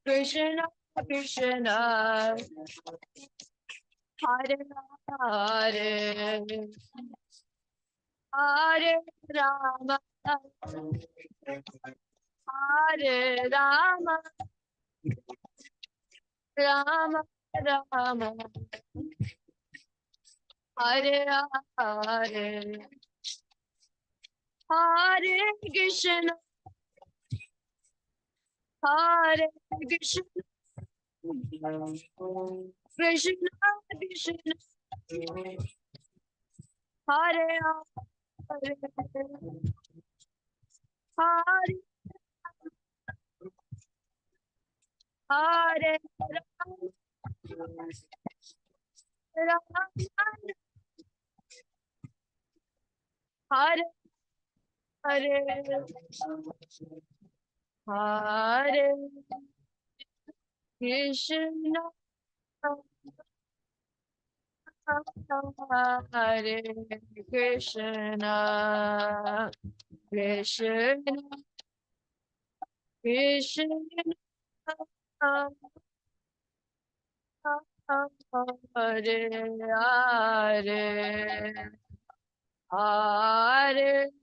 Krishna Krishna Hare Hare Hare Rama Hare Rama Rama Rama Hare Hare Hare Krishna Hare Krishna Krishna Krishna Hare Hare Hare Hare Rama Hare Hare Hare Krishna Hare Krishna Krishna Krishna Hare Hare Hare Rama Hare Rama Rama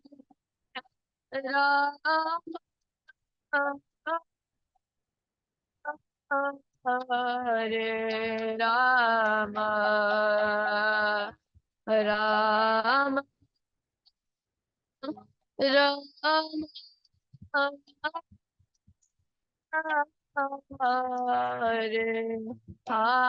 Rama Hare Hare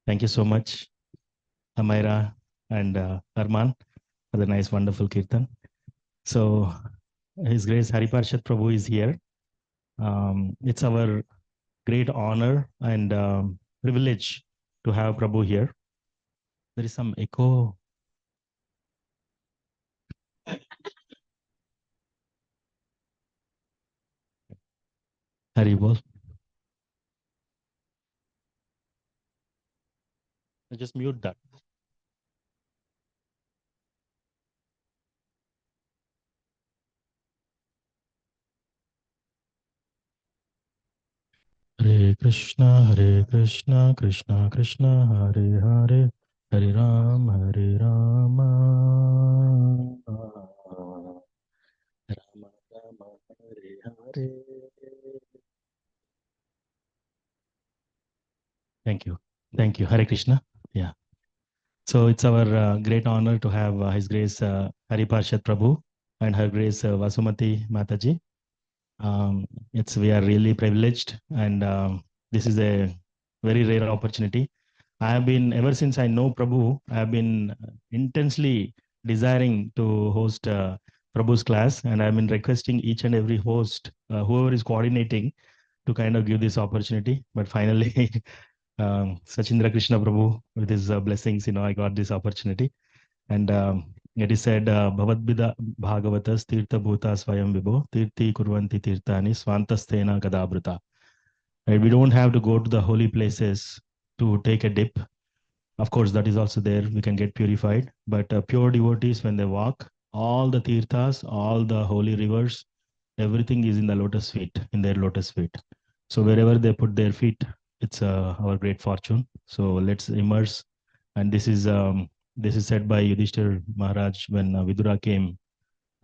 Thank you so much, Amaira and Arman, for the nice, wonderful kirtan. So, His Grace Hari Parshad Prabhu is here. It's our great honor and privilege to have Prabhu here. There is some echo. Hari Bol. Just mute that. Hare Krishna, Krishna Krishna, Hare Hare, Hare Rama, Rama Rama, Hare Hare. Thank you. Thank you. Hare Krishna. Yeah. So it's our great honor to have His Grace Hari Parshad Prabhu and Her Grace Vasumati Mataji. We are really privileged, and this is a very rare opportunity. I have been, ever since I know Prabhu, I have been intensely desiring to host Prabhu's class, and I've been requesting each and every host, whoever is coordinating, to kind of give this opportunity. But finally, Sachindra Krishna Prabhu, with his blessings, I got this opportunity. And it is said, Bhavadbida Bhagavatas Tirtha Bhuta Swayam Vibho Tirthi Kurvanti Tirthani Swantastena Kadabruta. Right? We don't have to go to the holy places to take a dip. Of course, that is also there. We can get purified. But pure devotees, when they walk, all the tirthas, all the holy rivers, everything is in the lotus feet, in their lotus feet. So wherever they put their feet, it's our great fortune. So let's immerse. And this is said by Yudhishthir Maharaj when Vidura came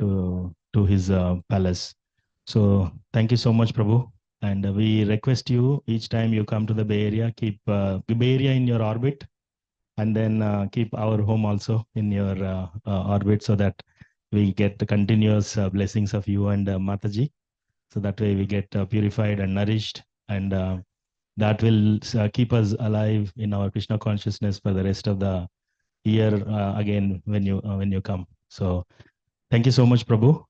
to his palace. So thank you so much, Prabhu. And we request you each time you come to the Bay Area, keep the Bay Area in your orbit, and then keep our home also in your orbit, so that we get the continuous blessings of you and Mataji. So that way we get purified and nourished, and that will keep us alive in our Krishna consciousness for the rest of the year again when you come. So thank you so much, Prabhu.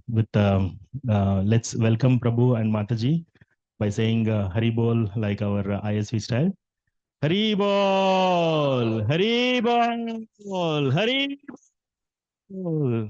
With let's welcome Prabhu and Mataji by saying Hari Bol like our ISV style. Hari Bol, Hari Bol, Hari Bol.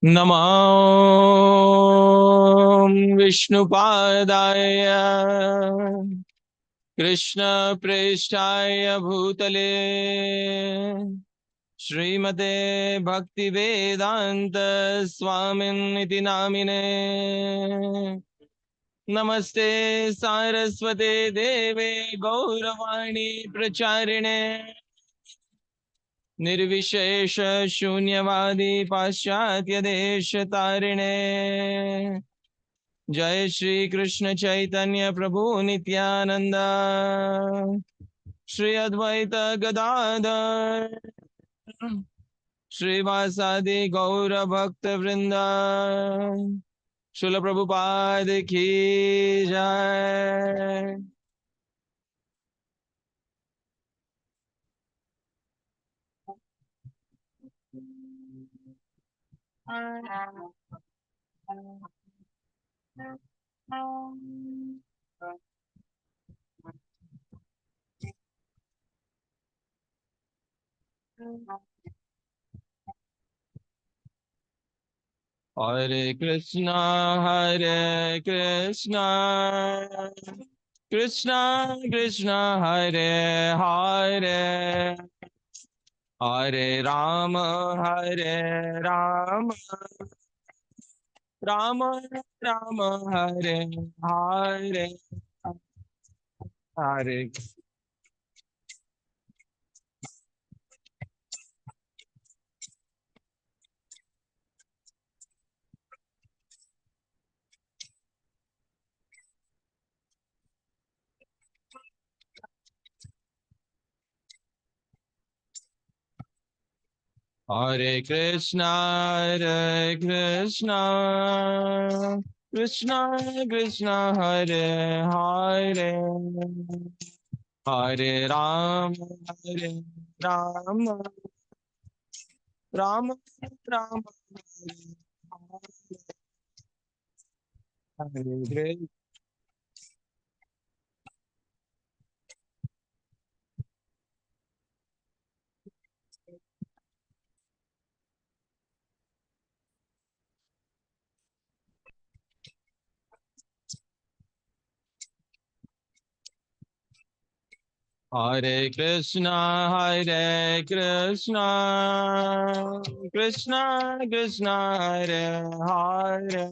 नमो विष्णुपादाय कृष्णप्रेष्ठाय भूतले श्रीमते भक्तिवेदान्त स्वामिनिति नामिने नमस्ते सारस्वते देवे गौरवाणी प्रचारिणे निर्विशेष शून्यवादी पाश्चात्य देश तारिणे जय श्री कृष्ण चैतन्य प्रभु नित्यानंद श्री अद्वैत गदाधर श्रीवासादि गौर भक्त वृंदा शुल प्रभुपाद की जय। हरे Krishna Krishna Krishna Hare Hare Hare Ram Ram Ram Ram Hare Hare Hare Hare Krishna Krishna Krishna Hare Hare Hare Ram Ram Ram Ram Hare Hare Hare Krishna Krishna Krishna Hare Hare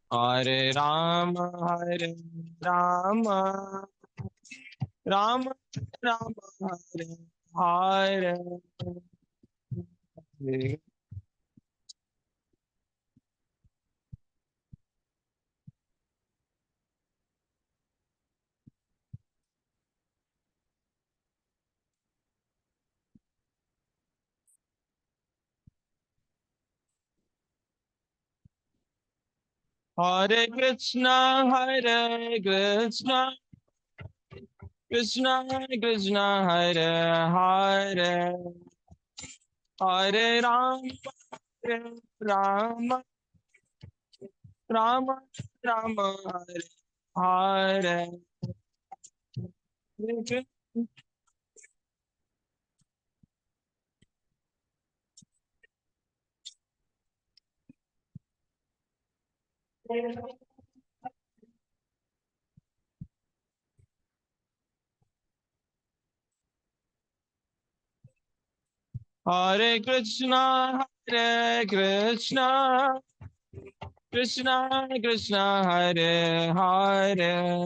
Hare Ram Ram Ram Ram Hare Hare Hare Krishna Krishna Krishna Krishna Hare Hare Hare Ram Rama Rama Rama Hare Hare Hare Krishna, Hare Krishna, Krishna Krishna, Hare Hare,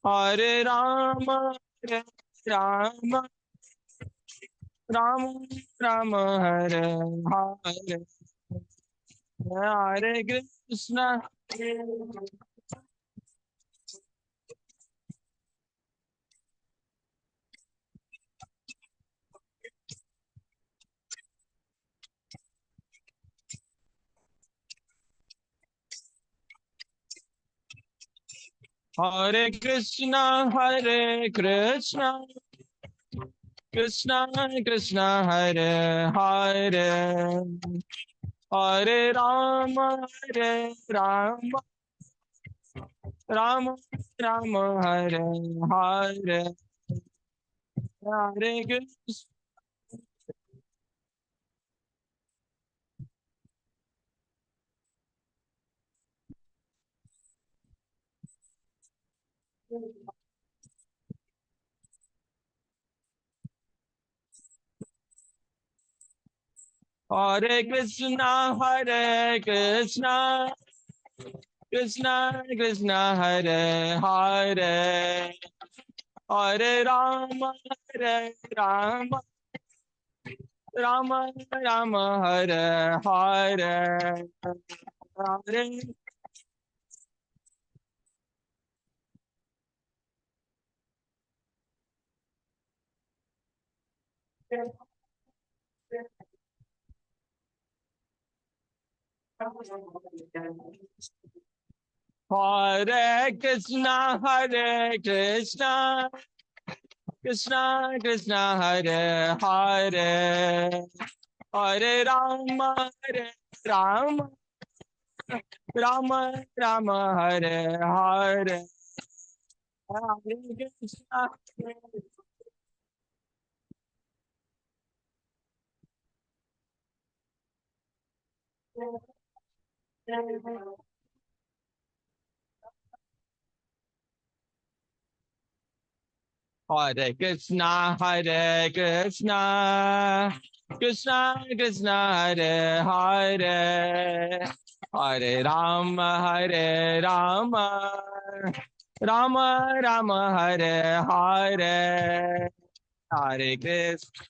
Hare Rama, Hare Rama, Rama Rama, Hare Hare, Hare Krishna, Hare Krishna, Hare Krishna, Krishna Krishna, Hare Hare, Hare Rama, Hare Rama, Rama Rama, Hare Hare, Hare Krishna. Hare Krishna, Hare Krishna, Krishna Krishna, Hare Hare, Hare Rama, Hare Rama, Rama Rama, Hare Hare, Hare Hare Krishna, Hare Krishna, Krishna Krishna, Hare Hare, Hare Rama, Hare Rama, Rama Rama, Hare Hare, Hare Krishna. Hare Krishna, Hare Krishna, Krishna Krishna, Hare Hare, Hare Rama, Hare Rama, Rama Rama, Hare Hare, Hare Krishna.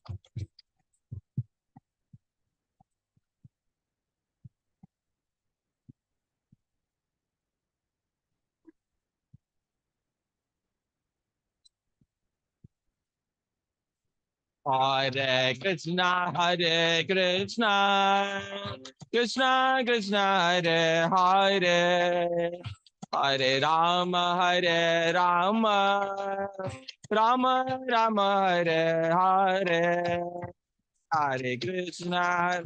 Hare Krishna, Hare Krishna, Krishna Krishna, Hare Hare, Hare Rama, Hare Rama, Rama Rama, Hare Hare, Hare Krishna.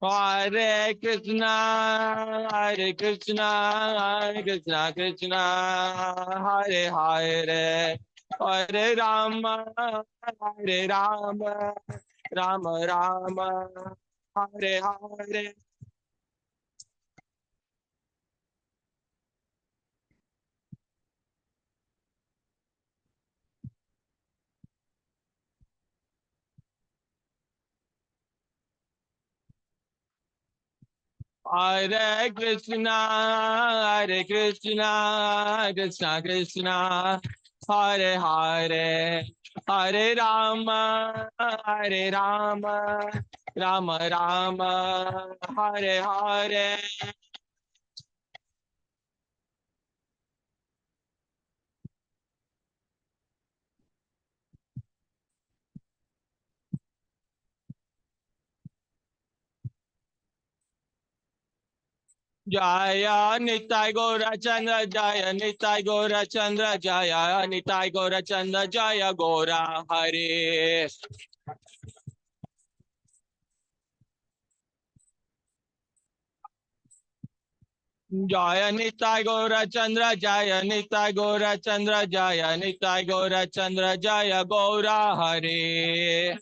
Hare Krishna, Hare Krishna, Hare Krishna, Krishna, Hare Hare, Hare Rama, Hare Rama, Rama Rama, Hare Hare. Hare Krishna, Hare Krishna, Krishna Krishna, Hare Hare, Hare Rama, Hare Rama, Rama Rama, Hare Hare. Jaya Nitai Gora Chandra Jaya Nitai Gora Chandra Jaya Nitai Gora Chandra Jaya Gora Hare. Jaya Nitai Gora Chandra Jaya Nitai Gora Chandra Jaya Nitai Gora Chandra Jaya Gora Hare.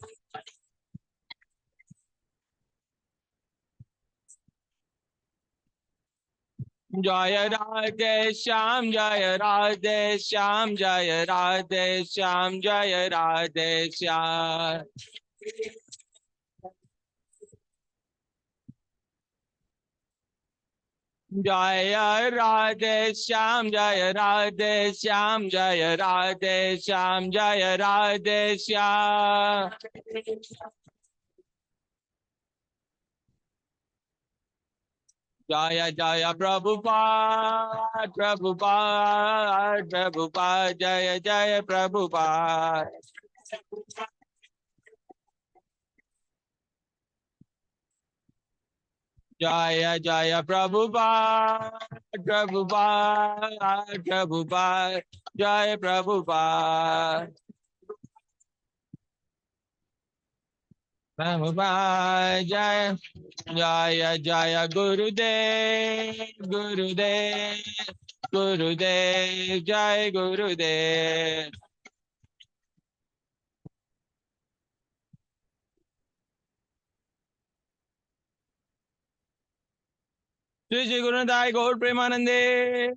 Jaya Radhe Shyam Jaya Radhe Shyam Jaya Radhe Shyam Jaya Radhe Shyam. Jaya Radhe Shyam Jaya Radhe Shyam Jaya Radhe Shyam Jaya Radhe Shyam. Jaya Jaya Prabhupada Prabhupada Prabhupada Jaya Jaya Prabhupada. Jaya Jaya Prabhupada Prabhupada Prabhupada Jaya Prabhupada. Prabhupada Jaya Jaya Jaya Gurudev Gurudev Gurudev Jai Gurudev. Shri Shri Gurunathai Gaur Premanande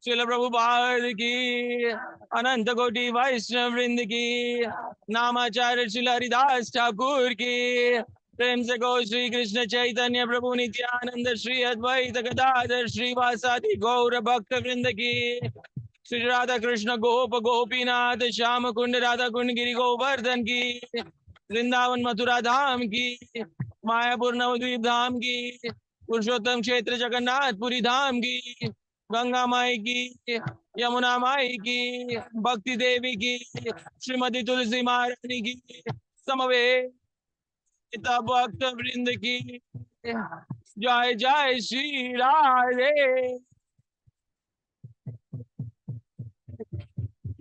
Srila Prabhupada की अनंत कोटि वैष्णव वृंद की नामाचार्य श्री हरिदास ठाकुर की प्रेम से गो श्री कृष्ण चैतन्य प्रभु नित्यानंद श्री अद्वैत गदाधर श्रीवासादि गौर भक्त वृंद की श्री राधा कृष्ण गोप गोपीनाथ श्याम कुंड राधा कुंड गिरि गोवर्धन की वृंदावन मथुरा धाम की मायापुर नवद्वीप धाम की पुरुषोत्तम क्षेत्र जगन्नाथपुरी धाम की गंगा माई की यमुना माई की भक्ति देवी की श्रीमती तुलसी महारानी की समवेत भक्त वृंद की जय जय श्री राधे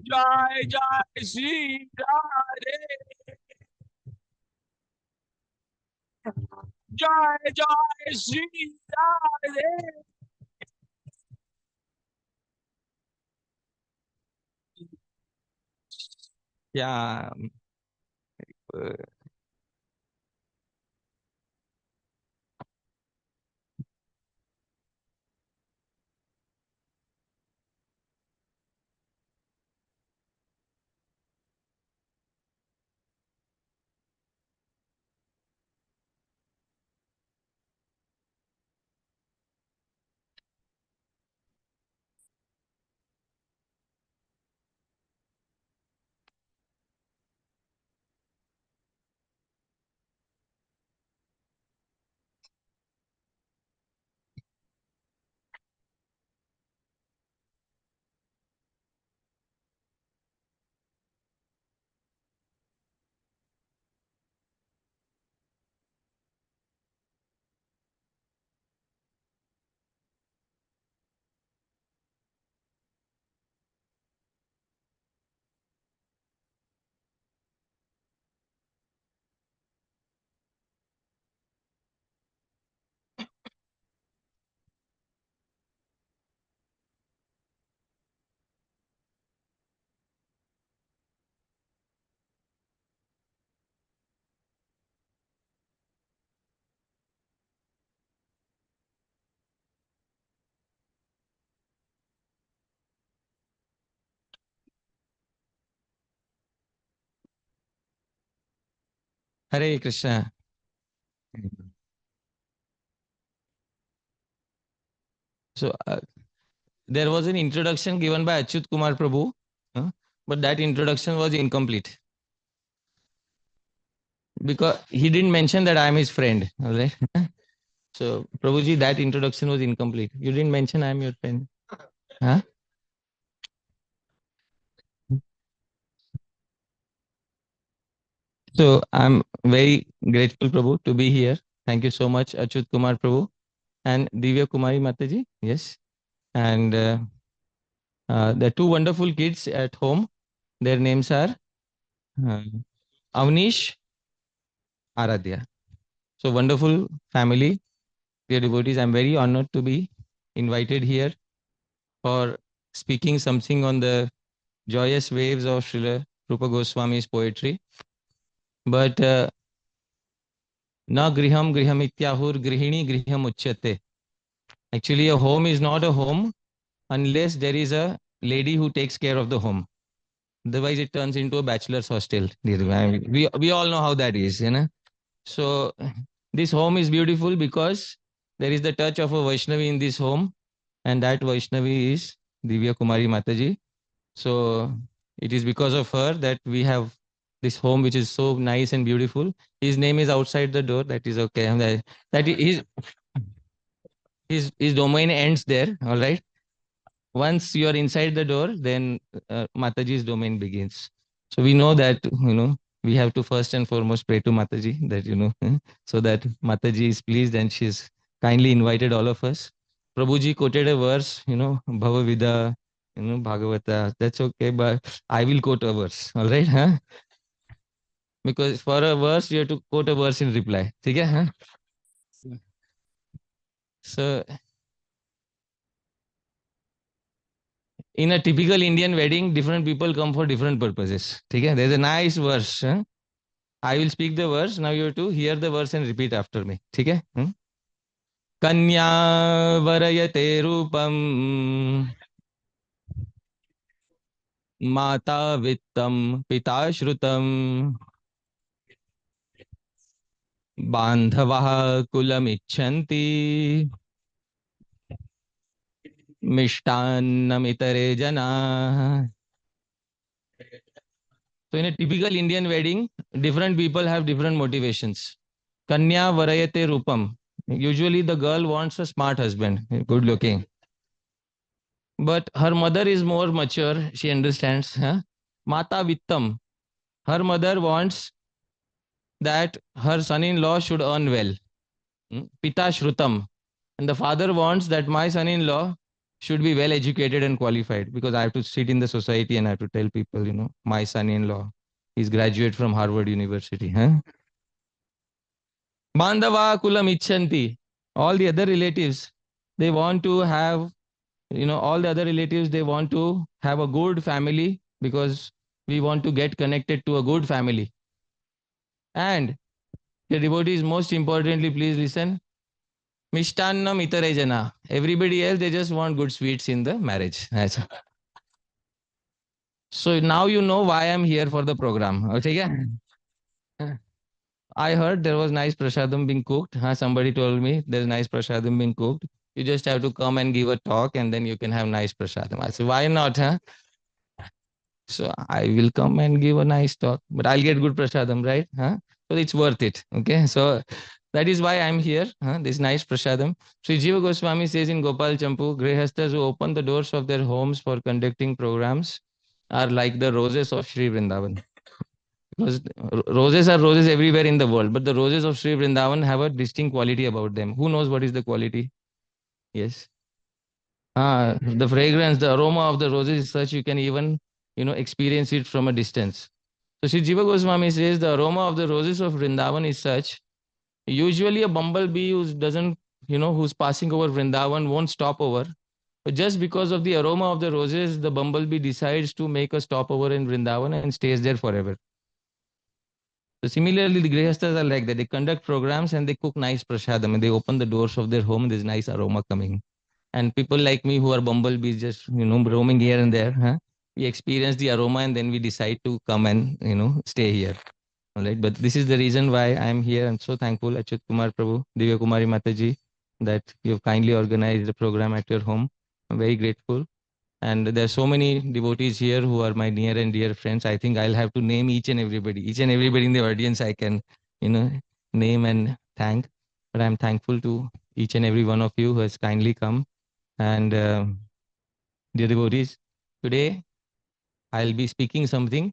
जय जय श्री राधे जय जय Shri Radhe. Yeah. Hare Krishna. So there was an introduction given by Achyut Kumar Prabhu, but that introduction was incomplete because he didn't mention that I am his friend. All right. So Prabhuji, that introduction was incomplete. You didn't mention I am your friend. Huh? So I'm very grateful, Prabhu, to be here. Thank you so much, Achyut Kumar Prabhu. and Divya Kumari Mataji. Yes. And the two wonderful kids at home. Their names are uh, Avnish, Aradhya. So wonderful family, dear devotees. I'm very honored to be invited here for speaking something on the joyous waves of Srila Rupa Goswami's poetry. But na griham griham ityahur grihini griham uchyate. Actually, a home is not a home unless there is a lady who takes care of the home. Otherwise, it turns into a bachelor's hostel. We all know how that is, you know. So this home is beautiful because there is the touch of a Vaishnavi in this home, and that Vaishnavi is Divya Kumari Mataji. So it is because of her that we have this home, which is so nice and beautiful. His name is outside the door. That is okay. That his domain ends there. All right. Once you are inside the door, then Mataji's domain begins. So we know that, we have to first and foremost pray to Mataji that, so that Mataji is pleased and she's kindly invited all of us. Prabhuji quoted a verse, Bhava Vida, Bhagavata. That's okay, but I will quote a verse. All right, huh? Because for a verse, you have to quote a verse in reply. Okay, huh? So in a typical Indian wedding, different people come for different purposes. Okay, there's a nice verse. Huh? I will speak the verse. Now you have to hear the verse and repeat after me. Okay? Kanya varayate rupam mata vittam pita shrutam bandhavaha kulam icchanti mishtannam itare jana. So in a typical Indian wedding, different people have different motivations. Kanya varayate rupam. Usually the girl wants a smart husband, good looking. But her mother is more mature. She understands. Huh? Mata vittam. Her mother wants that her son-in-law should earn well. Pita shrutam. And the father wants that my son-in-law should be well educated and qualified, because I have to sit in the society and I have to tell people, my son-in-law is graduate from Harvard University. Huh? Bandhava kulam icchanti. All the other relatives, they want to have, all the other relatives, they want to have a good family, because we want to get connected to a good family. And the devotees, most importantly, please listen. Mishtannam itarejana. Everybody else, they just want good sweets in the marriage. So now you know why I'm here for the program. Okay? I heard there was nice prasadam being cooked. Somebody told me there's nice prasadam being cooked. You just have to come and give a talk and then you can have nice prasadam. I said, why not? Huh? So I will come and give a nice talk, but I'll get good prasadam, right? Huh? So it's worth it. Okay. So that is why I'm here. Huh? This nice prasadam. Sri Jiva Goswami says in Gopal Champu, grihasthas who open the doors of their homes for conducting programs are like the roses of Sri Vrindavan. Because roses are roses everywhere in the world, but the roses of Sri Vrindavan have a distinct quality about them. Who knows what is the quality? Yes. The fragrance, the aroma of the roses is such you can even, experience it from a distance. So Sri Jiva Goswami says the aroma of the roses of Vrindavan is such. Usually a bumblebee who doesn't, who's passing over Vrindavan won't stop over. But just because of the aroma of the roses, the bumblebee decides to make a stopover in Vrindavan and stays there forever. So similarly, the grihasthas are like that. They conduct programs and they cook nice prasadam and they open the doors of their home. There's nice aroma coming. And people like me who are bumblebees, just roaming here and there, huh? We experience the aroma and then we decide to come and stay here. All right, but this is the reason why I'm here. I'm so thankful, Achyut Kumar Prabhu, Divya Kumari Mataji, that you've kindly organized the program at your home. I'm very grateful. And there are so many devotees here who are my near and dear friends. I think I'll have to name each and everybody in the audience I can, name and thank. But I'm thankful to each and every one of you who has kindly come. And dear devotees, today I'll be speaking something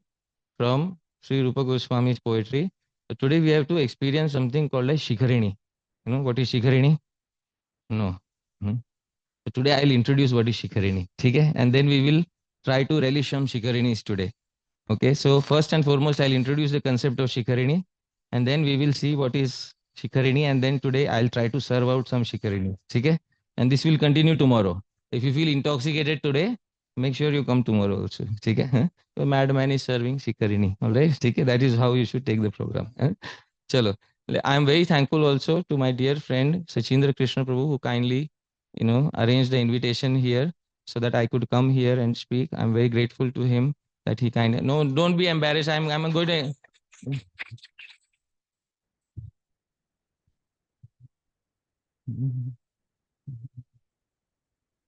from Sri Rupa Goswami's poetry. So today we have to experience something called as Shikhini. You know what is Shikhini? No. Hmm. So today I'll introduce what is Shikharini. Okay? And then we will try to relish some Shikharinis today. Okay, so first and foremost, I'll introduce the concept of Shikharini, and then we will see what is Shikharini, and then today I'll try to serve out some Shikharini. Okay? And this will continue tomorrow. If you feel intoxicated today, make sure you come tomorrow also. Okay? The madman is serving Shikharini. All right? Okay? That is how you should take the program. Chalo. I am very thankful also to my dear friend Sachindra Krishna Prabhu who kindly, arranged the invitation here so that I could come here and speak. I'm very grateful to him that he kind of no, don't be embarrassed. I'm a good.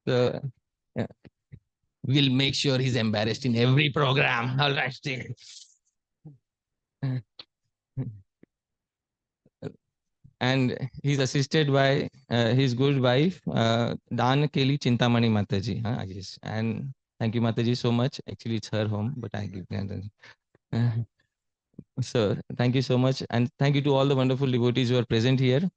So, yeah, we'll make sure he's embarrassed in every program. All right. And he's assisted by his good wife, Dan Keli Chintamani Mataji. Yes. And thank you, Mataji, so much. Actually, it's her home, but I give. So thank you so much. And thank you to all the wonderful devotees who are present here.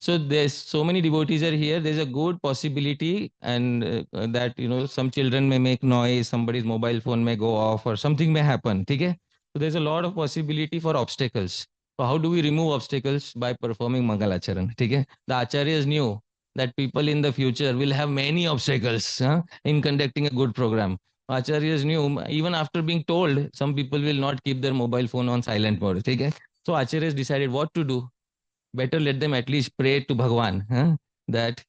So there's so many devotees are here. There's a good possibility and that, some children may make noise, somebody's mobile phone may go off or something may happen. Okay? So there's a lot of possibility for obstacles. So how do we remove obstacles? By performing Mangalacharan. Okay? The Acharyas knew that people in the future will have many obstacles in conducting a good program. Acharyas knew even after being told, some people will not keep their mobile phone on silent mode. Okay? So Acharyas decided what to do. Better let them at least pray to Bhagwan that,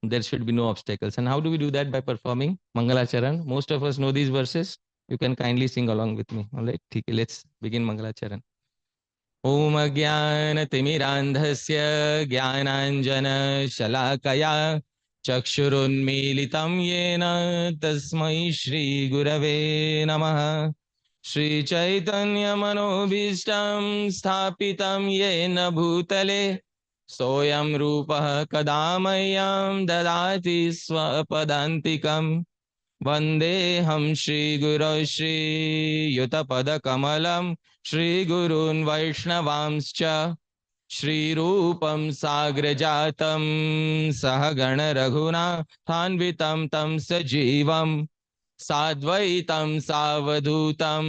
there should be no obstacles. And how do we do that? By performing Mangalacharan. Most of us know these verses. You can kindly sing along with me. All right? Okay, let's begin Mangalacharan. ॐ अज्ञानतिमिरान्धस्य ज्ञानाञ्जनशलाकया चक्षुरुन्मीलितं येन तस्मै श्रीगुरवे नमः श्रीचैतन्यमनोभीष्टं स्थापितं येन भूतले सोऽयं रूपः कदा मह्यं ददाति स्वपदान्तिकम् वन्देऽहं श्रीगुरो श्रीयुतपदकमलं श्रीगुरून् वैष्णवांश्च श्रीरूपं साग्रजातं सहगणरघुनाथान्वितं तं सजीवं साद्वैतं सावधूतं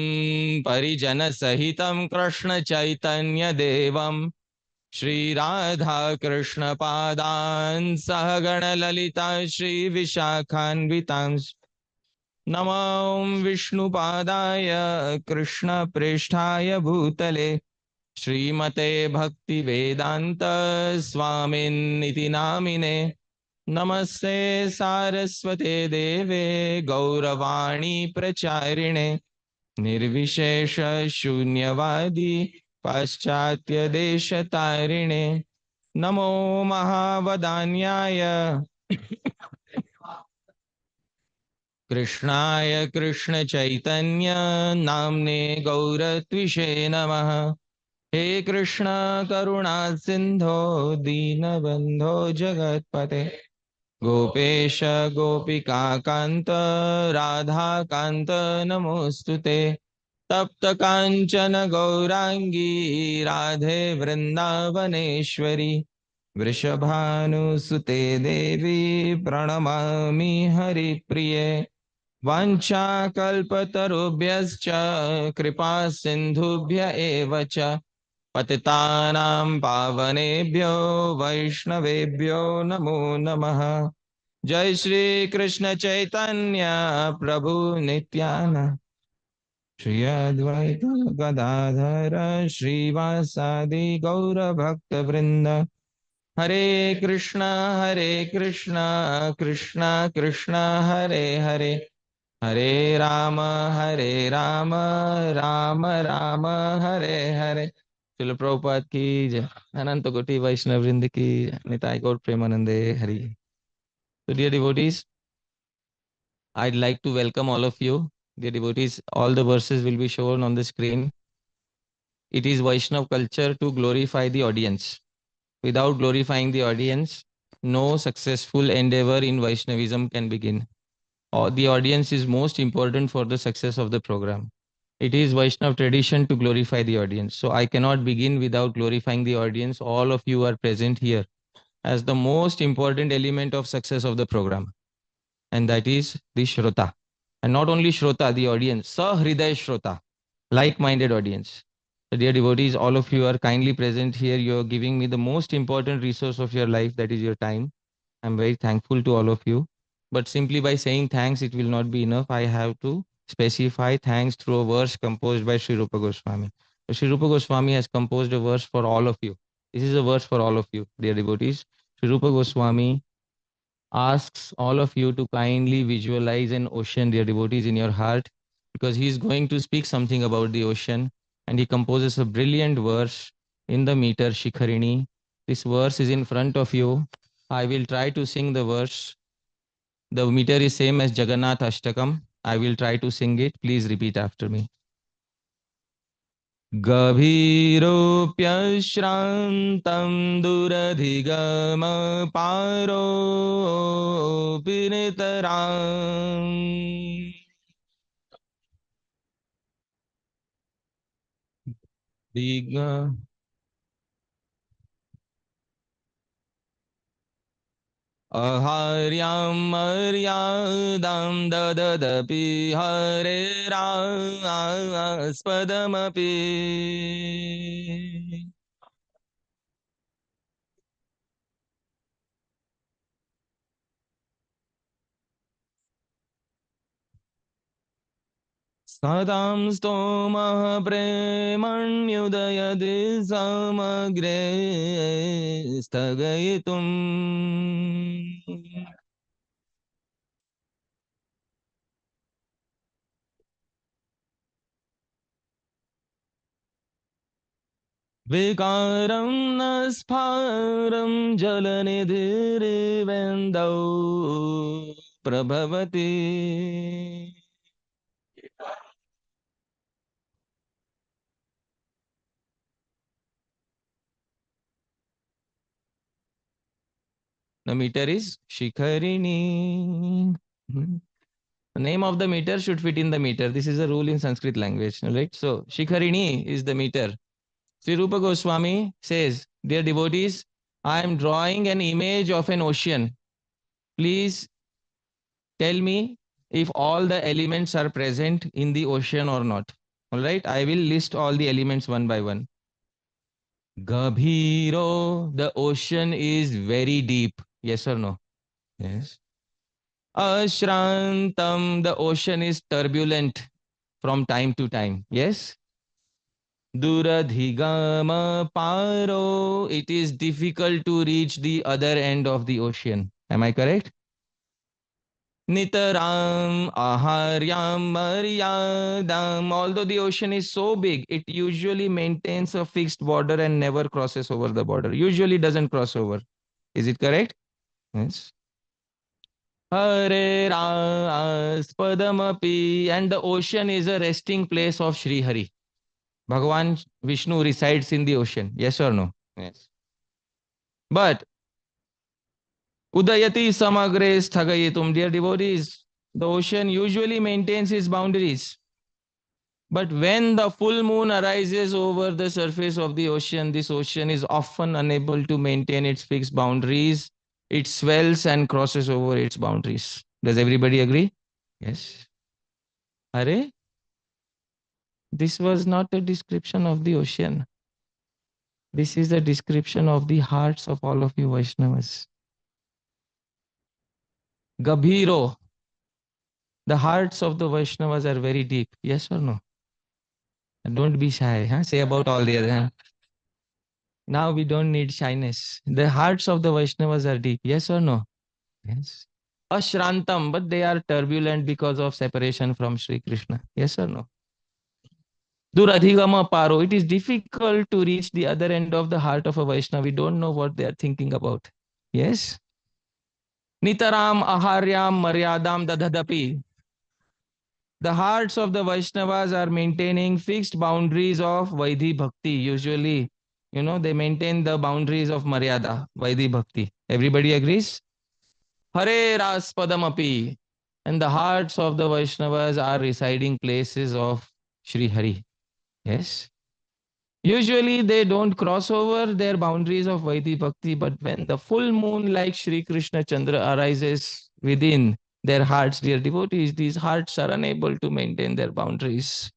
परिजनसहितं कृष्णचैतन्यदेवं श्रीराधाकृष्णपादान् सहगणललिता श्रीविशाखान्वितांश्च नमो विष्णुपादाय कृष्णप्रेष्ठाय भूतले श्रीमते भक्तिवेदान्त स्वामिन्निति नामिने नमस्ते सारस्वते देवे गौरवाणी प्रचारिणे निर्विशेष शून्यवादी पाश्चात्य देशतारिणे नमो महावदान्याय कृष्णाय कृष्ण चैतन्य नामने गौरत्विषे नमः हे कृष्ण करुणा सिंधो दीनबंधो जगत्पते गोपेश गोपिका कांत राधा कांत नमोस्तुते तप्त कांचन गौरांगी राधे वृंदावनेश्वरी वृषभानुसुते देवी प्रणमामि हरिप्रिये वाञ्छाकल्पतरुभ्यश्च कृपा सिन्धुभ्य एव च पतितानां पावनेभ्यो वैष्णवेभ्यो नमो नमः जय श्री कृष्ण चैतन्य प्रभु नित्यानंद श्री अद्वैत गदाधर श्रीवासादि गौर भक्त वृंद हरे कृष्णा कृष्णा कृष्णा हरे हरे हरे राम राम राम हरे हरे। शिल प्रभुपाद की जय। अनंत कोटि वैष्णव वृंद की निताय गौर प्रेमानंदे Hari. So dear devotees, I'd like to welcome all of you. Dear devotees, all the verses will be shown on the screen. It is Vaishnav culture to glorify the audience. Without glorifying the audience, no successful endeavor in Vaishnavism can begin. The audience is most important for the success of the program. It is Vaishnav tradition to glorify the audience. So I cannot begin without glorifying the audience. All of you are present here. as the most important element of success of the program, and that is the Shrota. And not only Shrota, the audience, Sahriday Shrota, like-minded audience. So dear devotees, all of you are kindly present here. You are giving me the most important resource of your life, that is your time. I'm very thankful to all of you. But simply by saying thanks, it will not be enough. I have to specify thanks through a verse composed by Sri Rupa Goswami. So Sri Rupa Goswami has composed a verse for all of you. This is a verse for all of you, dear devotees. Sri Rupa Goswami asks all of you to kindly visualize an ocean, dear devotees, in your heart, because he is going to speak something about the ocean, and he composes a brilliant verse in the meter Shikharini. This verse is in front of you. I will try to sing the verse. The meter is same as Jagannath Ashtakam. I will try to sing it. Please repeat after me. गभीरोऽप्यश्रान्तं दुरधिगमपारोऽपि नितराम् दिग अहार्यां मर्यादां दददपि हरेरास्पदमपि सदां स्तोमः प्रेमण्युदयति समग्रे स्थगयितुम् विकारं न स्फारं जलनिधिरिवेन्दौ प्रभवति The meter is Shikharini. The name of the meter should fit in the meter. This is a rule in Sanskrit language, right? So Shikharini is the meter. Sri Rupa Goswami says, dear devotees, I am drawing an image of an ocean. Please tell me if all the elements are present in the ocean or not. All right, I will list all the elements one by one. Gabhiro, the ocean is very deep. Yes or no? Yes. Ashrantam, the ocean is turbulent from time to time. Yes. Duradhigama paro, it is difficult to reach the other end of the ocean. Am I correct? Nitaram aharyam maryadam, although the ocean is so big, it usually maintains a fixed border and never crosses over the border. Usually doesn't cross over. Is it correct? Yes. Hare Raspadamapi, and the ocean is a resting place of Sri Hari. Bhagavan Vishnu resides in the ocean. Yes or no? Yes. But Udayati Samagre Sthagayitum, dear devotees, the ocean usually maintains its boundaries. But when the full moon arises over the surface of the ocean, this ocean is often unable to maintain its fixed boundaries. It swells and crosses over its boundaries. Does everybody agree? Yes. Are? This was not a description of the ocean. This is a description of the hearts of all of you Vaishnavas. Gabhiro. The hearts of the Vaishnavas are very deep. Yes or no? And don't be shy. Huh? Say about all the other. Huh? Now we don't need shyness. The hearts of the Vaishnavas are deep. Yes or no? Yes. Ashrantam, but they are turbulent because of separation from Sri Krishna. Yes or no? Duradhigama paro. It is difficult to reach the other end of the heart of a Vaishnava. We don't know what they are thinking about. Yes. Nitaram aharyam maryadam dadhadapi. The hearts of the Vaishnavas are maintaining fixed boundaries of Vaidhi Bhakti. Usually, they maintain the boundaries of Maryada, Vaidhi Bhakti. Everybody agrees? Hare Raspadamapi. And the hearts of the Vaishnavas are residing places of Sri Hari. Yes. Usually they don't cross over their boundaries of Vaidhi Bhakti, but when the full moon like Sri Krishna Chandra arises within their hearts, dear devotees, these hearts are unable to maintain their boundaries.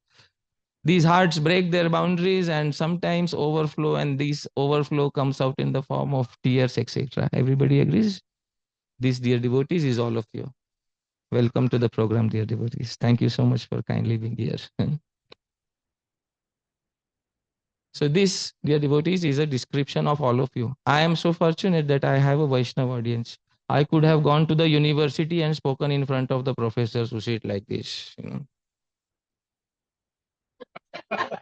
These hearts break their boundaries and sometimes overflow, and this overflow comes out in the form of tears, etc. Everybody agrees? This, dear devotees, is all of you. Welcome to the program, dear devotees. Thank you so much for kindly being here. So this, dear devotees, is a description of all of you. I am so fortunate that I have a Vaishnava audience. I could have gone to the university and spoken in front of the professors who sit like this. That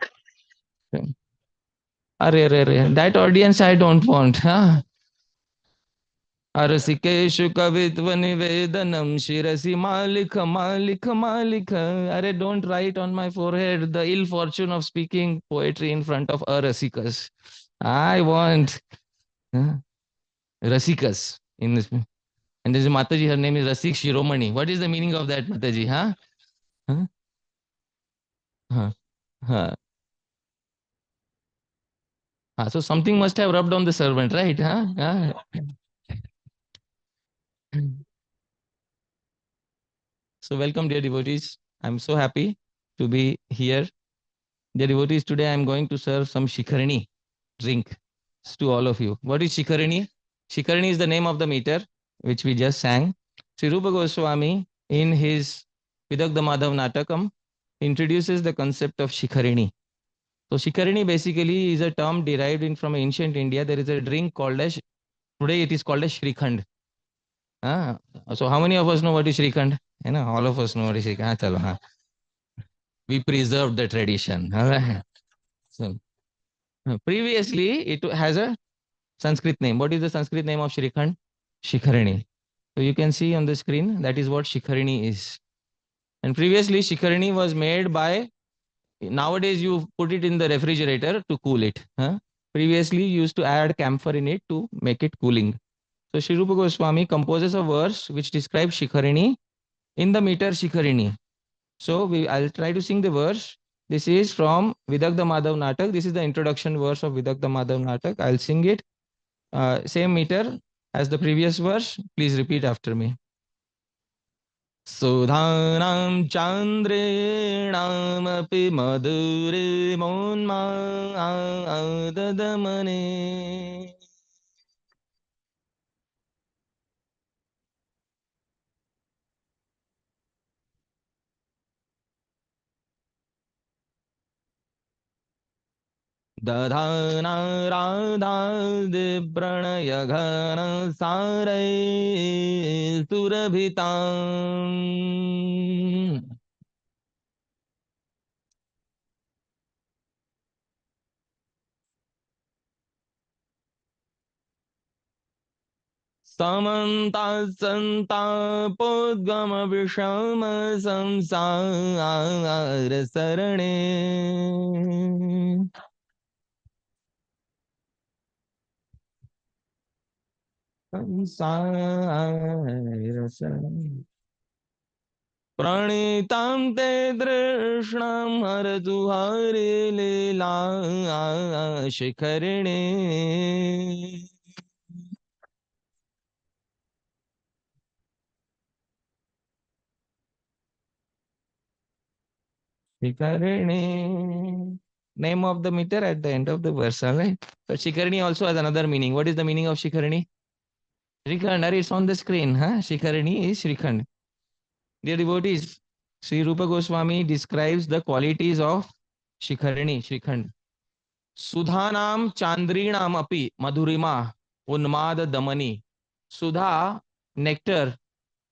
audience I don't want. Huh? Arasikesh kavitva nivedanam shirasi malik malik malik. Are don't write on my forehead the ill fortune of speaking poetry in front of arasikas. I want rasikas in this. And there's a Mataji, her name is Rasik Shiromani. What is the meaning of that, Mataji? Huh? Huh? Huh? Huh? So something must have rubbed on the servant, right? Huh? Huh? So welcome, dear devotees. I'm so happy to be here. Dear devotees, today I'm going to serve some Shikhini drink to all of you. What is Shikhini? Shikhini is the name of the meter, which we just sang. Sri Rupa Goswami, in his Vidagdha Madhav Natakam, introduces the concept of Shikhini. So Shikhini basically is a term derived in from ancient India. There is a drink called as, today it is called as Shrikhand. Ah, so how many of us know what is Shrikhand? You know, all of us know what is Shrikhand. Chalo, we preserved the tradition. All right. So, previously, it has a Sanskrit name. What is the Sanskrit name of Shrikhand? Shikharini. So you can see on the screen, that is what Shikharini is. And previously, Shikharini was made by, nowadays you put it in the refrigerator to cool it. Huh? Previously, you used to add camphor in it to make it cooling. So Sri Rupa Goswami composes a verse which describes Shikharini in the meter Shikharini. So I'll try to sing the verse. This is from Vidagdha Madhav Natak. This is the introduction verse of Vidagdha Madhav Natak. I'll sing it. Same meter as the previous verse. Please repeat after me. Sudhanam chandrenamapi madhure monmadadamane दधाना राधादि प्रणयघन सारै सुरभिताम् समन्तासन्तापोद्गम विषम संसार सरणे संसार सरणे प्रणीतां ते तृष्णां हरतु Harileela शिखरिणे Shikarni. Name of the meter at the end of the verse, right? But Shikarni also has another meaning. What is the meaning of Shikarni? Shrikhand, it's on the screen. Huh? Shikarni is Shrikhand. Dear devotees, Sri Rupa Goswami describes the qualities of Shikarni, Shrikhand. Sudhanam Chandrinam api Madhurima Unmad Damani. Sudha, nectar,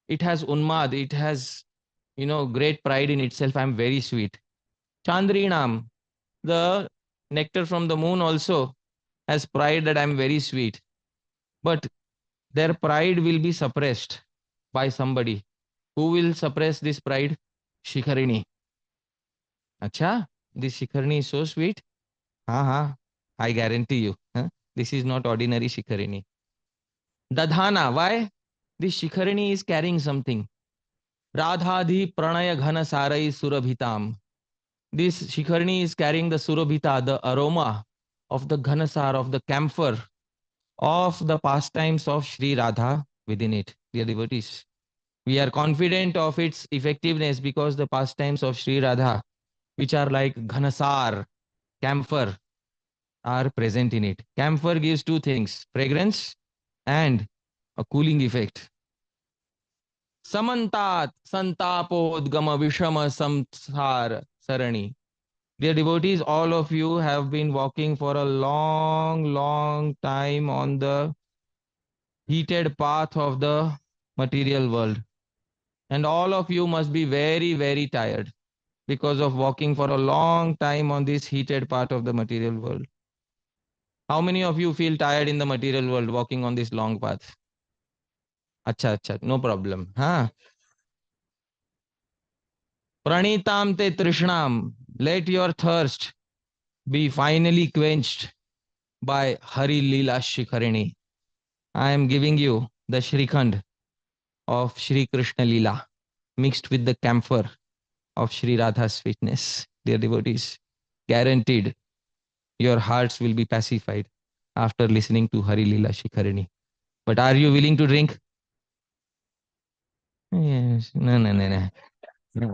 it has Unmad, it has, great pride in itself. I'm very sweet. Chandrinam, the nectar from the moon also has pride that I'm very sweet. But their pride will be suppressed by somebody. Who will suppress this pride? Shikharini. Acha, this Shikharini is so sweet. I guarantee you. Huh? This is not ordinary Shikharini. Dadhana, why? This Shikharini is carrying something. Radhadhi pranaya ghana sarai surabhitam. This Shikhini is carrying the Surabhita, the aroma of the Ghanasar, of the camphor, of the pastimes of Sri Radha within it, dear devotees. We are confident of its effectiveness because the pastimes of Sri Radha, which are like Ghanasar, camphor, are present in it. Camphor gives two things, fragrance and a cooling effect. Samantat santapodgama vishama samsar sarani. Dear devotees, all of you have been walking for a long time on the heated path of the material world. And all of you must be very tired because of walking for a long time on this heated part of the material world. How many of you feel tired in the material world walking on this long path? Acha, no problem. Huh? Pranitam te trishnam. Let your thirst be finally quenched by Hari Leela Shikharini. I am giving you the Shrikhand of Shri Krishna Leela mixed with the camphor of Shri Radha's sweetness. Dear devotees, guaranteed your hearts will be pacified after listening to Hari Leela Shikharini. But are you willing to drink? Yes. No.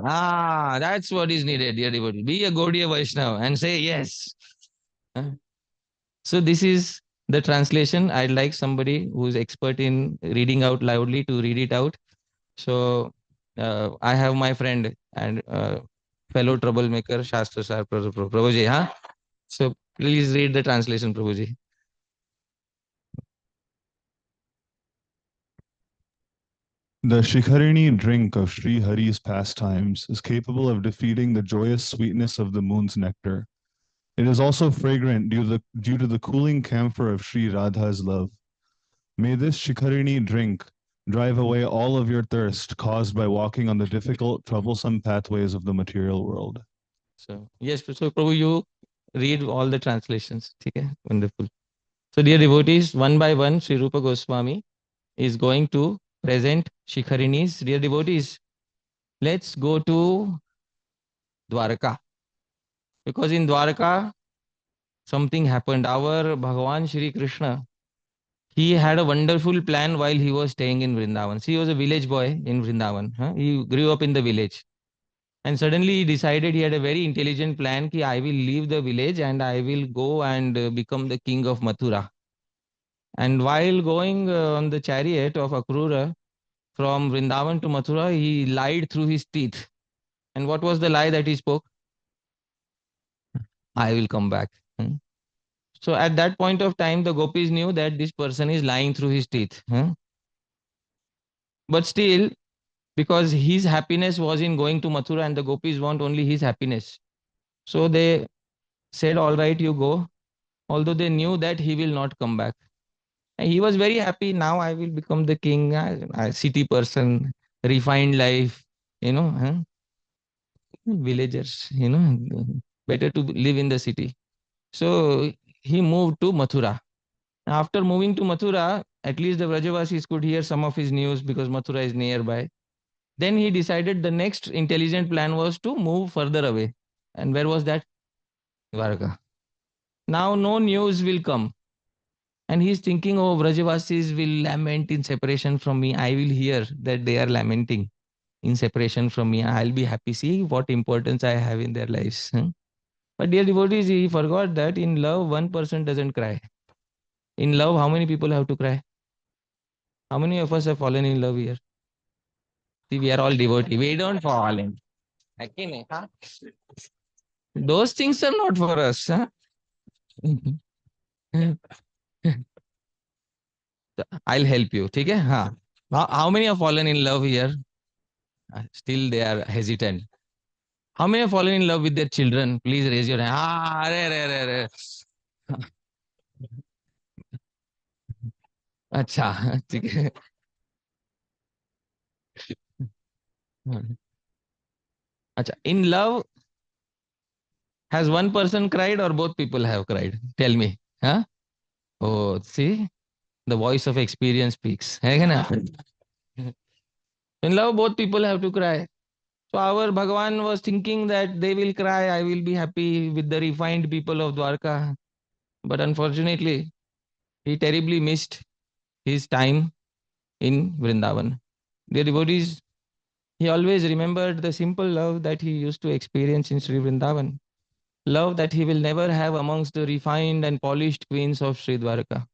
Ah, that's what is needed, dear devotee. Be a Gaudiya Vaishnava and say yes. So this is the translation. I'd like somebody who's expert in reading out loudly to read it out. So I have my friend and fellow troublemaker, Shastra Sar Prabhuji. Huh? So please read the translation, Prabhuji. The Shikharini drink of Sri Hari's pastimes is capable of defeating the joyous sweetness of the moon's nectar. It is also fragrant due to the cooling camphor of Sri Radha's love. May this Shikharini drink drive away all of your thirst caused by walking on the difficult, troublesome pathways of the material world. So yes, so Prabhu, you read all the translations. Okay, wonderful. So dear devotees, one by one, Sri Rupa Goswami is going to present Shikharinis. Dear devotees, let's go to Dwarka. Because in Dwarka, something happened. Our Bhagavan Shri Krishna, he had a wonderful plan while he was staying in Vrindavan. See, he was a village boy in Vrindavan. Huh? He grew up in the village. And suddenly he decided, he had a very intelligent plan that I will leave the village and I will go and become the king of Mathura. And while going on the chariot of Akrura from Vrindavan to Mathura, he lied through his teeth. And what was the lie that he spoke? I will come back. So at that point of time, the gopis knew that this person is lying through his teeth. But still, because his happiness was in going to Mathura and the gopis want only his happiness. So they said, all right, you go. Although they knew that he will not come back. And he was very happy. Now I will become the king, a city person, refined life, villagers, better to live in the city. So he moved to Mathura. After moving to Mathura, at least the Vrajavasis could hear some of his news because Mathura is nearby. Then he decided the next intelligent plan was to move further away. And where was that? Dwarka. Now no news will come. And he's thinking, oh, Vrajavasis will lament in separation from me. I will hear that they are lamenting in separation from me. I'll be happy. See what importance I have in their lives. But dear devotees, he forgot that in love, one person doesn't cry. In love, how many people have to cry? How many of us have fallen in love here? See, we are all devotees. We don't fall in. Huh? Those things are not for us. Huh? I'll help you. Okay? Huh? How many have fallen in love here? Still they are hesitant. How many have fallen in love with their children? Please raise your hand. Re. अच्छा ठीक है. अच्छा, in love, has one person cried or both people have cried? Tell me. Huh? Oh, see, the voice of experience speaks. है क्या ना? In love, both people have to cry. So our Bhagavan was thinking that they will cry, I will be happy with the refined people of Dwarka. But unfortunately, he terribly missed his time in Vrindavan. Dear devotees, he always remembered the simple love that he used to experience in Sri Vrindavan. Love that he will never have amongst the refined and polished queens of Sri Dwarka.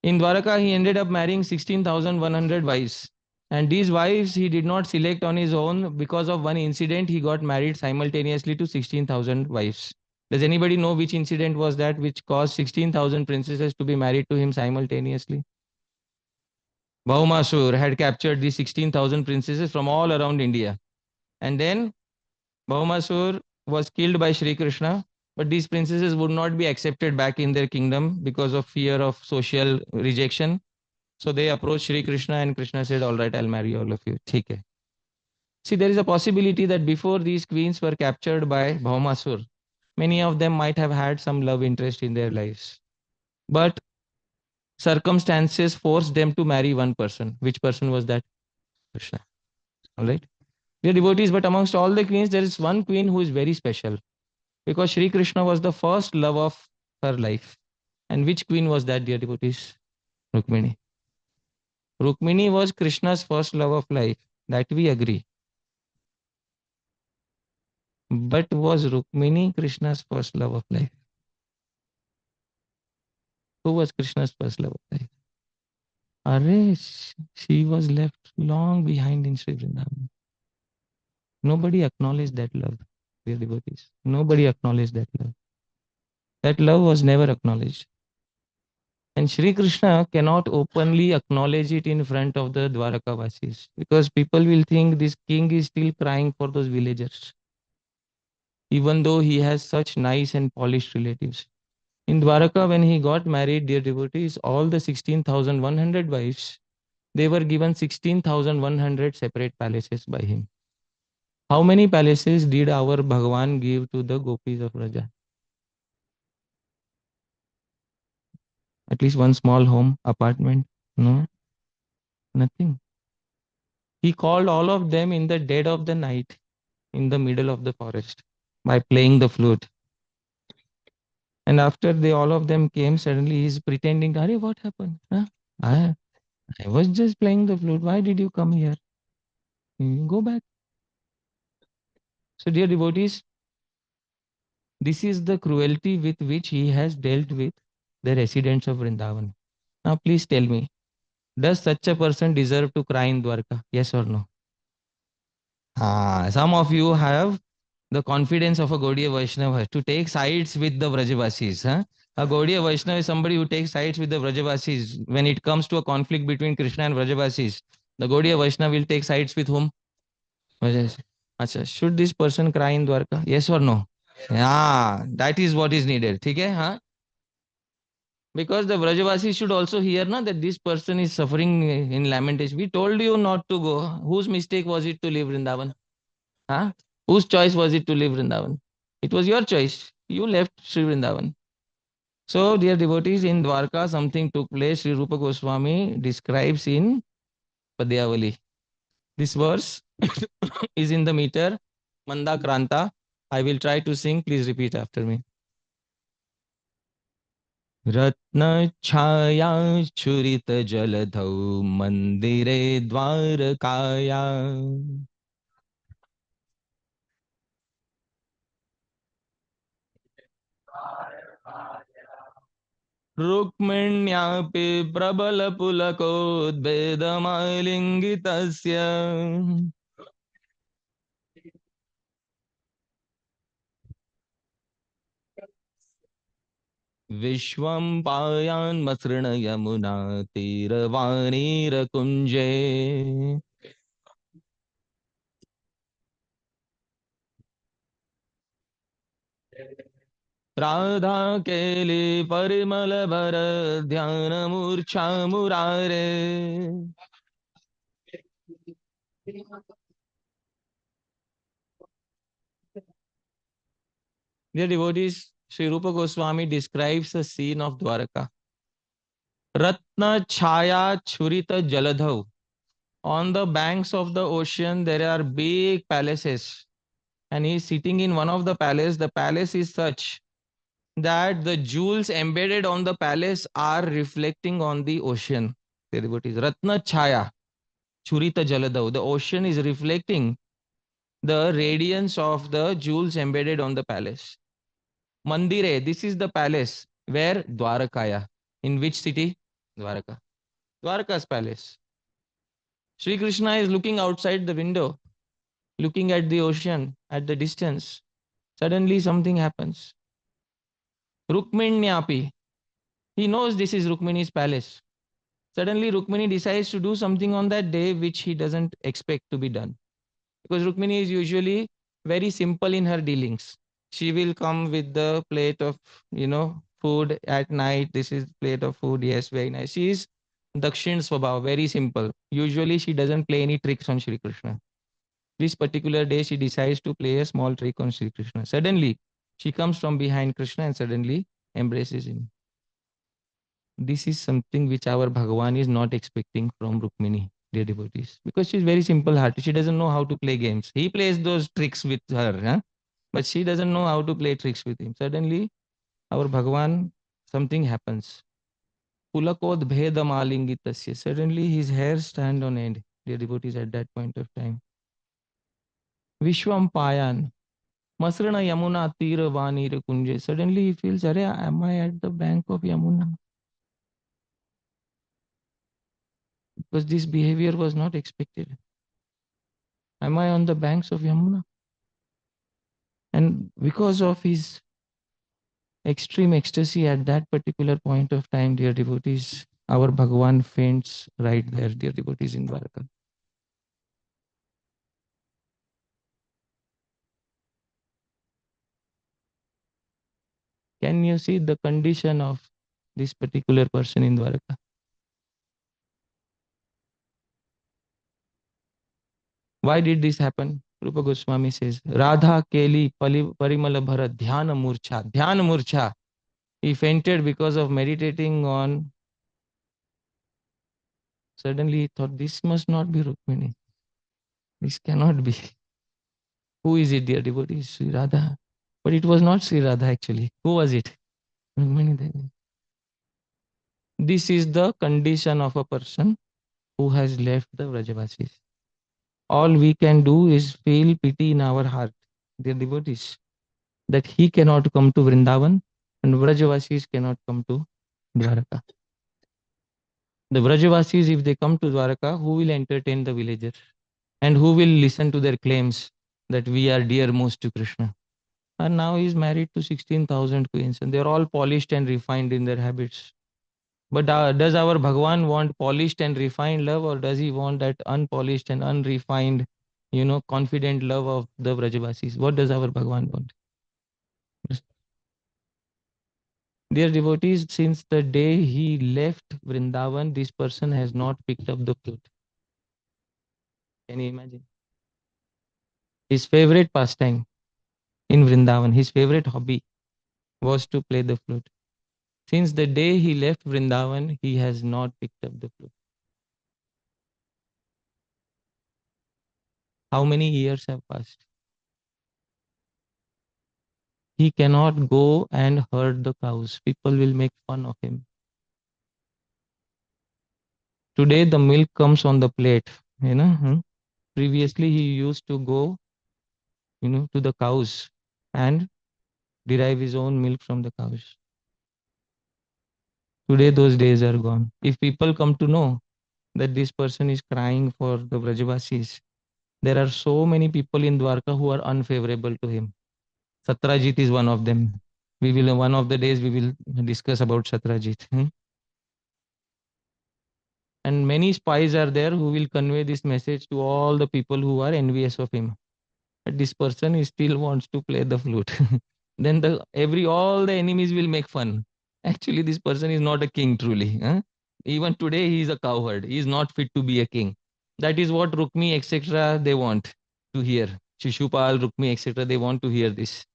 In Dwarka, he ended up marrying 16,100 wives. And these wives he did not select on his own. Because of one incident, he got married simultaneously to 16,000 wives. Does anybody know which incident was that which caused 16,000 princesses to be married to him simultaneously? Bhaumasur had captured these 16,000 princesses from all around India. And then Bhaumasur was killed by Sri Krishna. But these princesses would not be accepted back in their kingdom because of fear of social rejection. So they approached Sri Krishna and Krishna said, all right, I'll marry all of you. Theek hai. See, there is a possibility that before these queens were captured by Bhaumasur, many of them might have had some love interest in their lives. But circumstances forced them to marry one person. Which person was that? Krishna. All right. Dear devotees, but amongst all the queens, there is one queen who is very special because Sri Krishna was the first love of her life. And which queen was that, dear devotees? Rukmini. Rukmini was Krishna's first love of life. That we agree. But was Rukmini Krishna's first love of life? Who was Krishna's first love of life? Arre, she was left long behind in Sri Vrindavan. Nobody acknowledged that love, dear devotees. Nobody acknowledged that love. That love was never acknowledged. And Sri Krishna cannot openly acknowledge it in front of the Dwarkavasis because people will think this king is still crying for those villagers, even though he has such nice and polished relatives. In Dwarka, when he got married, dear devotees, all the 16,100 wives, they were given 16,100 separate palaces by him. How many palaces did our Bhagavan give to the gopis of Raja? At least one small home, apartment? No, nothing. He called all of them in the dead of the night, in the middle of the forest, by playing the flute. And after they all of them came, suddenly he's pretending, Are, what happened? Huh? I was just playing the flute. Why did you come here? Go back. So, dear devotees, this is the cruelty with which he has dealt with the residents of Vrindavan. Now, please tell me, does such a person deserve to cry in Dwarka? Yes or no? Some of you have the confidence of a Gaudiya Vaishnava to take sides with the Vrajavasis. Huh? A Gaudiya Vaishnava is somebody who takes sides with the Vrajavasis. When it comes to a conflict between Krishna and Vrajavasis, the Gaudiya Vaishnava will take sides with whom? Achha, should this person cry in Dwarka? Yes or no? Yeah, that is what is needed. Okay? Huh? Because the Vrajavasi should also hear na, that this person is suffering in lamentation. We told you not to go. Whose mistake was it to leave Vrindavan? Huh? Whose choice was it to leave Vrindavan? It was your choice. You left Sri Vrindavan. So, dear devotees, in Dwarka, something took place. Sri Rupa Goswami describes in Padyavali. This verse is in the meter Manda Kranta. I will try to sing. Please repeat after me. Ratna Chaya Churita Jaladhau Mandire Dwarakaya. रुक्मिण्यापि प्रबलपुलकोद्भेदमालिङ्गितस्य विश्वं पायान्मसृण यमुना तीरवाणीरकुञ्जे राधा केली परिमल भर ध्यान मूर्छा मुरारे. Dear devotees, Sri Rupa Goswami describes the scene of Dwarka. Ratna Chaya Churita Jaladhav. On the banks of the ocean, there are big palaces, and he is sitting in one of the palace. The palace is such that the jewels embedded on the palace are reflecting on the ocean. Devotees, Ratna Chaya, Churita Jaladav. The ocean is reflecting the radiance of the jewels embedded on the palace. Mandire, this is the palace. Where? Dwarakaya. In which city? Dwarka. Dwarka's palace. Sri Krishna is looking outside the window, looking at the ocean at the distance. Suddenly something happens. Rukminyapi. He knows this is Rukmini's palace. Suddenly Rukmini decides to do something on that day which he doesn't expect to be done. Because Rukmini is usually very simple in her dealings. She will come with the plate of, food at night. This is plate of food. Yes, very nice. She is Dakshin Swabhav, very simple. Usually she doesn't play any tricks on Shri Krishna. This particular day she decides to play a small trick on Shri Krishna. Suddenly she comes from behind Krishna and suddenly embraces him. This is something which our Bhagavan is not expecting from Rukmini, dear devotees, because she's very simple hearted. She doesn't know how to play games. He plays those tricks with her, huh? But she doesn't know how to play tricks with him. Suddenly, our Bhagavan, something happens. Pulakod bhedam alingitasya. Suddenly, his hair stand on end, dear devotees, at that point of time. Vishwam payan. Masrana Yamuna tira vanira kunje. Suddenly, he feels, am I at the bank of Yamuna? Because this behavior was not expected. Am I on the banks of Yamuna? And because of his extreme ecstasy at that particular point of time, dear devotees, our Bhagavan faints right there, dear devotees, in Dwarka. Can you see the condition of this particular person in Dwarka? Why did this happen? Rupa Goswami says, Radha Keli Parimala Bharat Dhyana Murcha. Dhyana Murcha. He fainted because of meditating on. Suddenly he thought, this must not be Rukmini. This cannot be. Who is it, dear devotees? Sri Radha. But it was not Sri Radha actually. Who was it? Rukmini Devi. This is the condition of a person who has left the Vrajavasis. All we can do is feel pity in our heart, dear devotees, that he cannot come to Vrindavan and Vrajavasis cannot come to Dwarka. The Vrajavasis, if they come to Dwarka, who will entertain the villagers? And who will listen to their claims that we are dearmost to Krishna? And now he is married to 16,000 queens and they're all polished and refined in their habits. But does our Bhagavan want polished and refined love, or does he want that unpolished and unrefined, confident love of the Vrajavasis? What does our Bhagavan want? Dear devotees, since the day he left Vrindavan, this person has not picked up the flute. Can you imagine? His favorite pastime in Vrindavan, his favorite hobby was to play the flute. Since the day he left Vrindavan, he has not picked up the flute. How many years have passed? He cannot go and herd the cows. People will make fun of him. Today the milk comes on the plate. Previously he used to go, to the cows and derive his own milk from the cows. Today those days are gone. If people come to know that this person is crying for the Vrajavasis, there are so many people in Dwarka who are unfavorable to him. Satrajit is one of them. One of the days we will discuss about Satrajit. And many spies are there who will convey this message to all the people who are envious of him. But this person he still wants to play the flute. Then all the enemies will make fun. Actually, this person is not a king truly. Even today he is a cowherd. He is not fit to be a king. That is what Rukmi etc. they want to hear. Shishupal, Rukmi etc. they want to hear this.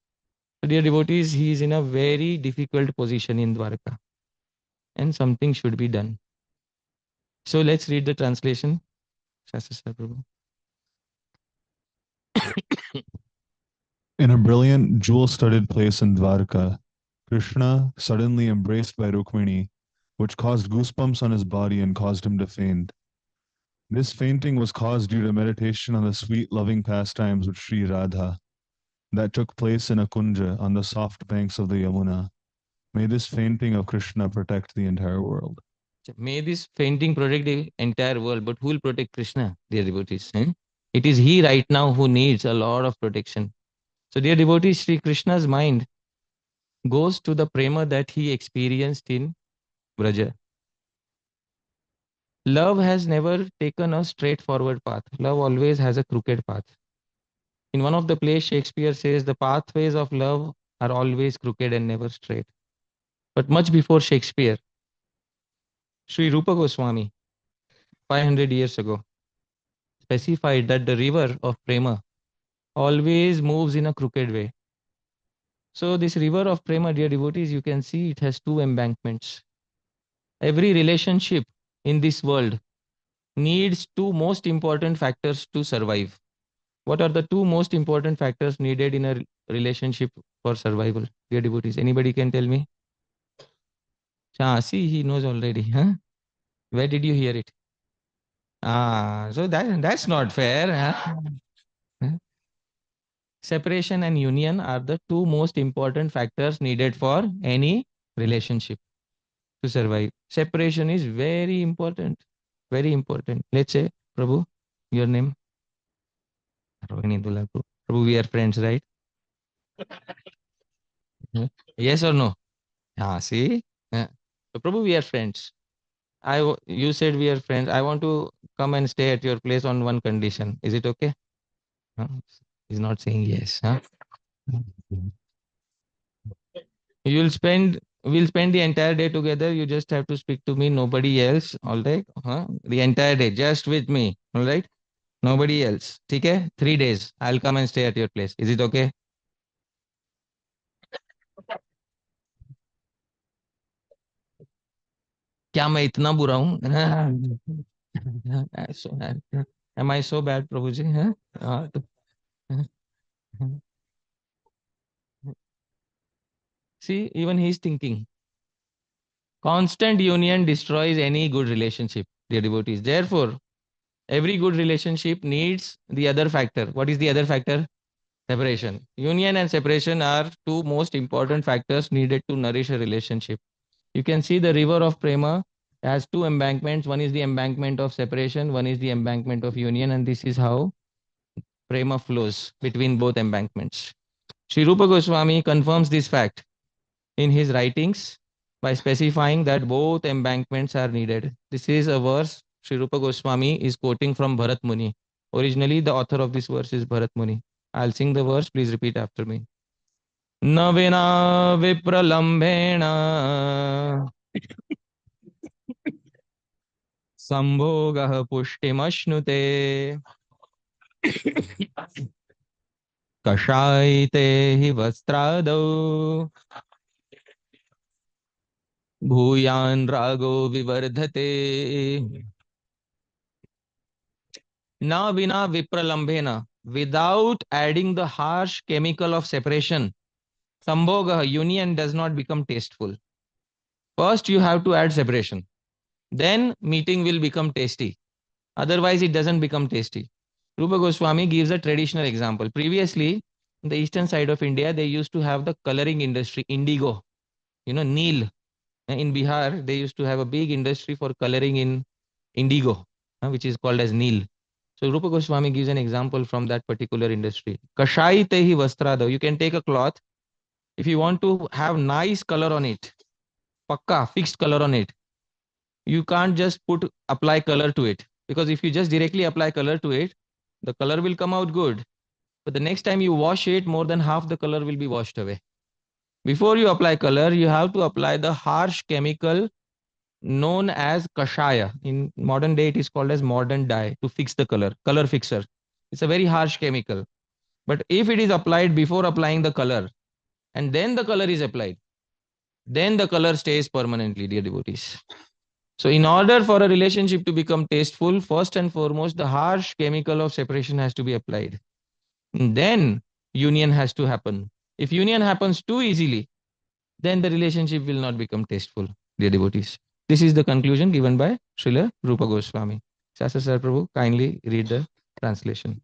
So dear devotees, he is in a very difficult position in Dwarka. And something should be done. So let's read the translation. Shastra Sir Prabhu. In a brilliant jewel-studded place in Dwarka, Krishna, suddenly embraced by Rukmini, which caused goosebumps on his body and caused him to faint. This fainting was caused due to meditation on the sweet, loving pastimes with Sri Radha that took place in a kunja on the soft banks of the Yamuna. May this fainting of Krishna protect the entire world. May this fainting protect the entire world, but who will protect Krishna, dear devotees? It is he right now who needs a lot of protection. So, dear devotees, Sri Krishna's mind goes to the prema that he experienced in Vraja. Love has never taken a straightforward path. Love always has a crooked path. In one of the plays, Shakespeare says the pathways of love are always crooked and never straight. But much before Shakespeare, Sri Rupa Goswami, 500 years ago, specified that the river of prema always moves in a crooked way. So this river of prema, dear devotees, you can see it has two embankments. Every relationship in this world needs two most important factors to survive. What are the two most important factors needed in a relationship for survival, dear devotees? Anybody can tell me? See, he knows already. Huh? Where did you hear it? So that's not fair. Huh? Separation and union are the two most important factors needed for any relationship to survive. Separation is very important. Very important. Let's say, Prabhu, your name? Rohini Dula. Prabhu, we are friends, right? Yes or no? See? So, Prabhu, we are friends. You said we are friends. I want to come and stay at your place on one condition. Is it okay? He's not saying yes. We'll spend the entire day together. You just have to speak to me, nobody else. All right? The entire day, just with me. All right? Nobody else. Okay? 3 days. I'll come and stay at your place. Is it okay? क्या मैं इतना बुरा हूँ? Am I so bad, Prabhuji? See, even he's thinking. Constant union destroys any good relationship, dear devotees. Therefore, every good relationship needs the other factor. What is the other factor? Separation. Union and separation are two most important factors needed to nourish a relationship. You can see the river of prema has two embankments. One is the embankment of separation, one is the embankment of union, and this is how prema flows between both embankments. Sri Rupa Goswami confirms this fact in his writings by specifying that both embankments are needed. This is a verse Sri Rupa Goswami is quoting from Bharat Muni. Originally, the author of this verse is Bharat Muni. I'll sing the verse, please repeat after me. Navina vipralambena sambhogah pushtimashnute kashaite hi vastradau Bhuyan रागो विवर्धते na vina vipralambhena, without adding the harsh chemical of separation, sambhoga, union does not become tasteful. First you have to add separation, then meeting will become tasty, otherwise it doesn't become tasty. Rupa Goswami gives a traditional example. Previously, in the eastern side of India, they used to have the coloring industry, indigo, Neel. In Bihar, they used to have a big industry for coloring in indigo, which is called as Neel. So Rupa Goswami gives an example from that particular industry. Kashai tehi vastrada. You can take a cloth. If you want to have nice color on it, pakka, fixed color on it, you can't just apply color to it. Because if you just directly apply color to it, the color will come out good. But the next time you wash it, more than half the color will be washed away. Before you apply color, you have to apply the harsh chemical known as kashaya. In modern day, it is called as modern dye to fix the color fixer. It's a very harsh chemical. But if it is applied before applying the color, and then the color is applied, then the color stays permanently, dear devotees. So in order for a relationship to become tasteful, first and foremost, the harsh chemical of separation has to be applied. And then union has to happen. If union happens too easily, then the relationship will not become tasteful, dear devotees. This is the conclusion given by Srila Rupa Goswami. Shastra Sar Prabhu, kindly read the translation.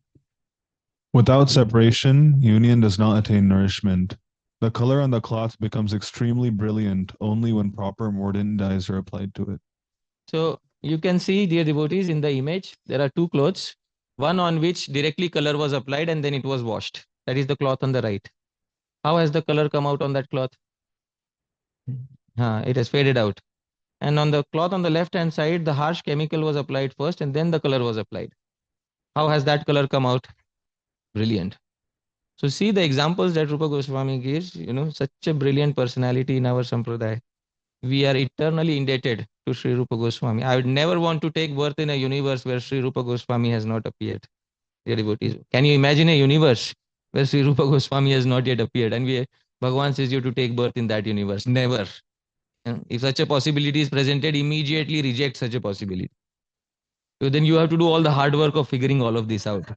Without separation, union does not attain nourishment. The color on the cloth becomes extremely brilliant only when proper mordant dyes are applied to it. So you can see, dear devotees, in the image, there are two clothes, one on which directly color was applied and then it was washed. That is the cloth on the right. How has the color come out on that cloth? It has faded out. And on the cloth on the left hand side, the harsh chemical was applied first and then the color was applied. How has that color come out? Brilliant. So see the examples that Rupa Goswami gives, such a brilliant personality in our sampradaya. We are eternally indebted to Sri Rupa Goswami. I would never want to take birth in a universe where Sri Rupa Goswami has not appeared. Dear devotees, can you imagine a universe where Sri Rupa Goswami has not yet appeared and Bhagavan says you to take birth in that universe? Never. If such a possibility is presented, immediately reject such a possibility. So then you have to do all the hard work of figuring all of this out.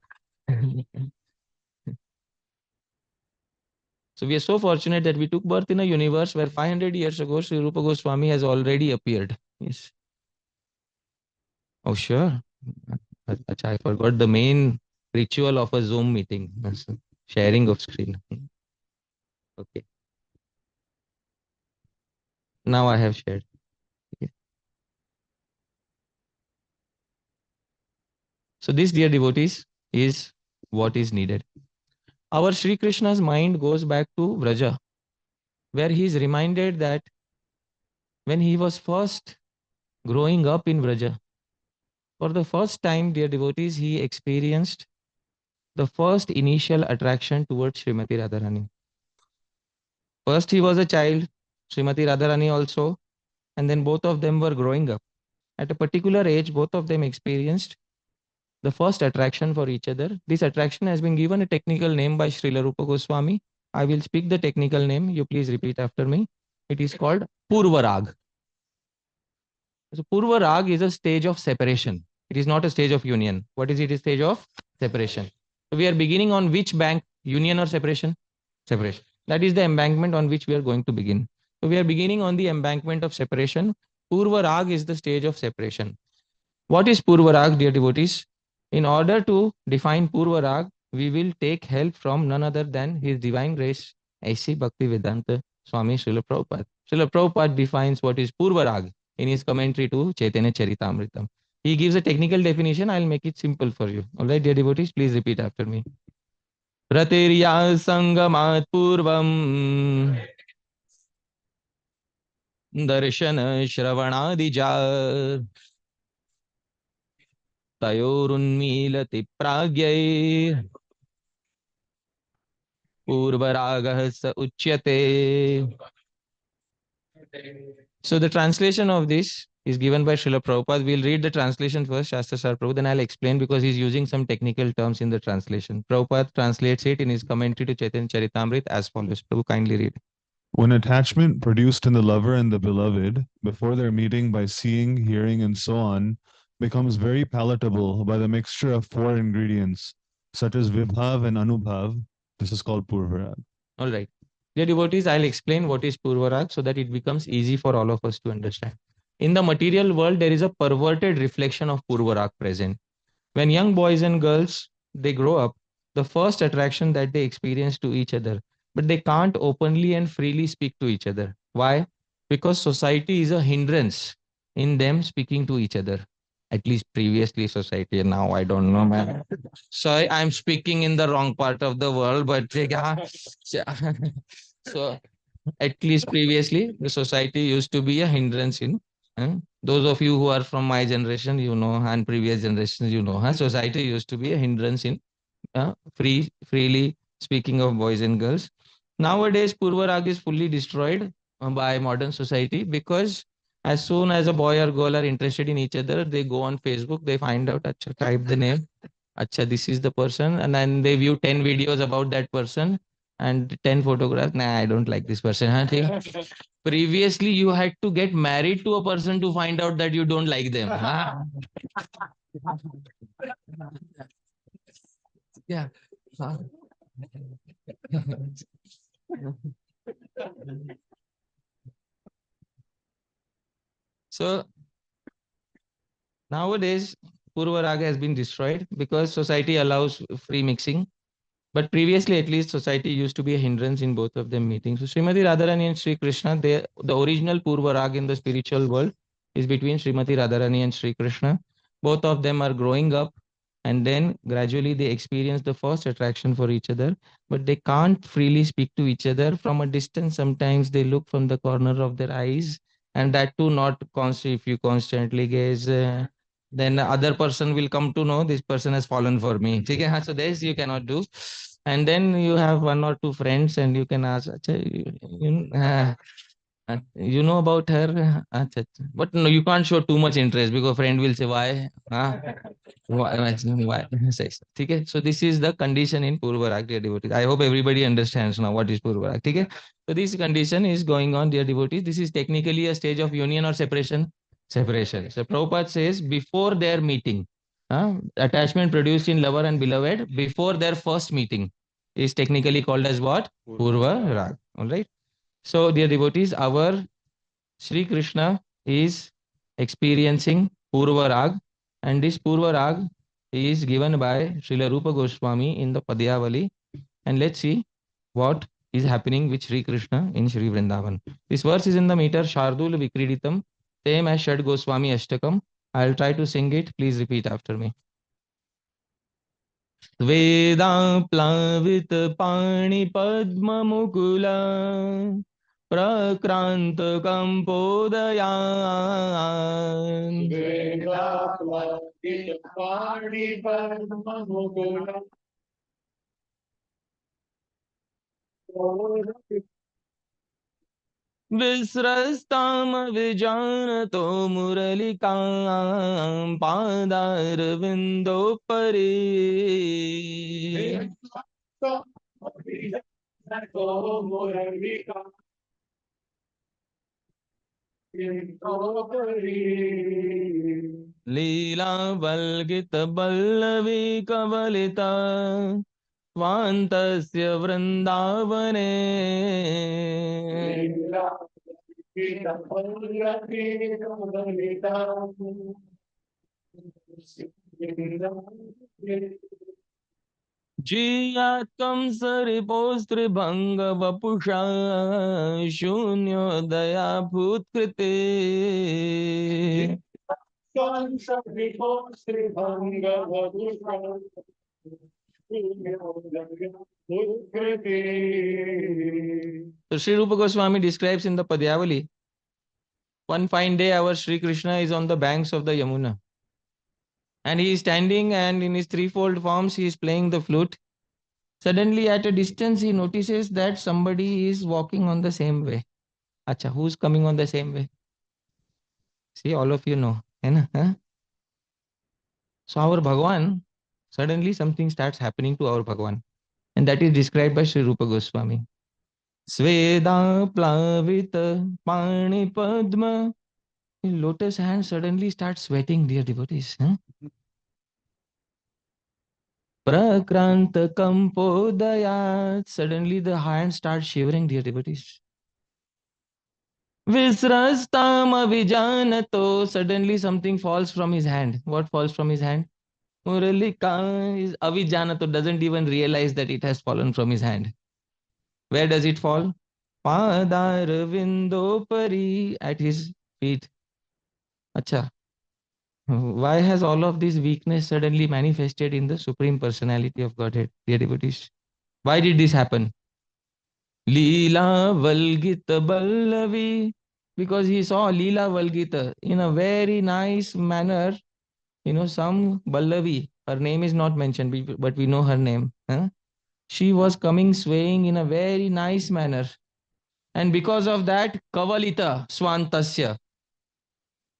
So we are so fortunate that we took birth in a universe where 500 years ago, Sri Rupa Goswami has already appeared. Yes. Oh, sure. I forgot the main ritual of a Zoom meeting. Sharing of screen. Okay. Now I have shared. Okay. So this, dear devotees, is what is needed. Our Sri Krishna's mind goes back to Vraja, where he is reminded that when he was first growing up in Vraja, for the first time, dear devotees, he experienced the first initial attraction towards Srimati Radharani. First, he was a child, Srimati Radharani also, and then both of them were growing up. At a particular age, both of them experienced the first attraction for each other. This attraction has been given a technical name by Srila Rupa Goswami. I will speak the technical name. You please repeat after me. It is called Purva-rag. So Purva-rag is a stage of separation. It is not a stage of union. What is it? A stage of separation. So we are beginning on which bank? Union or separation? Separation. That is the embankment on which we are going to begin. So we are beginning on the embankment of separation. Purva-rag is the stage of separation. What is Purva-rag, dear devotees? In order to define Purva-rag, we will take help from none other than His Divine Grace, A.C. Bhaktivedanta Swami Srila Prabhupada. Srila Prabhupada defines what is Purva-rag in his commentary to Chaitanya Charitamritam. He gives a technical definition. I'll make it simple for you. All right, dear devotees, please repeat after me. Pratirya Sangamat Purvam Darshana Shravanadija Tayorunmilati Pragyai Purvaragah Sa Uchyate. So the translation of this is given by Srila Prabhupada. We'll read the translation first, Shastra Sar Prabhu, then I'll explain because he's using some technical terms in the translation. Prabhupada translates it in his commentary to Chaitanya Charitamrita as follows. Prabhu, kindly read. When attachment produced in the lover and the beloved, before their meeting by seeing, hearing, and so on, becomes very palatable by the mixture of four ingredients, such as Vibhav and Anubhav, this is called Purva-rag. All right. Dear devotees, I'll explain what is Purva-rag so that it becomes easy for all of us to understand. In the material world, there is a perverted reflection of Purva-rag present. When young boys and girls, they grow up, the first attraction that they experience to each other, but they can't openly and freely speak to each other. Why? Because society is a hindrance in them speaking to each other. At least previously society, now I don't know, man. Sorry, I'm speaking in the wrong part of the world, but so at least previously the society used to be a hindrance in those of you who are from my generation, and previous generations, society used to be a hindrance in freely speaking of boys and girls. Nowadays, Purva-rag is fully destroyed by modern society because as soon as a boy or girl are interested in each other, they go on Facebook, they find out, acha, type the name, acha, this is the person, and then they view 10 videos about that person, and 10 photographs. Nah, I don't like this person. हाँ, ठीक है? Previously, you had to get married to a person to find out that you don't like them. हाँ? Yeah. हाँ. So nowadays, Purva-rag has been destroyed because society allows free mixing. But previously, at least, society used to be a hindrance in both of them meetings. So Srimati Radharani and Sri Krishna, the original Purva-rag in the spiritual world is between Srimati Radharani and Sri Krishna. Both of them are growing up, and then gradually they experience the first attraction for each other, but they can't freely speak to each other from a distance. Sometimes they look from the corner of their eyes, and that too not constantly. If you constantly gaze, then the other person will come to know this person has fallen for me. Okay? So this you cannot do. And then you have one or two friends and you can ask, "Acha, you know about her? Acha, acha." But no, you can't show too much interest because friend will say, why? Huh? Why? Say so. Okay? So this is the condition in Purva-rag, dear devotees. I hope everybody understands now what is Purva-rag. Okay? So this condition is going on, dear devotees. This is technically a stage of union or separation? Separation. So Prabhupada says before their meeting, attachment produced in lover and beloved before their first meeting is technically called as what? Purva-rag. All right. So, dear devotees, our Sri Krishna is experiencing Purva-rag, and this Purva-rag is given by Srila Rupa Goswami in the Padyavali. And let's see what is happening with Sri Krishna in Sri Vrindavan. This verse is in the meter Shardul Vikriditam, same as Shad Goswami Ashtakam. I'll try to sing it. Please repeat after me. वेदाप्लावित पाणिपद्ममुकुला प्रक्रांत कंपोदयान विस्रस्ताम विजानतो मुरलिकां पादारविन्दो परे लीला वल्गित Vallabhi कवलिता स्वान्तस्य वृन्दावने जियात्कं सरिपोस्त्रिभङ्गवपुषा शून्योदया भूत्कृते So Sri Rupa Goswami describes in the Padyavali, one fine day our Sri Krishna is on the banks of the Yamuna. And he is standing and in his threefold forms he is playing the flute. Suddenly at a distance he notices that somebody is walking on the same way. Acha, who's coming on the same way? See, all of you know. Huh? So our Bhagavan, suddenly something starts happening to our Bhagavan. And that is described by Sri Rupa Goswami. Sveda plavita pani padma. Lotus hand suddenly starts sweating, dear devotees. Prakranta kampodayat. Suddenly the hand starts shivering, dear devotees. Visrastama vijanato. Suddenly something falls from his hand. What falls from his hand? Muralika is avijanato, doesn't even realize that it has fallen from his hand. Where does it fall? Padaravindo pari, at his feet. Acha. Why has all of this weakness suddenly manifested in the Supreme Personality of Godhead, dear devotees? Why did this happen? Leela Valgita Ballavi, because he saw Leela Valgita in a very nice manner. Some Ballavi, her name is not mentioned, but we know her name. She was coming swaying in a very nice manner. And because of that, Kavalita Swantasya,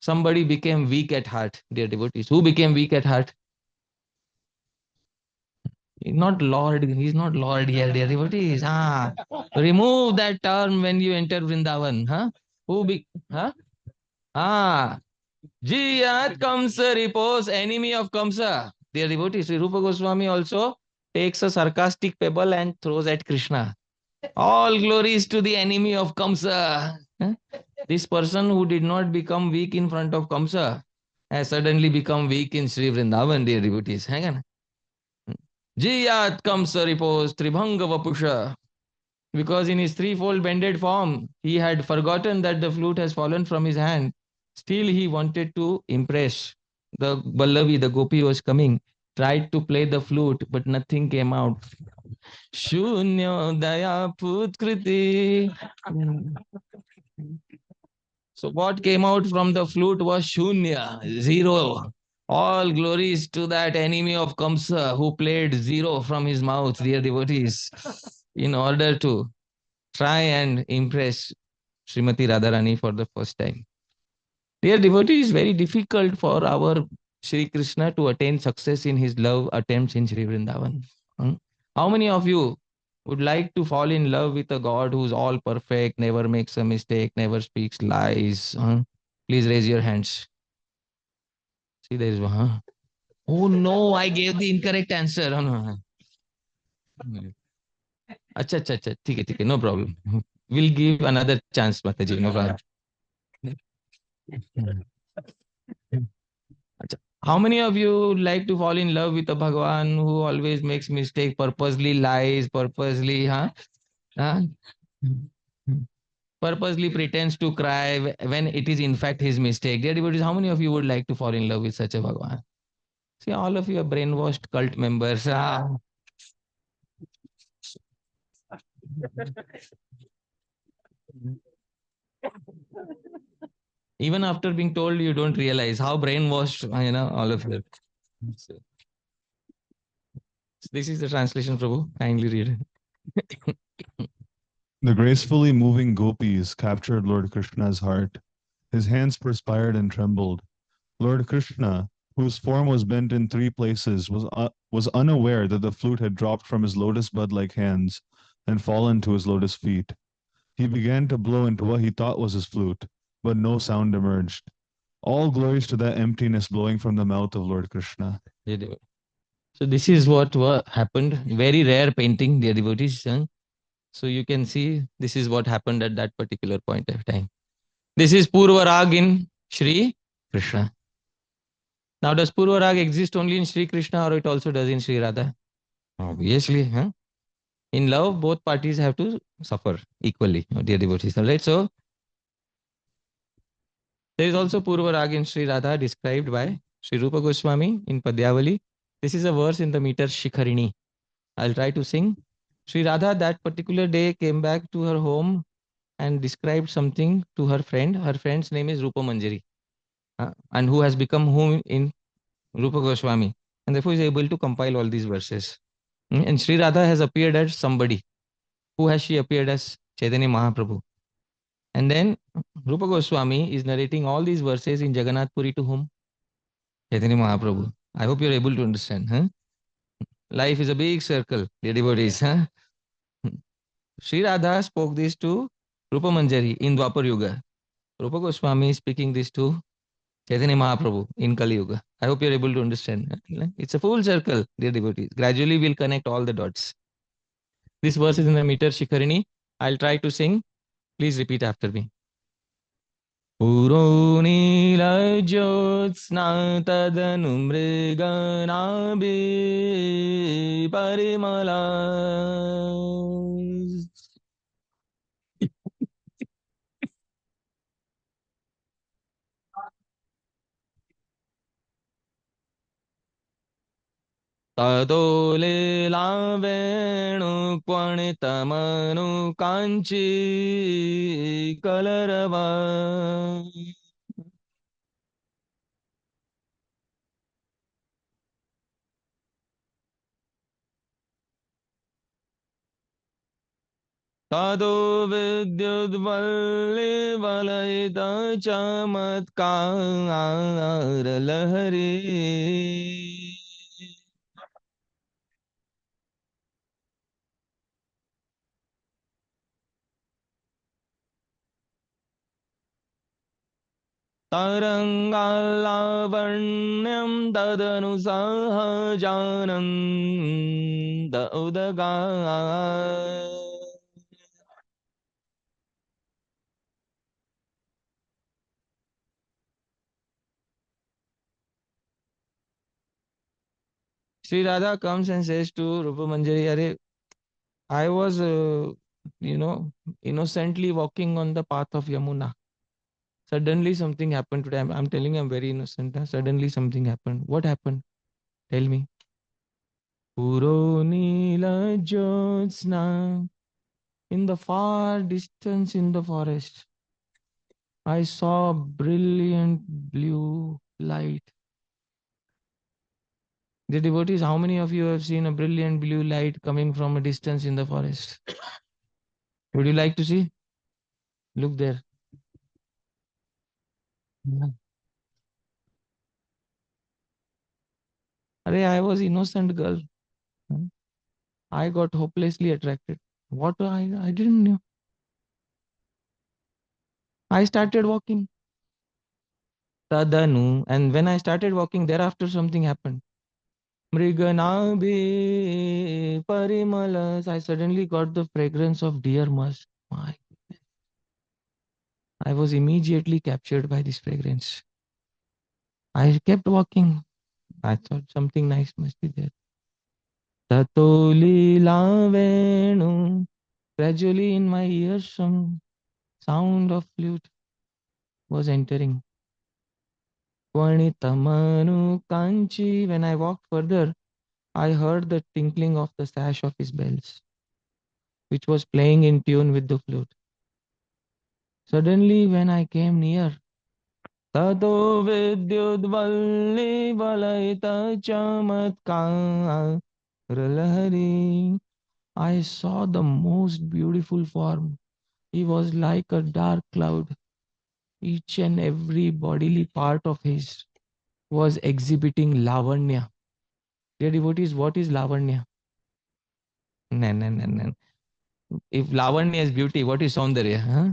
somebody became weak at heart, dear devotees. Who became weak at heart? Not Lord, he's not Lord here, dear devotees. Remove that term when you enter Vrindavan. Huh? Ah, Jiyat Kamsa repose, enemy of Kamsa. Dear devotees, Sri Rupa Goswami also takes a sarcastic pebble and throws at Krishna. All glories to the enemy of Kamsa. This person who did not become weak in front of Kamsa has suddenly become weak in Sri Vrindavan, dear devotees. Hang on. Jiyat Kamsa repose, Tribhanga Vapusha. Because in his threefold bended form, he had forgotten that the flute has fallen from his hand. Still, he wanted to impress the Ballavi, the gopi was coming, tried to play the flute, but nothing came out. Shunya Daya Putkriti. So what came out from the flute was Shunya, zero. All glories to that enemy of Kamsa who played zero from his mouth, dear devotees, in order to try and impress Srimati Radharani for the first time. Dear devotees, it is very difficult for our Sri Krishna to attain success in his love attempts in Sri Vrindavan. How many of you would like to fall in love with a God who's all perfect, never makes a mistake, never speaks lies? Please raise your hands. See, there is one. Oh no, I gave the incorrect answer. Oh, no. Acha, acha, acha. ठीक है, no problem. We'll give another chance, Mataji, no problem. Acha. How many of you like to fall in love with a Bhagwan who always makes mistake, purposely lies, purposely, huh? Purposely pretends to cry when it is in fact his mistake. Dear devotees, how many of you would like to fall in love with such a Bhagwan? See, all of you are brainwashed cult members. Even after being told, you don't realize how brainwashed, all of you. So, this is the translation, Prabhu. Kindly read it. The gracefully moving gopis captured Lord Krishna's heart. His hands perspired and trembled. Lord Krishna, whose form was bent in three places, was unaware that the flute had dropped from his lotus bud-like hands and fallen to his lotus feet. He began to blow into what he thought was his flute, but no sound emerged. All glories to that emptiness blowing from the mouth of Lord Krishna. So this is what happened. Very rare painting, dear devotees. So you can see this is what happened at that particular point of time. This is Purva-rag in Sri Krishna. Now, does Purva-rag exist only in Sri Krishna or it also does in Sri Radha? Obviously. In love, both parties have to suffer equally, dear devotees. Right? So, there is also Purva-rag in Sri Radha described by Sri Rupa Goswami in Padyavali. This is a verse in the meter Shikhini. I'll try to sing. Sri Radha that particular day came back to her home and described something to her friend. Her friend's name is Rupa Manjari, and who has become whom in Rupa Goswami, and therefore is able to compile all these verses. And Sri Radha has appeared as somebody. Who has she appeared as? Chaitanya Mahaprabhu. And then Rupa Goswami is narrating all these verses in Jagannath Puri to whom? Chaitanya Mahaprabhu. I hope you're able to understand. Life is a big circle, dear devotees. Sri Radha spoke this to Rupa Manjari in Dwapar Yuga. Rupa Goswami is speaking this to Chaitanya Mahaprabhu in Kali Yuga. I hope you're able to understand. It's a full circle, dear devotees. Gradually we'll connect all the dots. This verse is in the meter Shikharini. I'll try to sing. Please repeat after me. Puro nila jyotsna tadanu mriganabi parimala. Tadole lavenu kwanitamanu kanchi kalarava. Tado vidyudvalli valayita chamatkar lahari. तरङ्गालावण्यं ददनु Sahajanand उदगा Sri Radha comes and says to Rupa Manjari, Are, I was, innocently walking on the path of Yamuna. Suddenly something happened today. I'm telling you, I'm very innocent. Huh? Suddenly something happened. What happened? Tell me. Puro Nila Jyotsna. In the far distance in the forest, I saw a brilliant blue light. The devotees, how many of you have seen a brilliant blue light coming from a distance in the forest? Would you like to see? Look there. Yeah. I was innocent girl. I got hopelessly attracted. What I didn't know. I started walking. Tadanu. And when I started walking, thereafter something happened. Mriganabhi parimalas. I suddenly got the fragrance of deer musk. My goodness. I was immediately captured by this fragrance. I kept walking. I thought something nice must be there. Tatoli lavenu. Gradually in my ears some sound of flute was entering. Tvanitamanu kanchi. When I walked further, I heard the tinkling of the sash of his bells, which was playing in tune with the flute. Suddenly, when I came near, Tato vidyudvalli valaita chamatkar lahari. I saw the most beautiful form. He was like a dark cloud. Each and every bodily part of his was exhibiting lavanya. Dear devotees, what is lavanya? No, no, no, no. If lavanya is beauty, what is saundarya? Huh?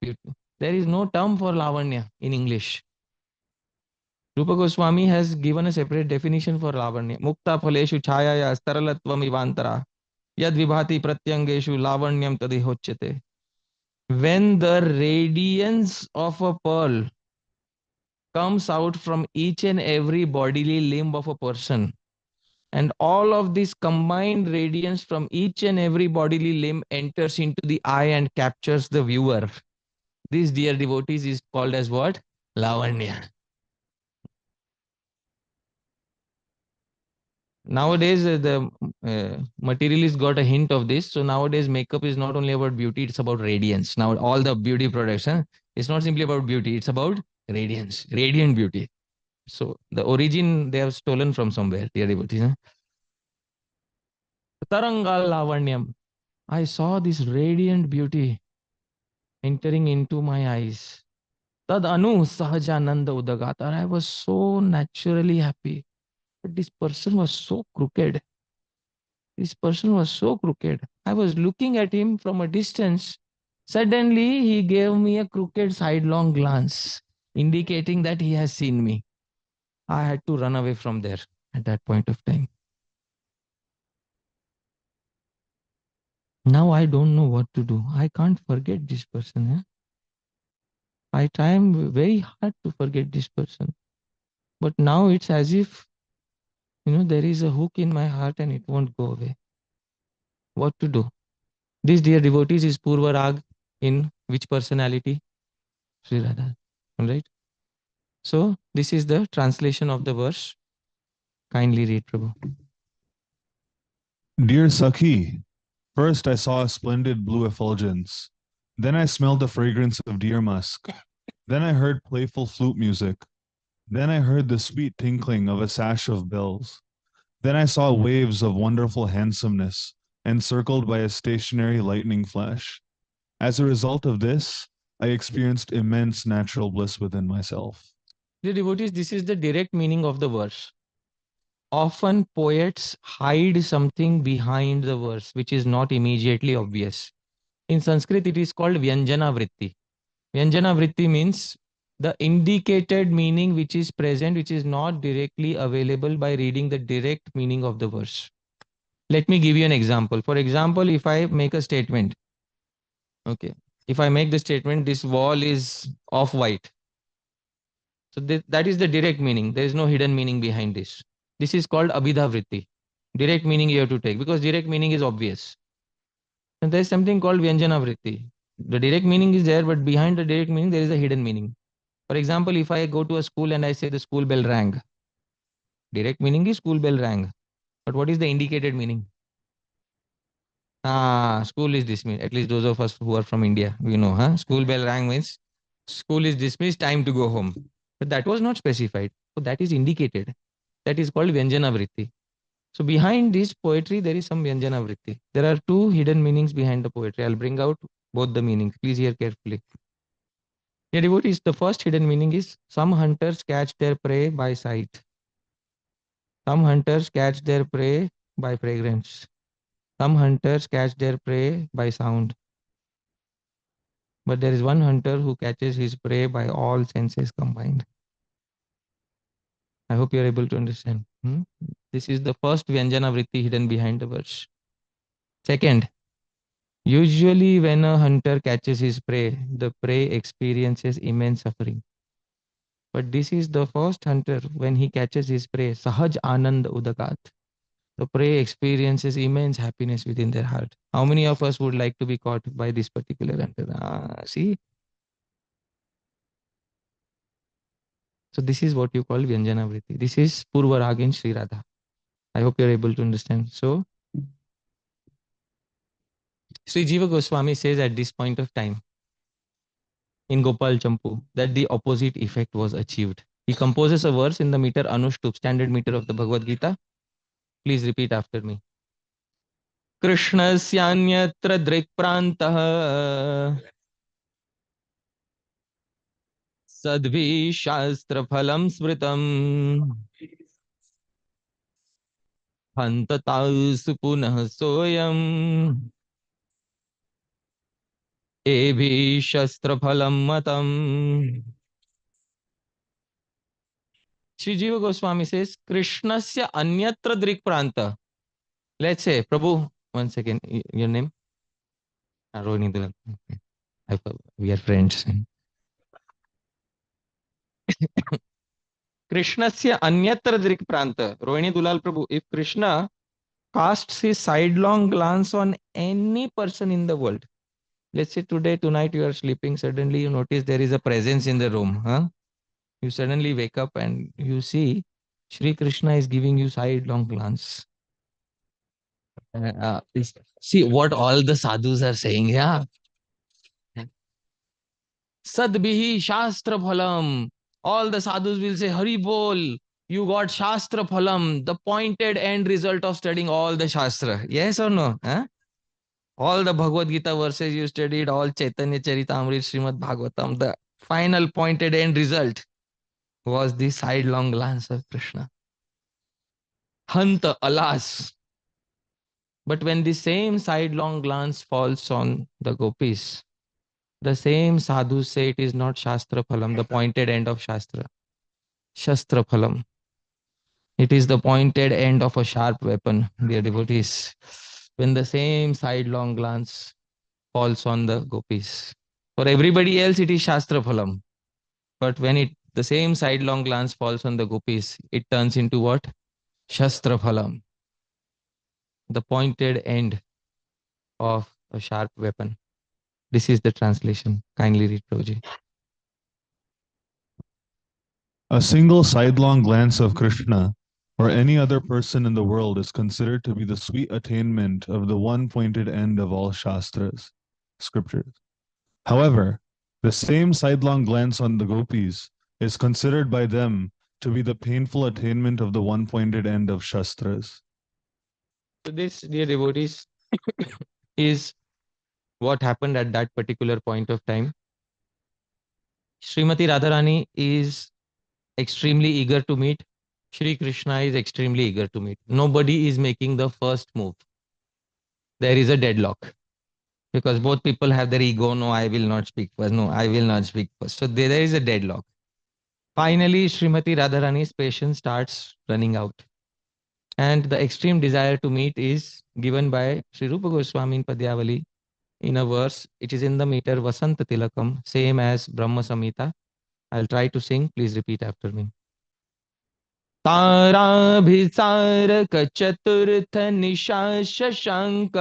Beauty. There is no term for lavanya in English. Rupa Goswami has given a separate definition for lavanya. Mukta phaleshu chhayaya staralatvam ivantara yad vibhati pratyangeshu lavanyam tadihochyate. When the radiance of a pearl comes out from each and every bodily limb of a person, and all of this combined radiance from each and every bodily limb enters into the eye and captures the viewer. This, dear devotees, is called as what? Lavanya. Nowadays, the materialist got a hint of this. So nowadays, makeup is not only about beauty, it's about radiance. Now, all the beauty products, it's not simply about beauty, it's about radiance, radiant beauty. So the origin they have stolen from somewhere, dear devotees. Tarangal Lavanyam. I saw this radiant beauty entering into my eyes. Tad anu sahajananda udagatar. I was so naturally happy. But this person was so crooked. This person was so crooked. I was looking at him from a distance. Suddenly, he gave me a crooked sidelong glance, indicating that he has seen me. I had to run away from there at that point of time. Now I don't know what to do. I can't forget this person. I try very hard to forget this person. But now it's as if, there is a hook in my heart and it won't go away. What to do? This, dear devotees, is Purva-rag in which personality? Sri Radha. All right. So this is the translation of the verse. Kindly read, Prabhu. Dear Sakhi, first I saw a splendid blue effulgence. Then I smelled the fragrance of deer musk. Then I heard playful flute music. Then I heard the sweet tinkling of a sash of bells. Then I saw waves of wonderful handsomeness, encircled by a stationary lightning flash. As a result of this, I experienced immense natural bliss within myself. Dear devotees, this is the direct meaning of the verse. Often poets hide something behind the verse, which is not immediately obvious. In Sanskrit, it is called Vyanjana Vritti. Vyanjana Vritti means the indicated meaning which is present, which is not directly available by reading the direct meaning of the verse. Let me give you an example. For example, if I make a statement, okay, if I make the statement, this wall is off white. So that is the direct meaning. There is no hidden meaning behind this. This is called abhidha vritti. Direct meaning you have to take because direct meaning is obvious. And there is something called vyanjana vritti. The direct meaning is there, but behind the direct meaning, there is a hidden meaning. For example, if I go to a school and I say the school bell rang, direct meaning is school bell rang. But what is the indicated meaning? School is dismissed. At least those of us who are from India, we know, huh? School bell rang means school is dismissed, time to go home. But that was not specified. So that is indicated. That is called Vyanjana Vritti. So behind this poetry, there is some Vyanjana Vritti. There are two hidden meanings behind the poetry. I'll bring out both the meanings. Please hear carefully. Yeah, devotees, the first hidden meaning is some hunters catch their prey by sight. Some hunters catch their prey by fragrance. Some hunters catch their prey by sound. But there is one hunter who catches his prey by all senses combined. I hope you are able to understand. This is the first Vyanjana Vritti hidden behind the verse. Second, usually when a hunter catches his prey, the prey experiences immense suffering. But this is the first hunter, when he catches his prey, Sahaj Anand Udakat. The prey experiences immense happiness within their heart. How many of us would like to be caught by this particular hunter? See? So this is what you call Vyanjana Vritti. This is Purva-rag in Sri Radha. I hope you're able to understand. So, Sri Jiva Goswami says at this point of time in Gopal Champu that the opposite effect was achieved. He composes a verse in the meter Anushtup, standard meter of the Bhagavad Gita. Please repeat after me. Krishnasyanatra drikprantah sadvi shastra phalam smritam hantatasu punah soyam ebhi shastra phalam matam. Sri Jiva Goswami says, Krishnasya anyatra drikpranta. Let's say, Prabhu, one second, your name? Rohini Dulal. We are friends. Krishnasya anyatra drikpranta. Rohini Dulal Prabhu, if Krishna casts his sidelong glance on any person in the world, let's say today, tonight you are sleeping, suddenly you notice there is a presence in the room. Huh? You suddenly wake up and you see Shri Krishna is giving you sidelong glance. See what all the sadhus are saying. Yeah. Sadbihi Shastra Phalam. All the sadhus will say, Hari Bol, you got Shastra Phalam, the pointed end result of studying all the Shastra. Yes or no? Huh? All the Bhagavad Gita verses you studied, all Chaitanya Charitamrita, Srimad Bhagavatam, the final pointed end result was the sidelong glance of Krishna. Hanta, alas. But when the same sidelong glance falls on the gopis, the same sadhus say it is not Shastra Phalam, the pointed end of Shastra. Shastra Phalam. It is the pointed end of a sharp weapon, dear devotees. When the same sidelong glance falls on the gopis. For everybody else, it is Shastra Phalam. But when the same sidelong glance falls on the gopis, it turns into what? Shastra Phalam. The pointed end of a sharp weapon. This is the translation. Kindly read, Prabhuji. A single sidelong glance of Krishna or any other person in the world is considered to be the sweet attainment of the one pointed end of all Shastras, scriptures. However, the same sidelong glance on the gopis is considered by them to be the painful attainment of the one pointed end of Shastras. So this, dear devotees, is what happened at that particular point of time. Srimati Radharani is extremely eager to meet. Shri Krishna is extremely eager to meet. Nobody is making the first move. There is a deadlock. Because both people have their ego. No, I will not speak first. No, I will not speak first. So there is a deadlock. Finally, Srimati Radharani's patience starts running out. And the extreme desire to meet is given by Sri Rupa Goswami in Padyavali in a verse. It is in the meter Vasanta Tilakam, same as Brahma Samhita. I'll try to sing. Please repeat after me. ताराभिसारक चतुर्थ निशा शशांक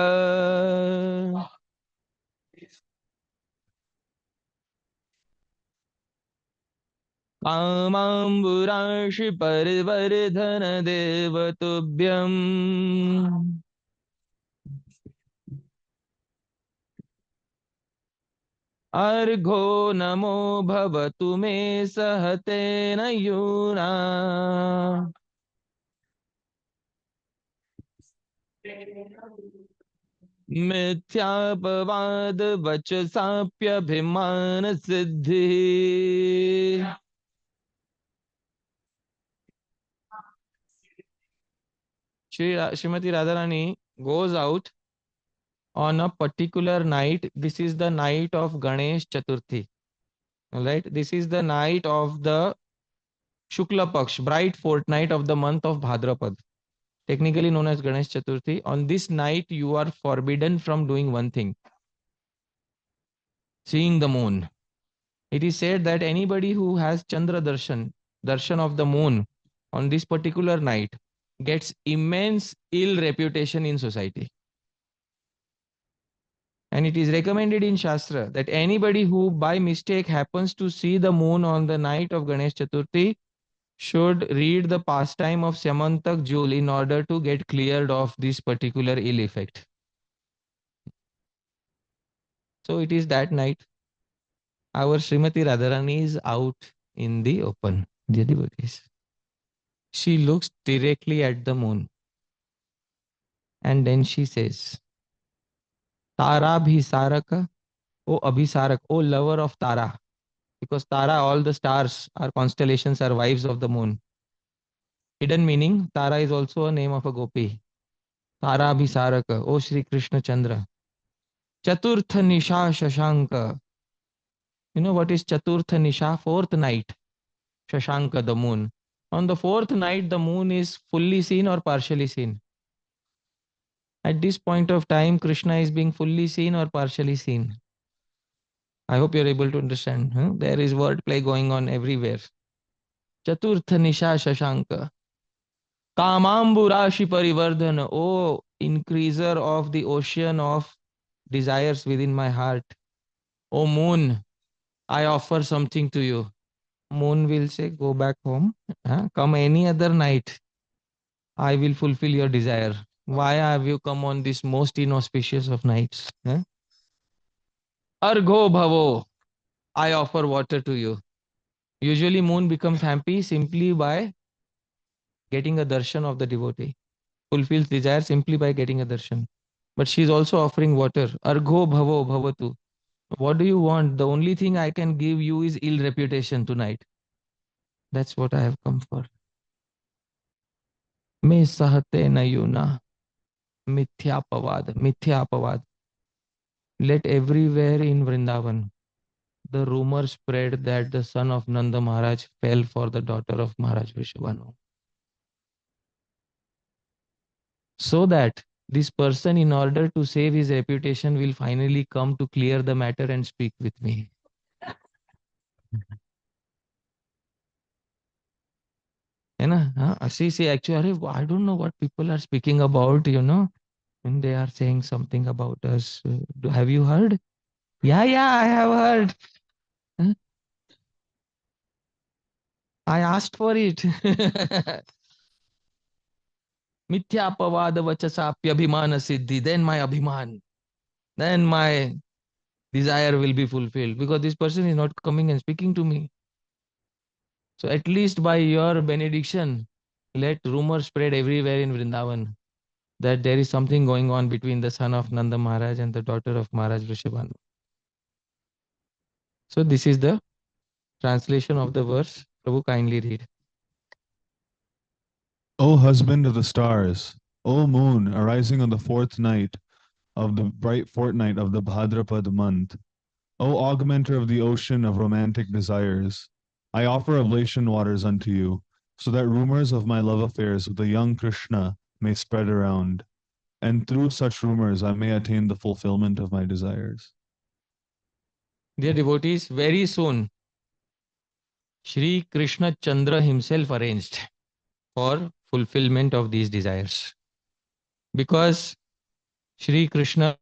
कामाम्बुराशि परिवर्धन देवतुभ्यम् अर्घो नमो भवतु मे सहतेन यूना मिथ्यापवाद वचसाप्यभिमान सिद्धि Srimati Radharani goes out on a particular night. This is the night of Ganesh Chaturthi. All right. This is the night of the Shukla Paksh, bright fortnight of the month of Bhadrapad, technically known as Ganesh Chaturthi. On this night, you are forbidden from doing one thing: seeing the moon. It is said that anybody who has Chandra Darshan, darshan of the moon, on this particular night gets immense ill reputation in society. And it is recommended in Shastra that anybody who by mistake happens to see the moon on the night of Ganesh Chaturthi should read the pastime of Samantak Jul in order to get cleared of this particular ill effect. So it is that night. Our Srimati Radharani is out in the open. Dear devotees. She looks directly at the moon. And then she says, Tara Abhisaraka, O Abhisarak, O lover of Tara. Because Tara, all the stars, are constellations, are wives of the moon. Hidden meaning, Tara is also a name of a gopi. Tara Abhisaraka, O Shri Krishna Chandra. Chaturtha Nisha Shashanka. You know what is Chaturtha Nisha? Fourth night. Shashanka, the moon. On the fourth night, the moon is fully seen or partially seen. At this point of time, Krishna is being fully seen or partially seen. I hope you're able to understand. Huh? There is wordplay going on everywhere. Chaturtha Nisha Shashanka. Kamamburashi Parivardhana. Oh, increaser of the ocean of desires within my heart. Oh moon, I offer something to you. Moon will say, go back home. Come any other night. I will fulfill your desire. Why have you come on this most inauspicious of nights? Argho bhavo. I offer water to you. Usually moon becomes happy simply by getting a darshan of the devotee. Fulfills desire simply by getting a darshan. But she is also offering water. Argho bhavo bhavatu. What do you want? The only thing I can give you is ill reputation tonight. That's what I have come for. Me sahate nayuna. Mithyapavad. Mithyapavad. Let everywhere in Vrindavan the rumor spread that the son of Nanda Maharaj fell for the daughter of Maharaj Vrishabhanu. So that this person, in order to save his reputation, will finally come to clear the matter and speak with me. See, actually, I don't know what people are speaking about, and they are saying something about us. Have you heard? Yeah, I have heard. Huh? I asked for it. Mithyapavada vachasapyabhimana siddhi. Then my abhiman. Then my desire will be fulfilled. Because this person is not coming and speaking to me. So at least by your benediction, let rumor spread everywhere in Vrindavan that there is something going on between the son of Nanda Maharaj and the daughter of Maharaj Vrishabhanu. So this is the translation of the verse. Prabhu, kindly read. O husband of the stars, O moon arising on the fourth night of the bright fortnight of the Bhadrapad month, O augmenter of the ocean of romantic desires, I offer oblation waters unto you, so that rumors of my love affairs with the young Krishna may spread around, and through such rumors I may attain the fulfillment of my desires. Dear devotees, very soon Shri Krishna Chandra himself arranged for fulfillment of these desires. Because Shri Krishna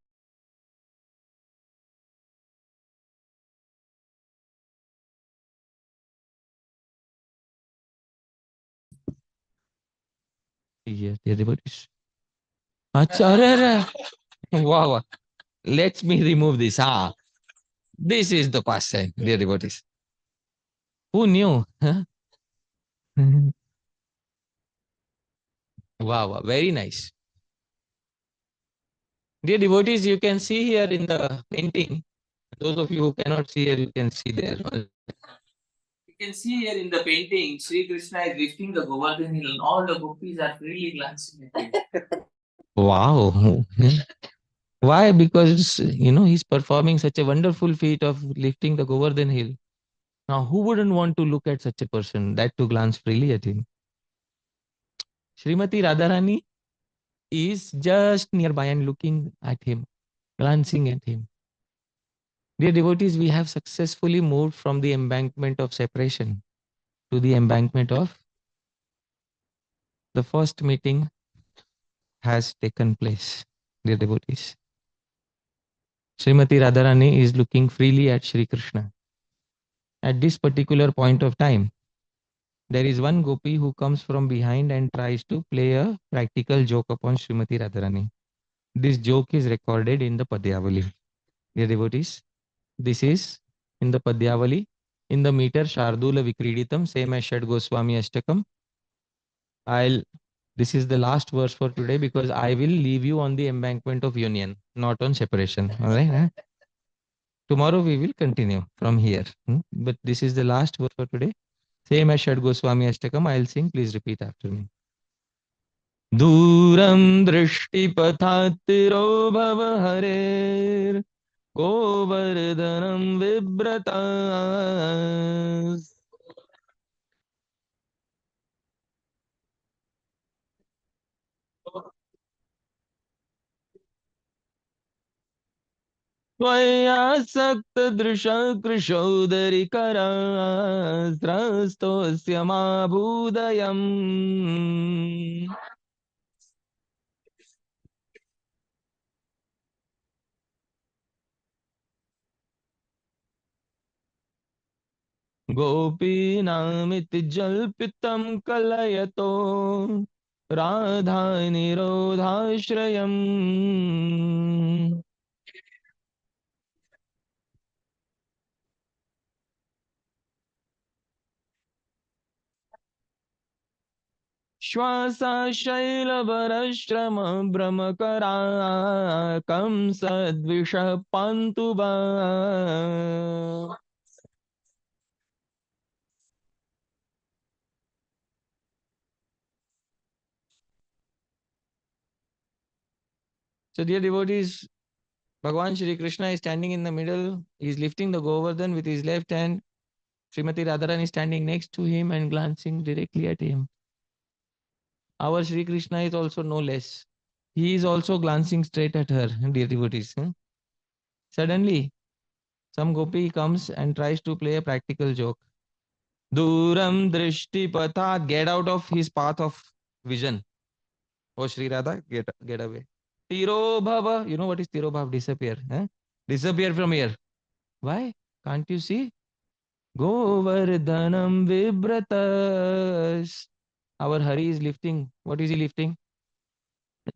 here, dear devotees. Acha, wow, wow. Let me remove this. This is the pastime, dear devotees. Who knew? Huh? Wow, wow, very nice. Dear devotees, you can see here in the painting, those of you who cannot see here, you can see there. You can see here in the painting, Sri Krishna is lifting the Govardhan hill and all the gopis are freely glancing at him. Wow. Why? Because, he's performing such a wonderful feat of lifting the Govardhan hill. Now, who wouldn't want to look at such a person, that to glance freely at him? Srimati Radharani is just nearby and looking at him, glancing at him. Dear devotees, we have successfully moved from the embankment of separation to the embankment of the first meeting has taken place. Dear devotees, Srimati Radharani is looking freely at Shri Krishna. At this particular point of time, there is one gopi who comes from behind and tries to play a practical joke upon Srimati Radharani. This joke is recorded in the Padyavali. Dear devotees, this is in the Padyavali, in the meter Shardula Vikriditam, same as Shad Goswami Ashtakam. This is the last verse for today because I will leave you on the embankment of union, not on separation. All right? Tomorrow we will continue from here. But this is the last verse for today. Same as Shad Goswami Ashtakam, I'll sing. Please repeat after me. Duram drishtipathatiro bhava harer govardhanam vibratas. त्वयासक्तदृशा कृशोदरिकरा स्रस्तोऽस्य माभूदयम् गोपीनामिति जल्पितं कलयतो Radha निरोधाश्रयम् श्वासा शैलवरश्रम भ्रमकरा कंसद्विष पान्तुबा So dear devotees, Bhagavan Shri Krishna is standing in the middle. He is lifting the Govardhan with his left hand. Srimati Radharani is standing next to him and glancing directly at him. Our Shri Krishna is also no less. He is also glancing straight at her, dear devotees. Suddenly, some gopi comes and tries to play a practical joke. Duram drishti pathat, get out of his path of vision. Oh Shri Radha, get away. Tiro bhava, you know what is tiro bhava? Disappear. Disappear from here. Why? Can't you see? Govardhanam vibratas. Our Hari is lifting. What is he lifting?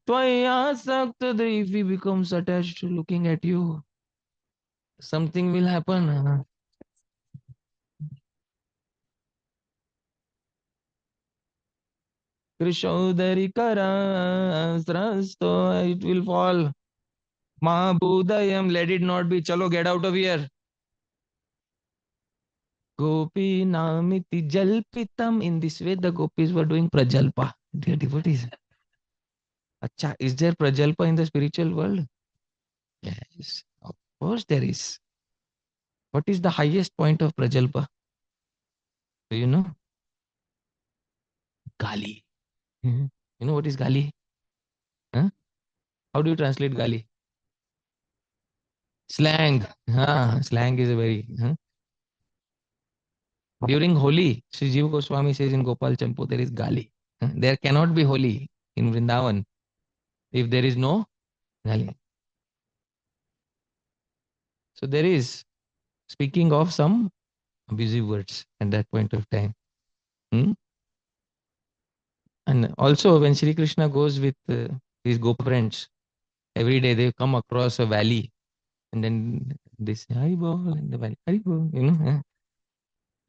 Tvaya saktadri. If he becomes attached to looking at you, something will happen. Krishodari kara srasto. It will fall. Mahabudayam. Let it not be. Chalo, get out of here. Gopi namiti jalpitam. In this way, the gopis were doing prajalpa. Dear devotees. Acha, is there prajalpa in the spiritual world? Yes, of course there is. What is the highest point of prajalpa? Do you know? Gali. You know what is gali? Huh? How do you translate gali? Slang. Slang is a very. During Holi, Sri Jiva Goswami says in Gopal Champu, there is gali. There cannot be Holi in Vrindavan if there is no gali. So there is, speaking of some abusive words at that point of time. And also when Sri Krishna goes with his Gopa friends, every day they come across a valley and then they say, Haribol, in the valley, Haribol, you know.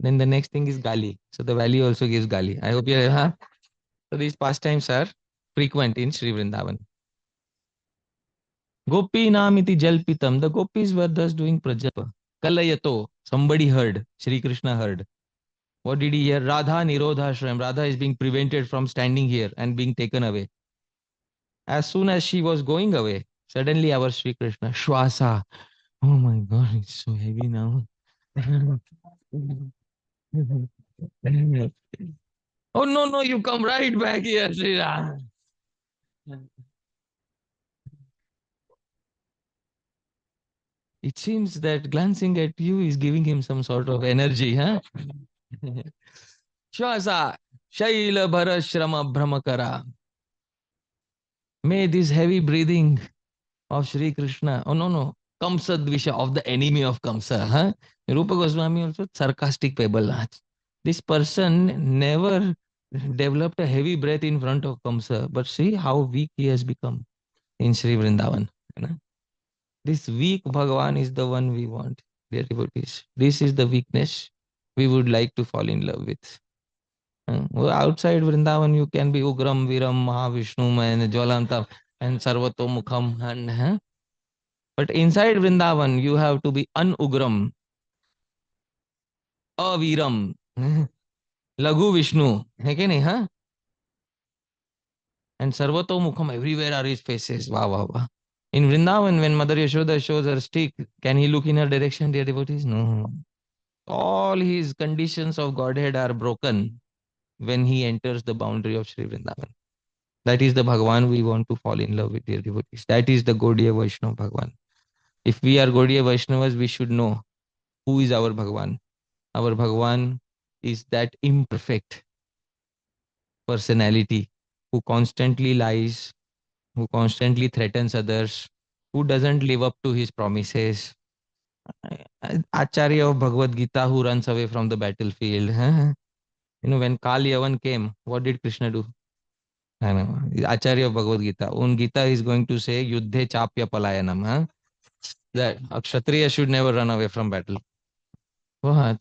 Then the next thing is Gali. So the valley also gives Gali. I hope you have. So these pastimes are frequent in Sri Vrindavan. Gopi namiti jalpitam. The gopis were thus doing prajapa. Kalayato. Somebody heard. Sri Krishna heard. What did he hear? Radha Nirodha Shram. Radha is being prevented from standing here and being taken away. As soon as she was going away, suddenly our Sri Krishna, Shwasa. Oh my God, it's so heavy now. Oh no, no, you come right back here, Sri Ram. It seems that glancing at you is giving him some sort of energy, huh? Shwasa, Shaila Bharashrama Brahmakara. May this heavy breathing of Sri Krishna, oh no, Kamsa Dvisha, of the enemy of Kamsa, huh? Rupa Goswami also sarcastic pebble. This person never developed a heavy breath in front of Kamsa, but see how weak he has become in Sri Vrindavan. You know? This weak Bhagavan is the one we want, dear devotees. This is the weakness we would like to fall in love with. Well, outside Vrindavan, you can be Ugram, Viram, Mahavishnu, and Jwalantam, and Sarvatomukham, and but inside Vrindavan, you have to be Anugram, Aviram, Laghu Vishnu, hai ke nahi, huh? And Sarvatomukham, everywhere are his faces. Wow, wow, wow. In Vrindavan, when Mother Yashoda shows her stick, can he look in her direction, dear devotees? No. All his conditions of Godhead are broken when he enters the boundary of Sri Vrindavan. That is the Bhagavan we want to fall in love with, dear devotees. That is the Gaudiya Vaishnava Bhagavan. If we are Gaudiya Vaishnavas, we should know who is our Bhagavan. Our Bhagavan is that imperfect personality who constantly lies, who constantly threatens others, who doesn't live up to his promises. Acharya of Bhagavad Gita who runs away from the battlefield. You know, when Kal Yavan came, what did Krishna do? I know. Acharya of Bhagavad Gita. On Gita is going to say, Yuddhe chapya palayanam. That a Kshatriya should never run away from battle. What?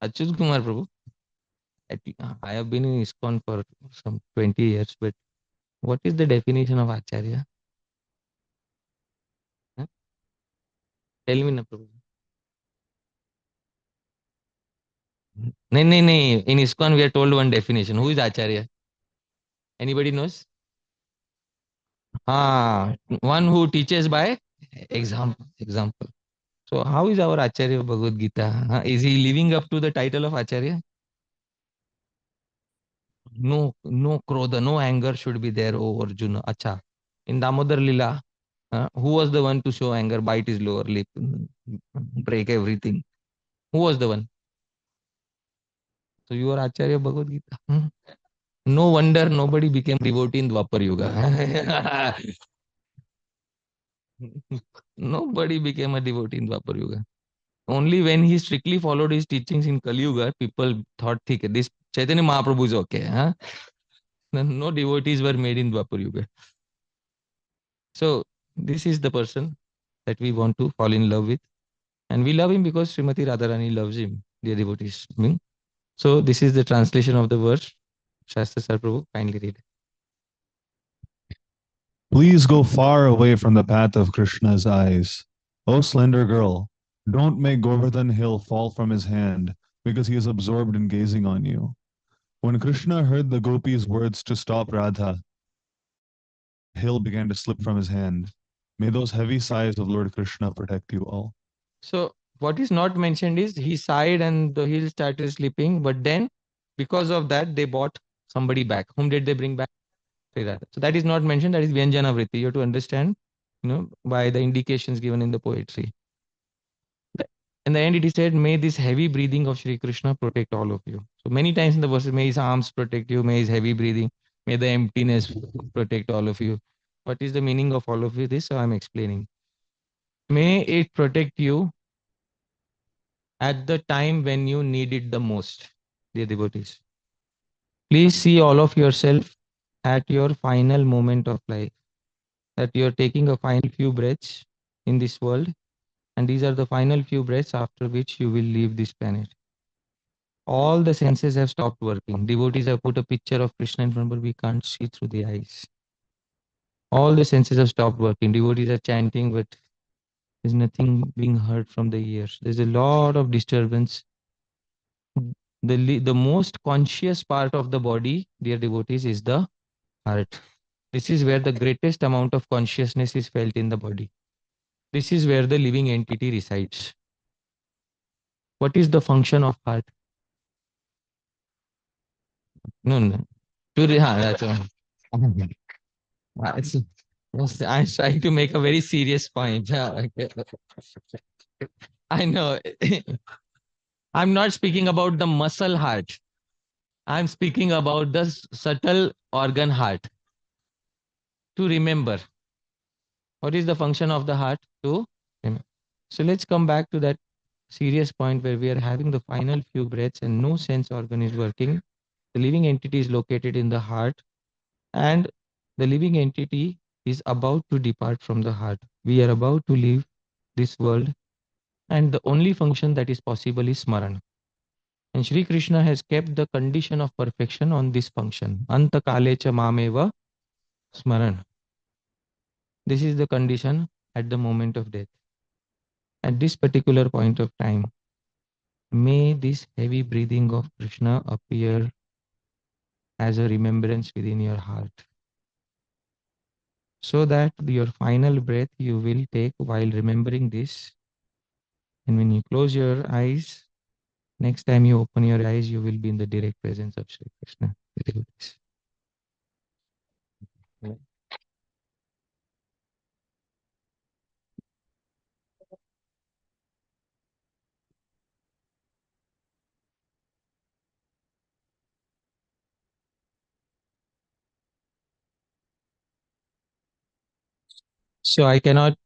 Achyut Kumar Prabhu. I have been in ISKCON for some 20 years, but what is the definition of Acharya? Huh? Tell me, na Prabhu. No, no, no. In ISKCON, we are told one definition. Who is Acharya? Anybody knows? One who teaches by example. Example. So how is our Acharya of Bhagavad Gita? Is he living up to the title of Acharya? No, no krodha, no anger should be there, oh Arjuna. Acha. In Damodar Lila, who was the one to show anger, bite his lower lip, break everything? Who was the one? So you are Acharya of Bhagavad Gita. No wonder nobody became devotee in Dwapar Yuga. Nobody became a devotee in Dwapar Yuga. Only when he strictly followed his teachings in Kali Yuga, people thought, this Chaitanya Mahaprabhu is okay. Huh? No devotees were made in Dwapar Yuga. So this is the person that we want to fall in love with. And we love him because Srimati Radharani loves him, dear devotees. So this is the translation of the verse. Shastra Sar Prabhu, kindly read. Please go far away from the path of Krishna's eyes. O slender girl, don't make Govardhan Hill fall from his hand because he is absorbed in gazing on you. When Krishna heard the gopis' words to stop Radha, the hill began to slip from his hand. May those heavy sighs of Lord Krishna protect you all. So what is not mentioned is he sighed and the heel started slipping, but then because of that, they bought somebody back. Whom did they bring back? Sri Radha. So that is not mentioned. That is Vyanjana Vritti. You have to understand, by the indications given in the poetry. In the end, it is said, may this heavy breathing of Shri Krishna protect all of you. So many times in the verses, may his arms protect you, may his heavy breathing, may the emptiness protect all of you. What is the meaning of all of you? This so I'm explaining. May it protect you at the time when you need it the most, dear devotees. Please see all of yourself at your final moment of life, that you are taking a final few breaths in this world, and these are the final few breaths after which you will leave this planet. All the senses have stopped working. Devotees have put a picture of Krishna in front, but we can't see through the eyes. All the senses have stopped working. Devotees are chanting, but there's nothing being heard from the ears. There's a lot of disturbance. The most conscious part of the body, dear devotees, is the heart. This is where the greatest amount of consciousness is felt in the body. This is where the living entity resides. What is the function of heart? No, no. That's all. I'm trying to make a very serious point. I know. I'm not speaking about the muscle heart. I'm speaking about the subtle organ heart. To remember. What is the function of the heart? To remember. So let's come back to that serious point where we are having the final few breaths and no sense organ is working. The living entity is located in the heart, and the living entity is about to depart from the heart. We are about to leave this world, and the only function that is possible is smaran. And Sri Krishna has kept the condition of perfection on this function. Anta kalecha mameva smaran. This is the condition at the moment of death. At this particular point of time, may this heavy breathing of Krishna appear as a remembrance within your heart, so that your final breath you will take while remembering this. And when you close your eyes, next time you open your eyes, you will be in the direct presence of Sri Krishna. So I cannot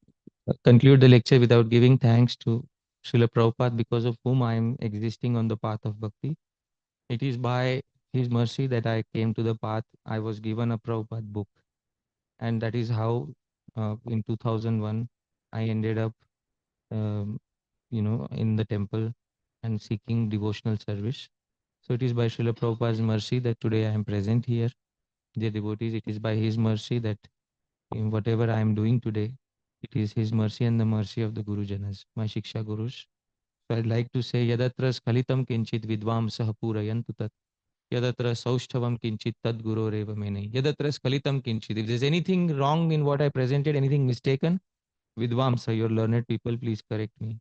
conclude the lecture without giving thanks to Srila Prabhupada, because of whom I am existing on the path of bhakti. It is by his mercy that I came to the path. I was given a Prabhupada book, and that is how in 2001 I ended up in the temple and seeking devotional service. So it is by Srila Prabhupada's mercy that today I am present here. Dear devotees, it is by his mercy that in whatever I am doing today, it is his mercy and the mercy of the Guru Janas, my Shiksha Gurus. So I'd like to say, Yadatra Skalitam Kinchit Vidvam Sahapurayantu Tat. Yadatra Saushthavam Kinchit Tad Guru Reva Mene. Yadatra Skalitam Kinchit. If there's anything wrong in what I presented, anything mistaken, Vidvamsa, your learned people, please correct me.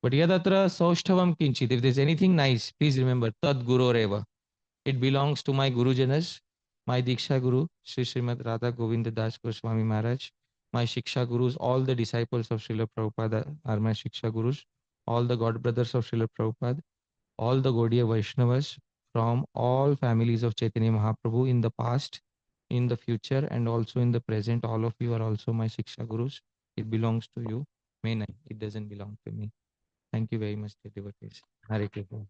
But Yadatra Saushthavam Kinchit. If there's anything nice, please remember, Tad Guru Reva. It belongs to my Guru Janas, my Diksha Guru, Sri Srimad Radha Govinda Das Goswami Maharaj, my Shiksha Gurus, all the disciples of Srila Prabhupada are my Shiksha Gurus, all the God brothers of Srila Prabhupada, all the Gaudiya Vaishnavas from all families of Chaitanya Mahaprabhu in the past, in the future, and also in the present. All of you are also my Shiksha Gurus. It belongs to you. May not. It doesn't belong to me. Thank you very much, devotees. Hare Krishna.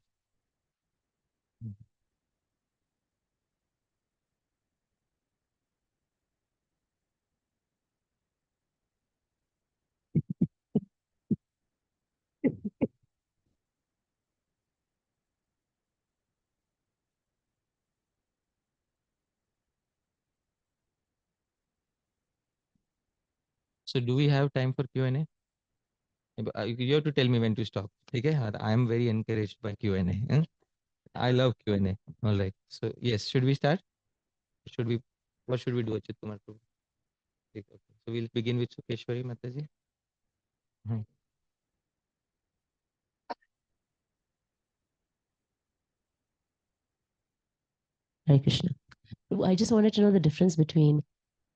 So do we have time for Q&A? You have to tell me when to stop. Okay? I am very encouraged by Q&A. I love Q&A. All right. So yes, should we start? Should we? What should we do, Achyut Kumar Prabhu? Okay. So we'll begin with Sukeshwari Mataji. Hare Krishna. I just wanted to know the difference between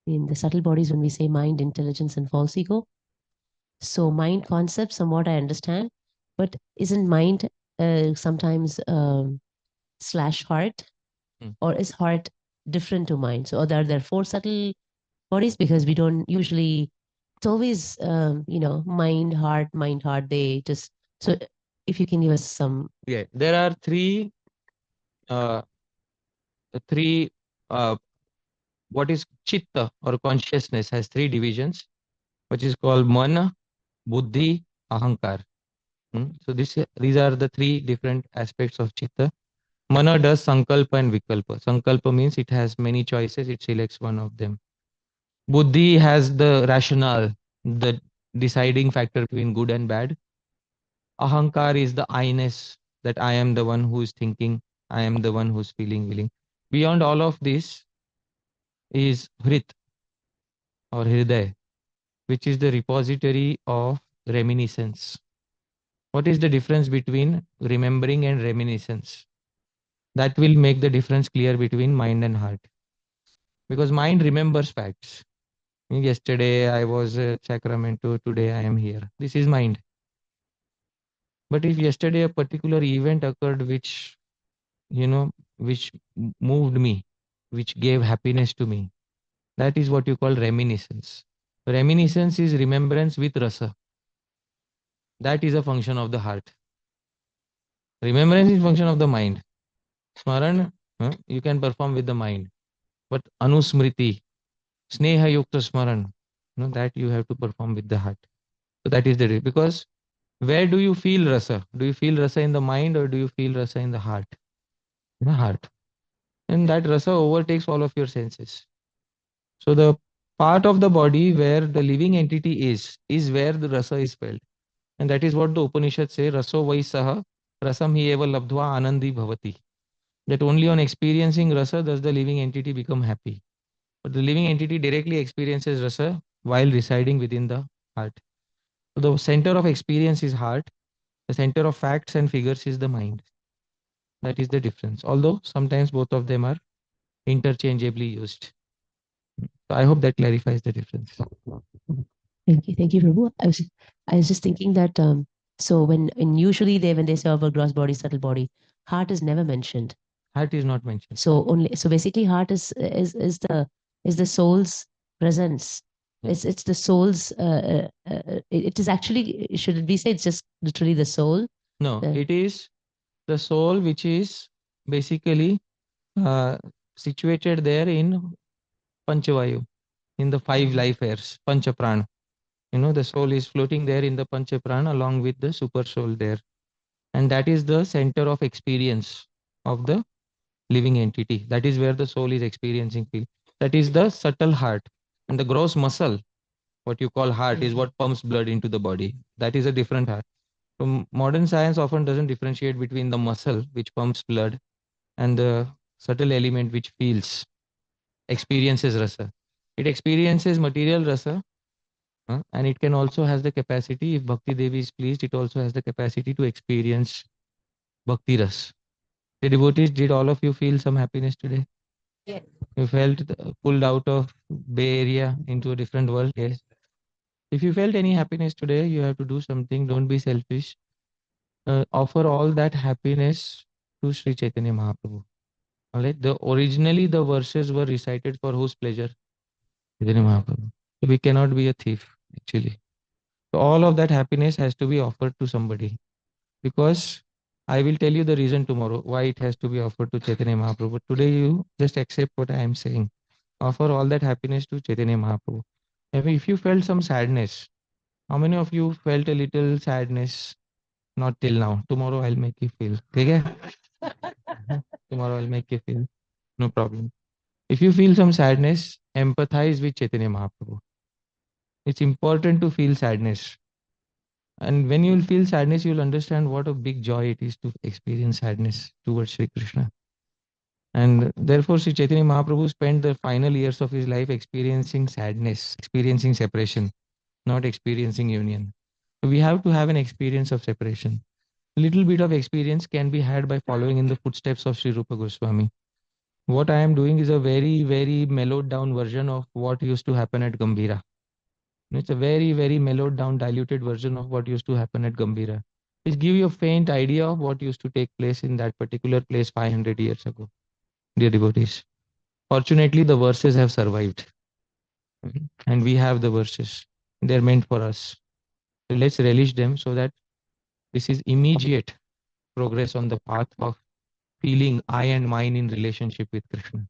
in the subtle bodies when we say mind, intelligence, and false ego. So mind concepts, somewhat I understand, but isn't mind sometimes slash heart, or is heart different to mind? So are there four subtle bodies? Because we don't usually, it's always mind, heart. They just, so if you can give us some. Yeah, there are three uh, what is chitta or consciousness has three divisions, which is called mana, buddhi, ahankar. So these are the three different aspects of chitta. Mana does sankalpa and vikalpa. Sankalpa means it has many choices, it selects one of them. Buddhi has the rationale, the deciding factor between good and bad. Ahankar is the I-ness, that I am the one who is thinking, I am the one who is feeling, willing. Beyond all of this is Hrit or Hriday, which is the repository of reminiscence. What is the difference between remembering and reminiscence? That will make the difference clear between mind and heart. Because mind remembers facts. Yesterday I was at Sacramento, today I am here. This is mind. But if yesterday a particular event occurred which, which moved me, which gave happiness to me, that is what you call reminiscence. Reminiscence is remembrance with rasa. That is a function of the heart. Remembrance is function of the mind. Smaran, you can perform with the mind. But anusmriti, sneha yukta smaran, that you have to perform with the heart. So that is the, because where do you feel rasa? Do you feel rasa in the mind or do you feel rasa in the heart? In the heart. And that rasa overtakes all of your senses. So the part of the body where the living entity is where the rasa is felt. And that is what the Upanishad say, raso vai saha, rasam hi eva labdhva anandi bhavati. That only on experiencing rasa does the living entity become happy. But the living entity directly experiences rasa while residing within the heart. So the center of experience is heart. The center of facts and figures is the mind. That is the difference. Although sometimes both of them are interchangeably used. So I hope that clarifies the difference. Thank you, Prabhu. I was just thinking that so when usually when they say about gross body, subtle body, heart is never mentioned. Heart is not mentioned. So basically heart is the soul's presence. It's the soul's. It is actually, should it be said, it's just literally the soul? No, it is the soul which is basically situated there in Panchavayu, in the five life airs, Panchaprana. The soul is floating there in the Panchaprana along with the super soul there. And that is the center of experience of the living entity. That is where the soul is experiencing feel. That is the subtle heart. And the gross muscle, what you call heart, is what pumps blood into the body. That is a different heart. So modern science often doesn't differentiate between the muscle, which pumps blood, and the subtle element which feels, experiences rasa. It experiences material rasa, and it can also has the capacity, if Bhakti Devi is pleased, it also has the capacity to experience Bhakti ras. The devotees, did all of you feel some happiness today? Yes. You felt pulled out of Bay Area into a different world? Yes. If you felt any happiness today, you have to do something. Don't be selfish. Offer all that happiness to Sri Chaitanya Mahaprabhu. All right. Originally the verses were recited for whose pleasure? Chaitanya Mahaprabhu. So we cannot be a thief actually. So all of that happiness has to be offered to somebody, because I will tell you the reason tomorrow why it has to be offered to Chaitanya Mahaprabhu. But today you just accept what I am saying. Offer all that happiness to Chaitanya Mahaprabhu. If you felt some sadness, how many of you felt a little sadness? Not till now. Tomorrow I'll make you feel. Okay? Tomorrow I'll make you feel. No problem. If you feel some sadness, empathize with Chaitanya Mahaprabhu. It's important to feel sadness. And when you will feel sadness, you will understand what a big joy it is to experience sadness towards Sri Krishna. And therefore, Sri Chaitanya Mahaprabhu spent the final years of his life experiencing sadness, experiencing separation, not experiencing union. So we have to have an experience of separation. A little bit of experience can be had by following in the footsteps of Sri Rupa Goswami. What I am doing is a very, very mellowed down version of what used to happen at Gambhira. It's a very, very mellowed down, diluted version of what used to happen at Gambhira. Just give you a faint idea of what used to take place in that particular place 500 years ago, dear devotees. Fortunately, the verses have survived. And we have the verses. They're meant for us. So let's relish them so that this is immediate progress on the path of feeling I and mine in relationship with Krishna.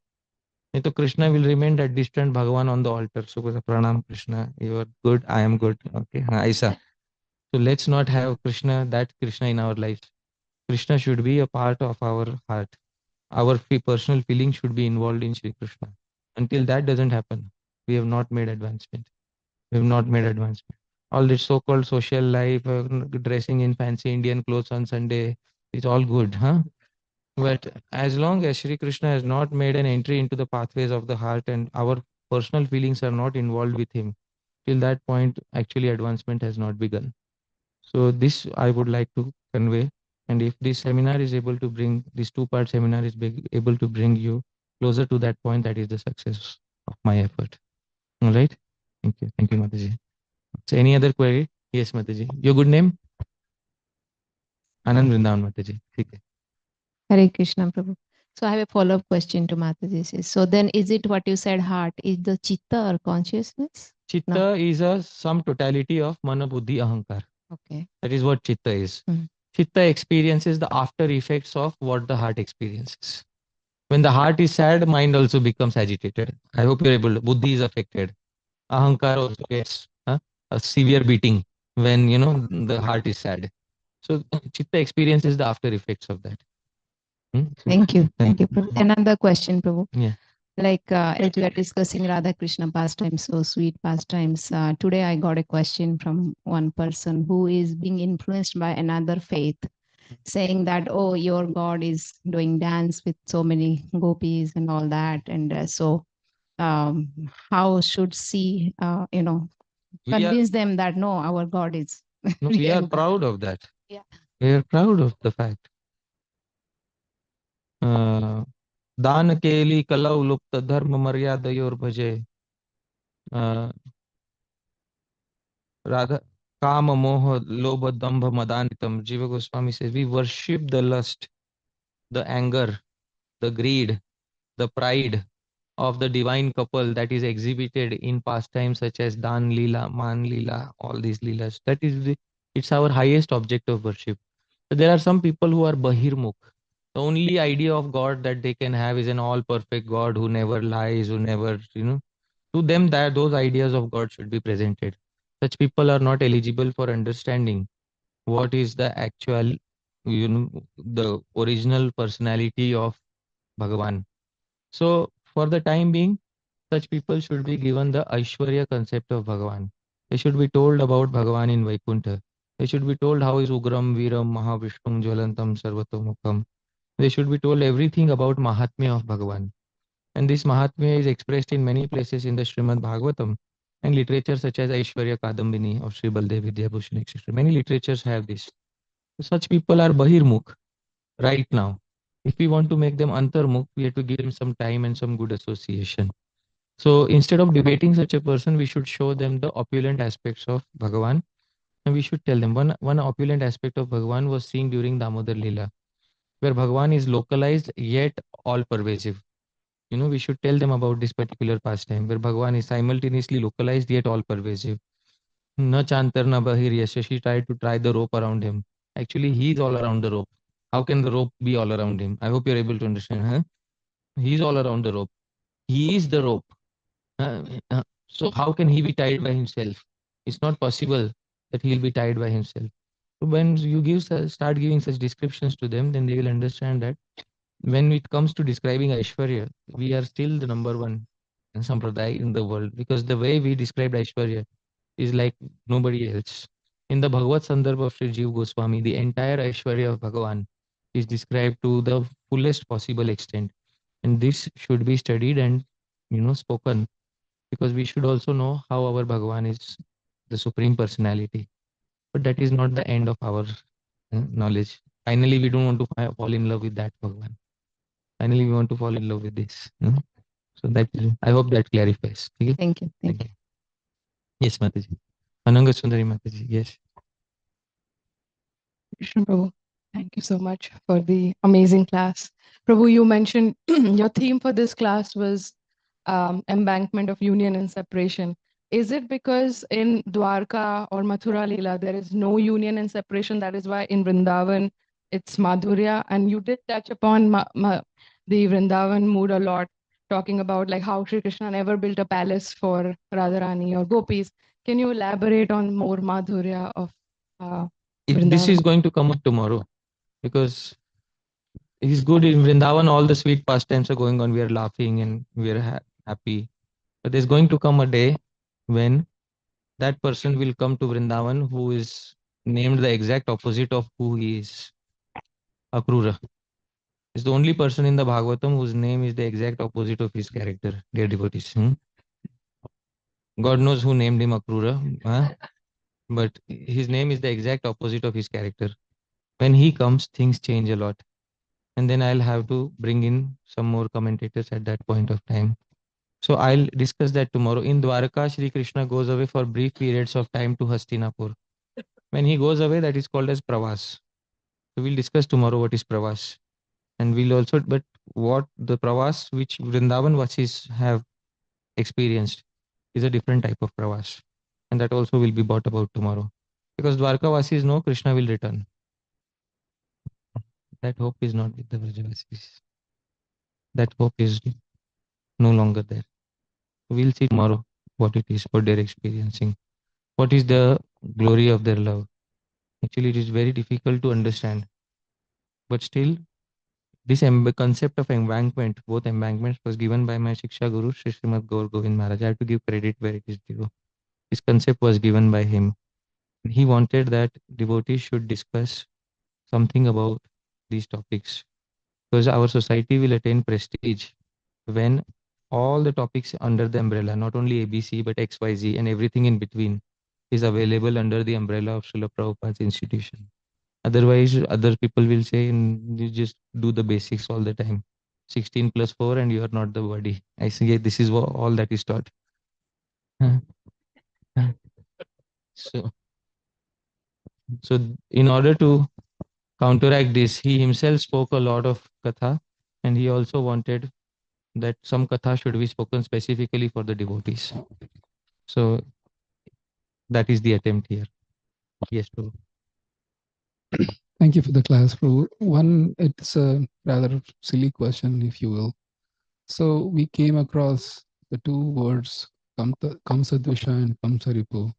So Krishna will remain that distant Bhagavan on the altar. So pranam Krishna, you are good, I am good. Okay, Aisa. So let's not have Krishna, that Krishna in our lives. Krishna should be a part of our heart. Our personal feeling should be involved in Sri Krishna. Until that doesn't happen, we have not made advancement. We have not made advancement. All this so-called social life, dressing in fancy Indian clothes on Sunday, it's all good, huh? But as long as Sri Krishna has not made an entry into the pathways of the heart and our personal feelings are not involved with him, till that point, actually advancement has not begun. So this I would like to convey. And if this seminar is able to bring, this two-part seminar is able to bring you closer to that point, that is the success of my effort. All right. Thank you. Thank you, Mataji. So any other query? Yes, Mataji. Your good name? Anand Vrindavan, Mataji. Okay. Hare Krishna, Prabhu. So I have a follow-up question to Mataji. So then is it what you said, heart, is the chitta or consciousness? Chitta is a sum totality of mana, buddhi, ahankar. Okay. That is what chitta is. Mhm. Chitta experiences the after effects of what the heart experiences. When the heart is sad, mind also becomes agitated. I hope you're able to. Buddhi is affected. Ahankar also gets a severe beating when the heart is sad. So chitta experiences the after effects of that. Thank you. Thank you, Prabhu. Another question, Prabhu. Yeah. Like as we are discussing Radha Krishna pastimes, so sweet pastimes. Today I got a question from one person who is being influenced by another faith, saying that, oh, your God is doing dance with so many gopis and all that. And so how should she, We are, convince them that no, our God is no, we are real God. proud of that. Yeah. We are proud of the fact. दान केली कलौ लुप्त धर्म मर्यादयोर भजे Radha Kama Moha Lobha Dambha Madanitam. Jiva Goswami says we worship the lust, the anger, the greed, the pride of the divine couple that is exhibited in pastimes such as Dan Leela, Man Leela, all these Leelas. That is it's our highest object of worship. So there are some people who are Bahirmukh. The only idea of God that they can have is an all perfect God who never lies, who never, to them that those ideas of God should be presented. Such people are not eligible for understanding what is the actual, the original personality of Bhagavan. So for the time being, such people should be given the Aishwarya concept of Bhagavan. They should be told about Bhagavan in Vaikuntha. They should be told how is Ugram, Viram, Mahavishnum, Jwalantam, Sarvatomukam. They should be told everything about Mahatmya of Bhagavan. And this Mahatmya is expressed in many places in the Srimad Bhagavatam and literature such as Aishwarya Kadambini of Sri Baldev Vidyabhushan, etc. Many literatures have this. Such people are Bahirmukh right now. If we want to make them Antarmukh, we have to give them some time and some good association. So instead of debating such a person, we should show them the opulent aspects of Bhagavan. And we should tell them one opulent aspect of Bhagavan was seen during Damodar Leela, where Bhagavan is localized yet all pervasive. We should tell them about this particular pastime where Bhagavan is simultaneously localized yet all pervasive. Na chantar na bahir yasha. She tried to tie the rope around him. Actually, he is all around the rope. How can the rope be all around him? I hope you're able to understand. Huh? He is all around the rope. He is the rope. So how can he be tied by himself? It's not possible that he'll be tied by himself. So when you start giving such descriptions to them, then they will understand that when it comes to describing Aishwarya, we are still the number one sampradaya in the world because the way we described Aishwarya is like nobody else. In the Bhagavad Sandarbha of Sri Jiva Goswami, the entire Aishwarya of Bhagavan is described to the fullest possible extent. And this should be studied and spoken because we should also know how our Bhagavan is the supreme personality. But that is not the end of our knowledge. Finally, we don't want to fall in love with that Bhagavan. Finally, we want to fall in love with this. So that I hope that clarifies. Okay? Thank you. Thank you. Yes, Mataji. Ananga Sundari Mataji. Yes. Krishna Prabhu, thank you so much for the amazing class. Prabhu, you mentioned your theme for this class was embankment of union and separation. Is it because in Dwarka or Mathura Leela there is no union and separation? That is why in Vrindavan it's Madhurya. And you did touch upon the Vrindavan mood a lot, talking about like how Sri Krishna never built a palace for Radharani or gopis. Can you elaborate on more Madhurya of This is Vrindavan? going to come up tomorrow because it's good in Vrindavan. All the sweet pastimes are going on. We are laughing and we are happy. But there's going to come a day when that person will come to Vrindavan who is named the exact opposite of who he is. Akrura is the only person in the Bhagavatam whose name is the exact opposite of his character, dear devotees. God knows who named him Akrura, but his name is the exact opposite of his character. When he comes, things change a lot. And then I'll have to bring in some more commentators at that point of time. So I'll discuss that tomorrow. In Dwarka, Shri Krishna goes away for brief periods of time to Hastinapur. When he goes away, that is called as Pravas. So we'll discuss tomorrow what is Pravas. And we'll also, but what the Pravas which Vrindavan Vasis have experienced is a different type of Pravas. And that also will be brought about tomorrow. Because Dwarka Vasis know Krishna will return. That hope is not with the Vrajavasis. That hope is no longer there. We'll see tomorrow what it is, what they're experiencing. What is the glory of their love? Actually, it is very difficult to understand. But still, this concept of embankment, both embankments, was given by my Shiksha Guru, Sri Srimad Gaur Govind Maharaj. I have to give credit where it is due. This concept was given by him. He wanted that devotees should discuss something about these topics because our society will attain prestige when all the topics under the umbrella, not only ABC, but XYZ and everything in between is available under the umbrella of Srila Prabhupada's institution. Otherwise, other people will say, you just do the basics all the time. 16 plus 4 and you are not the body. I say, this is all that is taught. So, in order to counteract this, he himself spoke a lot of Katha and he also wanted that some Katha should be spoken specifically for the devotees. So, that is the attempt here. Yes, Prabhu. Thank you for the class, Prabhu. One, it's a rather silly question, if you will. So we came across the two words, Kamsadvisha and Kamsaripu.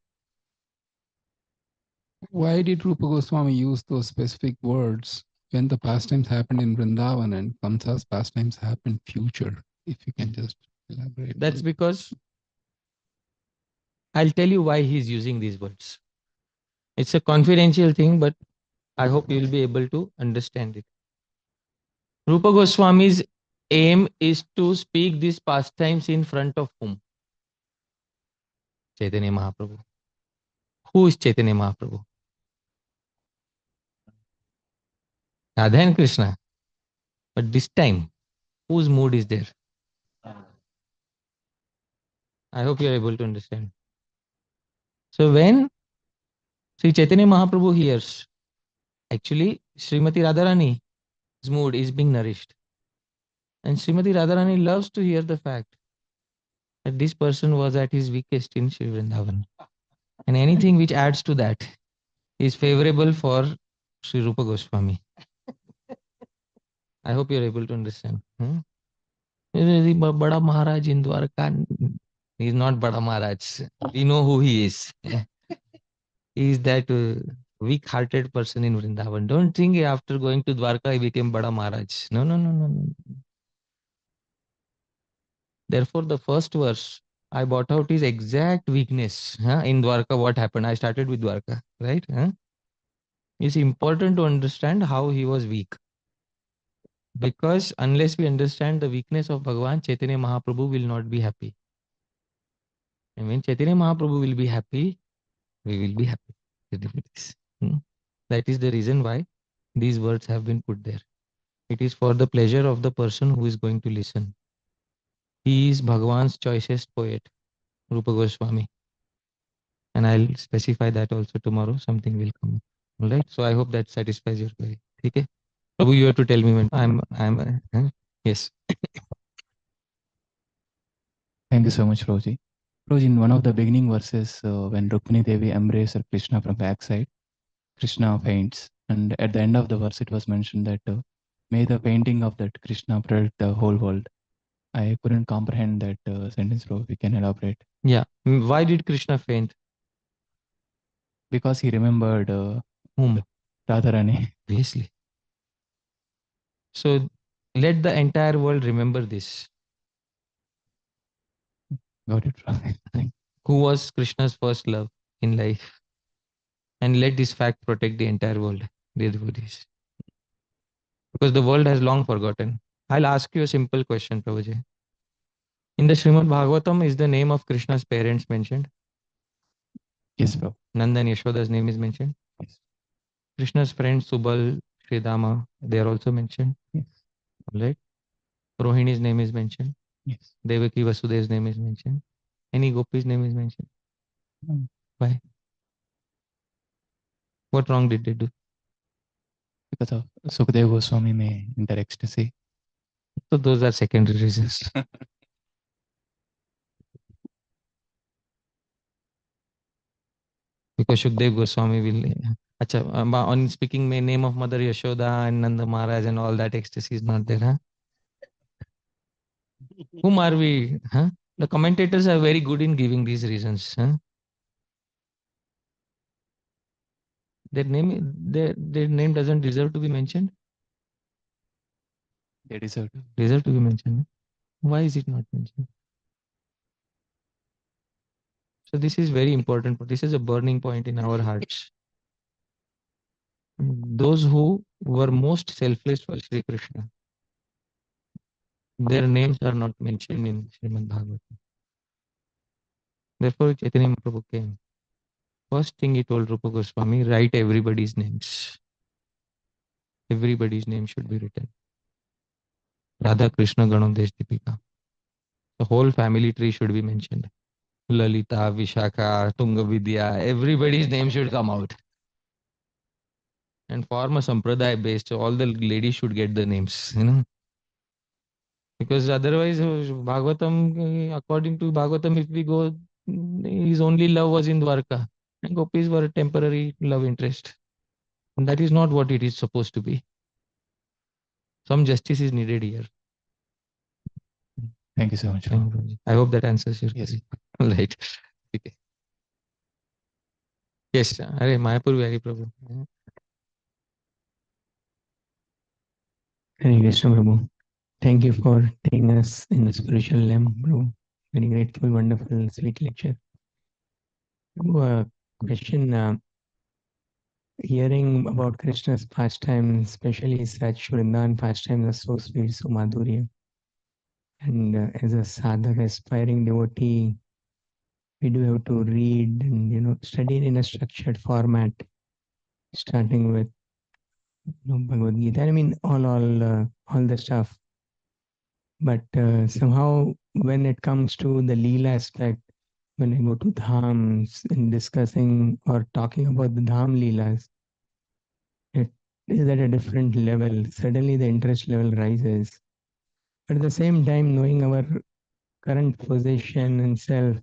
Why did Rupa Goswami use those specific words when the pastimes happened in Vrindavan and Kamsa's pastimes happened future? If you can just elaborate. That's because I'll tell you why he's using these words. It's a confidential thing, but I hope you will be able to understand it. Rupa Goswami's aim is to speak these pastimes in front of whom? Chaitanya Mahaprabhu. Who is Chaitanya Mahaprabhu? Radha and Krishna. But this time, whose mood is there? I hope you are able to understand. So when Sri Chaitanya Mahaprabhu hears, actually Srimati Radharani's mood is being nourished. And Srimati Radharani loves to hear the fact that this person was at his weakest in Sri Vrindavan. And anything which adds to that is favorable for Sri Rupa Goswami. I hope you are able to understand. Bada Maharaj in Dwarka, he is not Bada Maharaj. We know who he is. He is that weak-hearted person in Vrindavan. Don't think after going to Dwarka he became Bada Maharaj. No, no, no, no, no. Therefore, the first verse, I brought out his exact weakness. In Dwarka, what happened? I started with Dwarka, right? It's important to understand how he was weak. Because unless we understand the weakness of Bhagavan, Chaitanya Mahaprabhu will not be happy. And when Chaitanya Mahaprabhu will be happy, we will be happy. That is the reason why these words have been put there. It is for the pleasure of the person who is going to listen. He is Bhagwan's choicest poet, Rupa Goswami. And I'll specify that also tomorrow. Something will come. All right. So I hope that satisfies your query. Okay. Prabhu, you have to tell me when yes. Thank you so much, Roji. Roji, in one of the beginning verses, when Rukmini Devi embraced Krishna from backside, Krishna faints. And at the end of the verse, it was mentioned that may the painting of that Krishna protect the whole world. I couldn't comprehend that sentence, bro. We can elaborate. Yeah. Why did Krishna faint? Because he remembered Whom? Radharani. Obviously. So let the entire world remember this. Got it. Who was Krishna's first love in life? And let this fact protect the entire world, dear devotees. Because the world has long forgotten. I'll ask you a simple question, Prabhuji. In the Srimad Bhagavatam, is the name of Krishna's parents mentioned? Yes, bro. Nanda and Yashoda's name is mentioned? Yes. Krishna's friends Subal, Sridama, they are also mentioned? Yes. Right? Rohini's name is mentioned? Yes. Devaki Vasudev's name is mentioned? Any Gopi's name is mentioned? Why? What wrong did they do? Because of Sukadeva Goswami may enter ecstasy. So those are secondary reasons. Because Shukdev Goswami will. Acha, on speaking may name of Mother Yashoda and Nanda Maharaj and all that ecstasy is not there, huh? Whom are we? Huh? The commentators are very good in giving these reasons. Huh? Their name doesn't deserve to be mentioned. They deserve to be mentioned. Why is it not mentioned? So this is very important. This is a burning point in our hearts. Those who were most selfless for Sri Krishna, their names are not mentioned in Srimad Bhagavatam. Therefore, Chaitanya Mahaprabhu came. First thing he told Rupa Goswami, write everybody's names. Everybody's name should be written. Radha, Krishna, Ganodesh, Deepika. The whole family tree should be mentioned. Lalita, Vishakha, Tunga Vidya, everybody's name should come out. And form a sampradaya based, so all the ladies should get the names, Because otherwise, Bhagavatam, according to Bhagavatam, if we go, his only love was in Dwarka. And gopis were a temporary love interest. And that is not what it is supposed to be. Some justice is needed here. Thank you so much. I hope that answers your Yes. query. Right. Okay. Yes. Hare Mayapur Hari Prabhu. Hare Krishna Prabhu. Thank you for taking us in the spiritual lamp, Prabhu. Very grateful, wonderful, sweet lecture. Prabhu, a question. Hearing about Krishna's pastimes, especially such Vrindavan pastimes, are so sweet, so madhurya. And as a sadhak, aspiring devotee, we do have to read and study in a structured format, starting with Bhagavad Gita. I mean, all the stuff. But somehow, when it comes to the Leela aspect, when I go to dhams and discussing or talking about the dham Leelas, it is at a different level. Suddenly, the interest level rises. But at the same time, knowing our current position and self,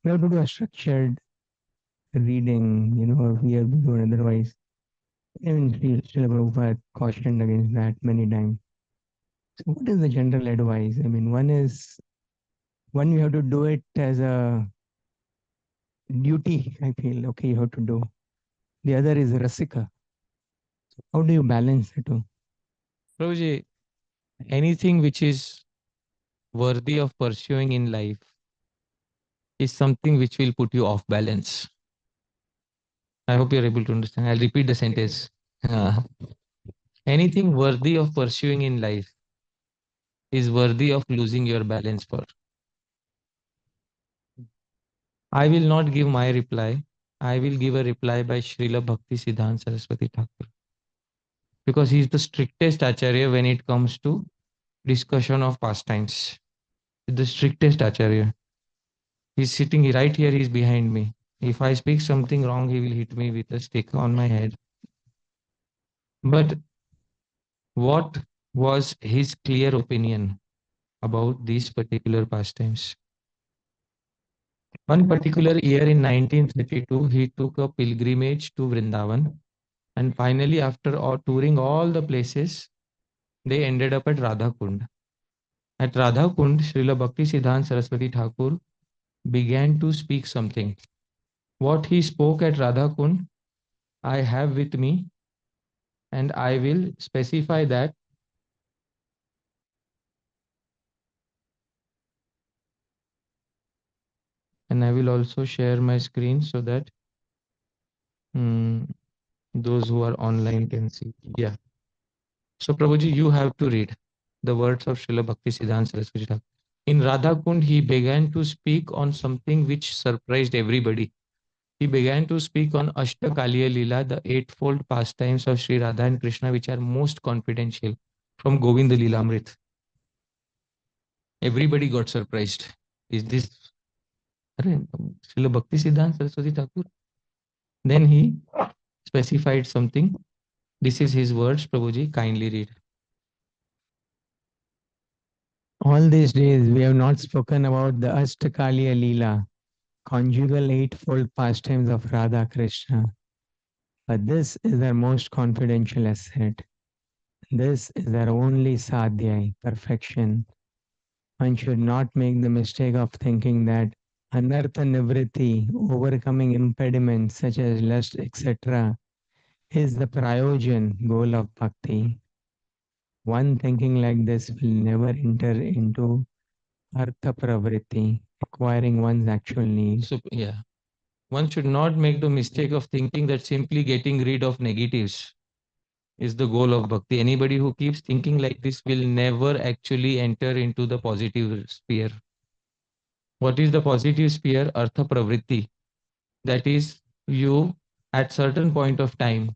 we have to do a structured reading, or we have to do it otherwise. Even Srila Prabhupada cautioned against that many times. So what is the general advice? I mean, one you have to do it as a duty, I feel, okay, you have to do. The other is rasika. So how do you balance the two? Prabhuji, anything which is worthy of pursuing in life is something which will put you off balance. I hope you're able to understand. I'll repeat the sentence. Anything worthy of pursuing in life is worthy of losing your balance for. I will not give my reply. I will give a reply by Srila Bhakti Siddhanta Saraswati Thakur. because he is the strictest acharya when it comes to discussion of pastimes. The strictest acharya. He's sitting right here, he's behind me. If I speak something wrong, he will hit me with a stick on my head. But what was his clear opinion about these particular pastimes? One particular year in 1932, he took a pilgrimage to Vrindavan, and finally, after touring all the places, they ended up at Radha Kund. At Radha Kund, Srila Bhaktisiddhanta Saraswati Thakur began to speak something. What he spoke at Radha Kund, I have with me, and I will specify that. And I will also share my screen so that those who are online can see. Yeah. So Prabhuji, you have to read the words of Srila Bhaktisiddhanta Saraswati Thakur. In Radha Kund, he began to speak on something which surprised everybody. He began to speak on Ashtakaliya Leela, the eightfold pastimes of Sri Radha and Krishna, which are most confidential from Govinda Leelamrit. Everybody got surprised. Is this Srila Bhaktisiddhanta Saraswati Thakur? Then he specified something. This is his words, Prabhuji, kindly read. All these days we have not spoken about the Ashtakaliya Leela, conjugal eightfold pastimes of Radha Krishna. But this is their most confidential asset. This is their only sadhya, perfection. One should not make the mistake of thinking that anartha nivritti, overcoming impediments such as lust, etc., is the prayojan, goal of bhakti. One thinking like this will never enter into artha pravritti, acquiring one's actual needs. So, yeah, one should not make the mistake of thinking that simply getting rid of negatives is the goal of bhakti. Anybody who keeps thinking like this will never actually enter into the positive sphere. What is the positive sphere? Artha pravritti. That is, you at certain point of time,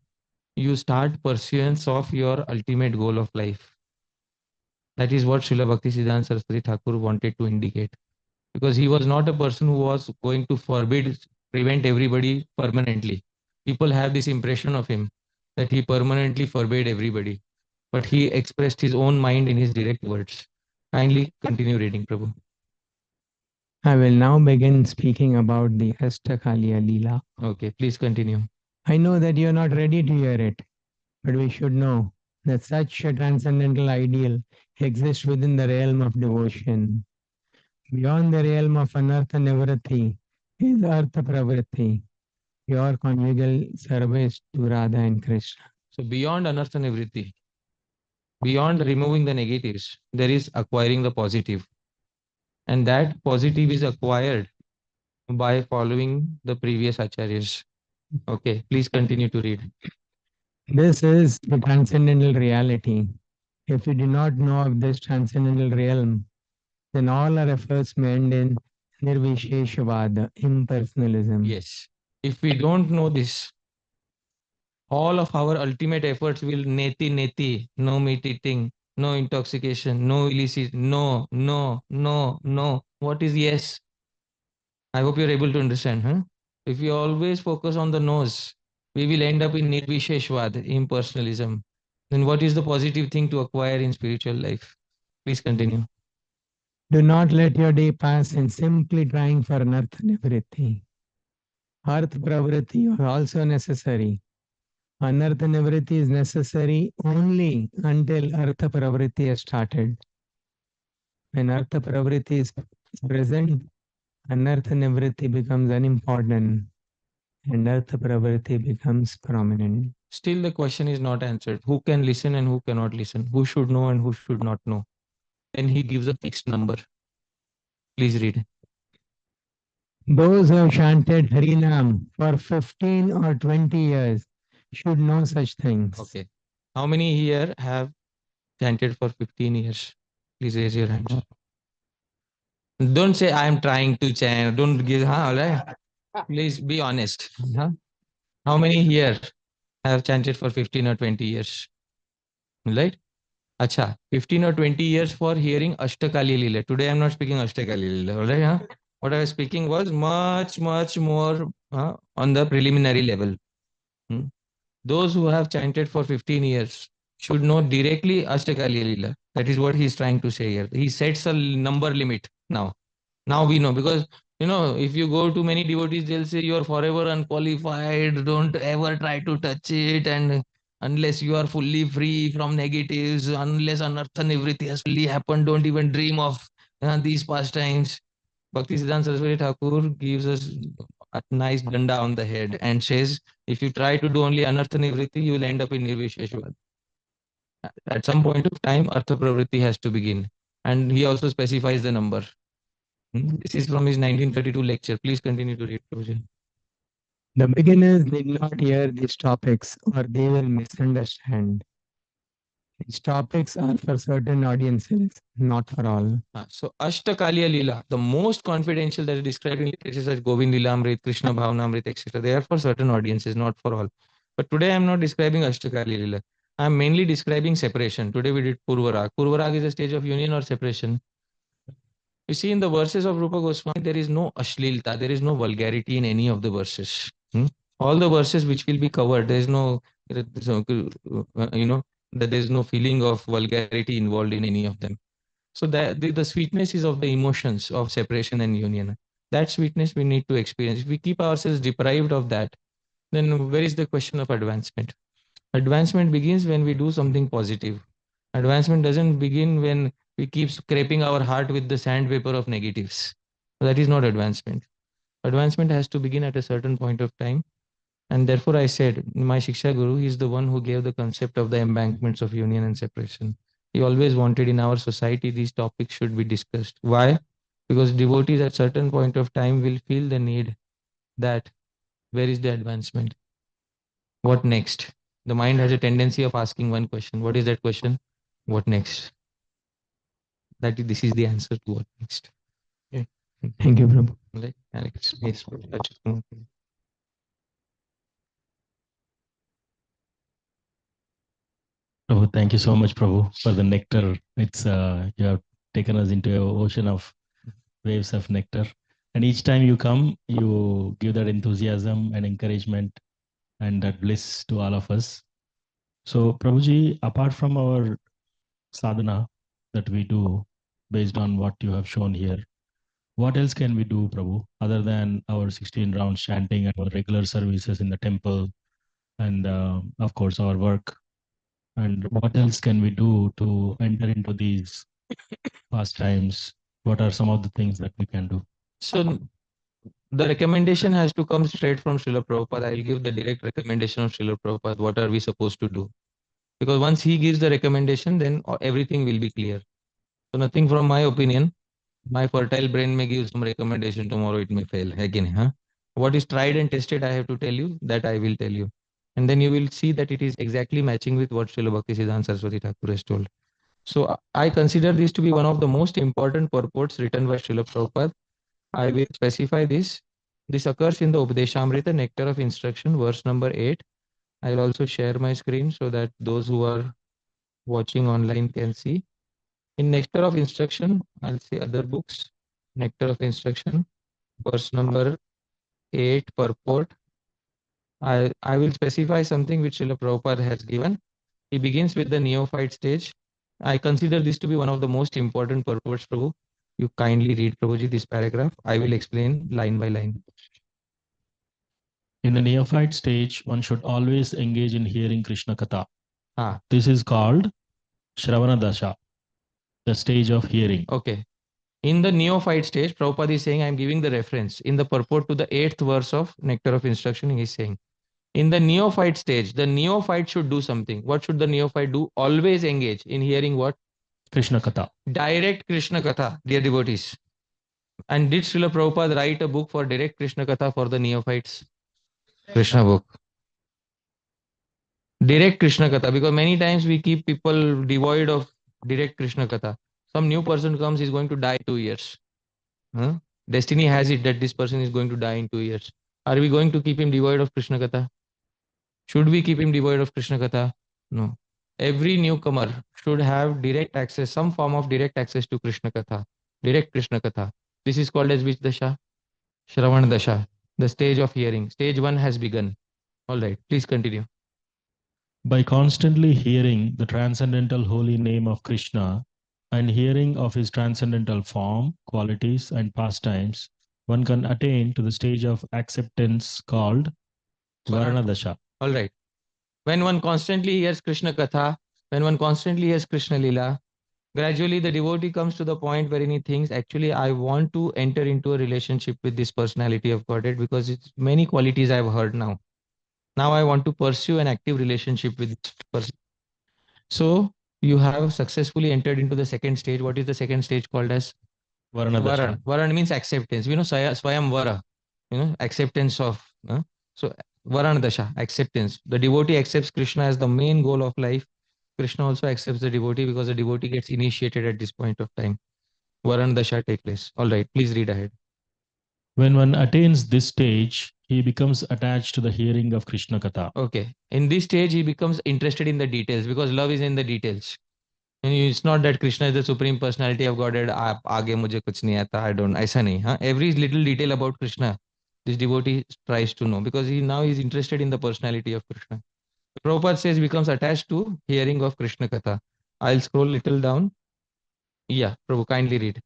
you start pursuance of your ultimate goal of life. That is what Srila Bhaktisiddhanta Saraswati Thakur wanted to indicate. Because he was not a person who was going to prevent everybody permanently. People have this impression of him that he permanently forbade everybody. But he expressed his own mind in his direct words. Kindly continue reading, Prabhu. I will now begin speaking about the Ashtakaliya Leela. Okay, please continue. I know that you are not ready to hear it, but we should know that such a transcendental ideal exists within the realm of devotion. Beyond the realm of anartha nivritti is artha pravritti, pure conjugal service to Radha and Krishna. So beyond anartha nivritti, beyond removing the negatives, there is acquiring the positive. And that positive is acquired by following the previous acharyas. Okay, please continue to read. This is the transcendental reality. If you do not know of this transcendental realm, then all our efforts may end in nirvisheshavada, impersonalism. Yes. If we don't know this, all of our ultimate efforts will neti, no meat eating, no intoxication, no illicit, no. What is yes? I hope you're able to understand, huh? If we always focus on the nose, we will end up in nirvisheshvad, impersonalism. Then what is the positive thing to acquire in spiritual life? Please continue. Do not let your day pass in simply trying for an artha nivritti. Artha pravritti are also necessary. Anartha nivritti is necessary only until artha pravritti has started. When artha pravritti is present, anartha nivritti becomes unimportant and artha pravritti becomes prominent. Still the question is not answered. Who can listen and who cannot listen? Who should know and who should not know? Then he gives a fixed number. Please read. Those who have chanted Harinam for 15 or 20 years should know such things. Okay. How many here have chanted for 15 years? Please raise your hands. Don't say I am trying to chant. Don't give, all right? Please be honest. Huh? How many here have chanted for 15 or 20 years? right? Acha, 15 or 20 years for hearing Ashtakali Leela. Today I'm not speaking Ashtakali Leela, all right? Huh? What I was speaking was much, much more on the preliminary level. Hmm? Those who have chanted for 15 years should know directly Ashtakali Leela. That is what he's trying to say here. He sets a number limit now. Now we know, because if you go to many devotees, they'll say you are forever unqualified, don't ever try to touch it, and unless you are fully free from negatives, unless unearthed everything has fully happened, don't even dream of these pastimes. Bhakti Siddhanta Saraswati Thakur gives us a nice danda on the head and says, if you try to do only anartha nivritti, you will end up in nirvisheshwar. At some point of time, artha pravritti has to begin. And he also specifies the number. This is from his 1932 lecture. Please continue to read, Prabhuji. The beginners did not hear these topics or they will misunderstand. These topics are for certain audiences, not for all. So Ashtakaliya Leela, the most confidential that is described in literatures such Govind Leelamrit, Krishna Bhavanamrit, etc. They are for certain audiences, not for all. But today I am not describing Ashtakaliya Leela. I am mainly describing separation. Today we did Purva-rag. Purva-rag is a stage of union or separation. You see, in the verses of Rupa Goswami, there is no ashlilta, there is no vulgarity in any of the verses. All the verses which will be covered, there is no, that there is no feeling of vulgarity involved in any of them. So the sweetness is of the emotions of separation and union. That sweetness we need to experience. If we keep ourselves deprived of that, then where is the question of advancement? Advancement begins when we do something positive. Advancement doesn't begin when we keep scraping our heart with the sandpaper of negatives. That is not advancement. Advancement has to begin at a certain point of time. And therefore I said, my Shiksha Guru is the one who gave the concept of the embankments of union and separation. He always wanted in our society these topics should be discussed. Why? Because devotees at certain point of time will feel the need that where is the advancement? What next? The mind has a tendency of asking one question. What is that question? What next? This is the answer to what next. Okay. Thank you, Prabhu. Right? Alex, yes, Prabhu. Prabhu, thank you so much, Prabhu, for the nectar. It's you have taken us into an ocean of waves of nectar. And each time you come, you give that enthusiasm and encouragement and that bliss to all of us. So, Prabhuji, apart from our sadhana that we do based on what you have shown here, what else can we do, Prabhu, other than our 16 rounds chanting and our regular services in the temple and, of course, our work? And what else can we do to enter into these pastimes? What are some of the things that we can do? So the recommendation has to come straight from Srila Prabhupada. I'll give the direct recommendation of Srila Prabhupada. What are we supposed to do? Because once he gives the recommendation, then everything will be clear. So nothing from my opinion. My fertile brain may give some recommendation, tomorrow it may fail. Again, what is tried and tested, I have to tell you, that I will tell you. And then you will see that it is exactly matching with what Srila Bhakti Siddhanta Saraswati Thakur has told. So I consider this to be one of the most important purports written by Srila Prabhupada. I will specify this. This occurs in the Upadeshamrita, Nectar of Instruction, verse number 8. I will also share my screen so that those who are watching online can see. In Nectar of Instruction, I'll say other books. Nectar of Instruction, verse number 8, purport. I will specify something which Srila Prabhupada has given. He begins with the neophyte stage. I consider this to be one of the most important purports, Prabhu. You kindly read, Prabhuji, this paragraph. I will explain line by line. In the neophyte stage, one should always engage in hearing Krishna Katha. Ah. This is called Shravana Dasha, the stage of hearing. Okay. In the neophyte stage, Prabhupada is saying, I am giving the reference. In the purport to the 8th verse of Nectar of Instruction, he is saying, in the neophyte stage, the neophyte should do something. What should the neophyte do? Always engage in hearing what? Krishna Katha. Direct Krishna Katha, dear devotees. And did Srila Prabhupada write a book for direct Krishna Katha for the neophytes? Krishna book. Direct Krishna Katha, because many times we keep people devoid of direct Krishna Katha. Some new person comes, is going to die 2 years. Destiny has it that this person is going to die in 2 years. Are we going to keep him devoid of Krishna Katha? Should we keep him devoid of Krishna Katha? No. Every newcomer should have direct access, some form of direct access to Krishna Katha, direct Krishna Katha. This is called as which Dasha? Shravan Dasha, the stage of hearing. Stage 1 has begun. All right, please continue. By constantly hearing the transcendental holy name of Krishna and hearing of his transcendental form, qualities, and pastimes, one can attain to the stage of acceptance called Varana Dasha. All right. When one constantly hears Krishna Katha, when one constantly hears Krishna Lila, gradually the devotee comes to the point wherein he thinks, actually, I want to enter into a relationship with this personality of Godhead because it's many qualities I've heard now. Now I want to pursue an active relationship with this person. So you have successfully entered into the second stage. What is the second stage called as? Varana Dasha. Varan. Varan means acceptance. We know Swayam Vara, acceptance of. So Varan Dasha, acceptance. The devotee accepts Krishna as the main goal of life. Krishna also accepts the devotee because the devotee gets initiated at this point of time. Varan Dasha take place. All right, please read ahead. When one attains this stage, he becomes attached to the hearing of Krishna Katha. Okay. In this stage, he becomes interested in the details because love is in the details. And it's not that Krishna is the supreme personality of Godhead. आगे मुझे कुछ नहीं आता. I don't. ऐसा नहीं. Huh? Every little detail about Krishna, this devotee tries to know because he now is interested in the personality of Krishna. Prabhupada says becomes attached to hearing of Krishna Katha. I'll scroll little down. Yeah, Prabhu, kindly read.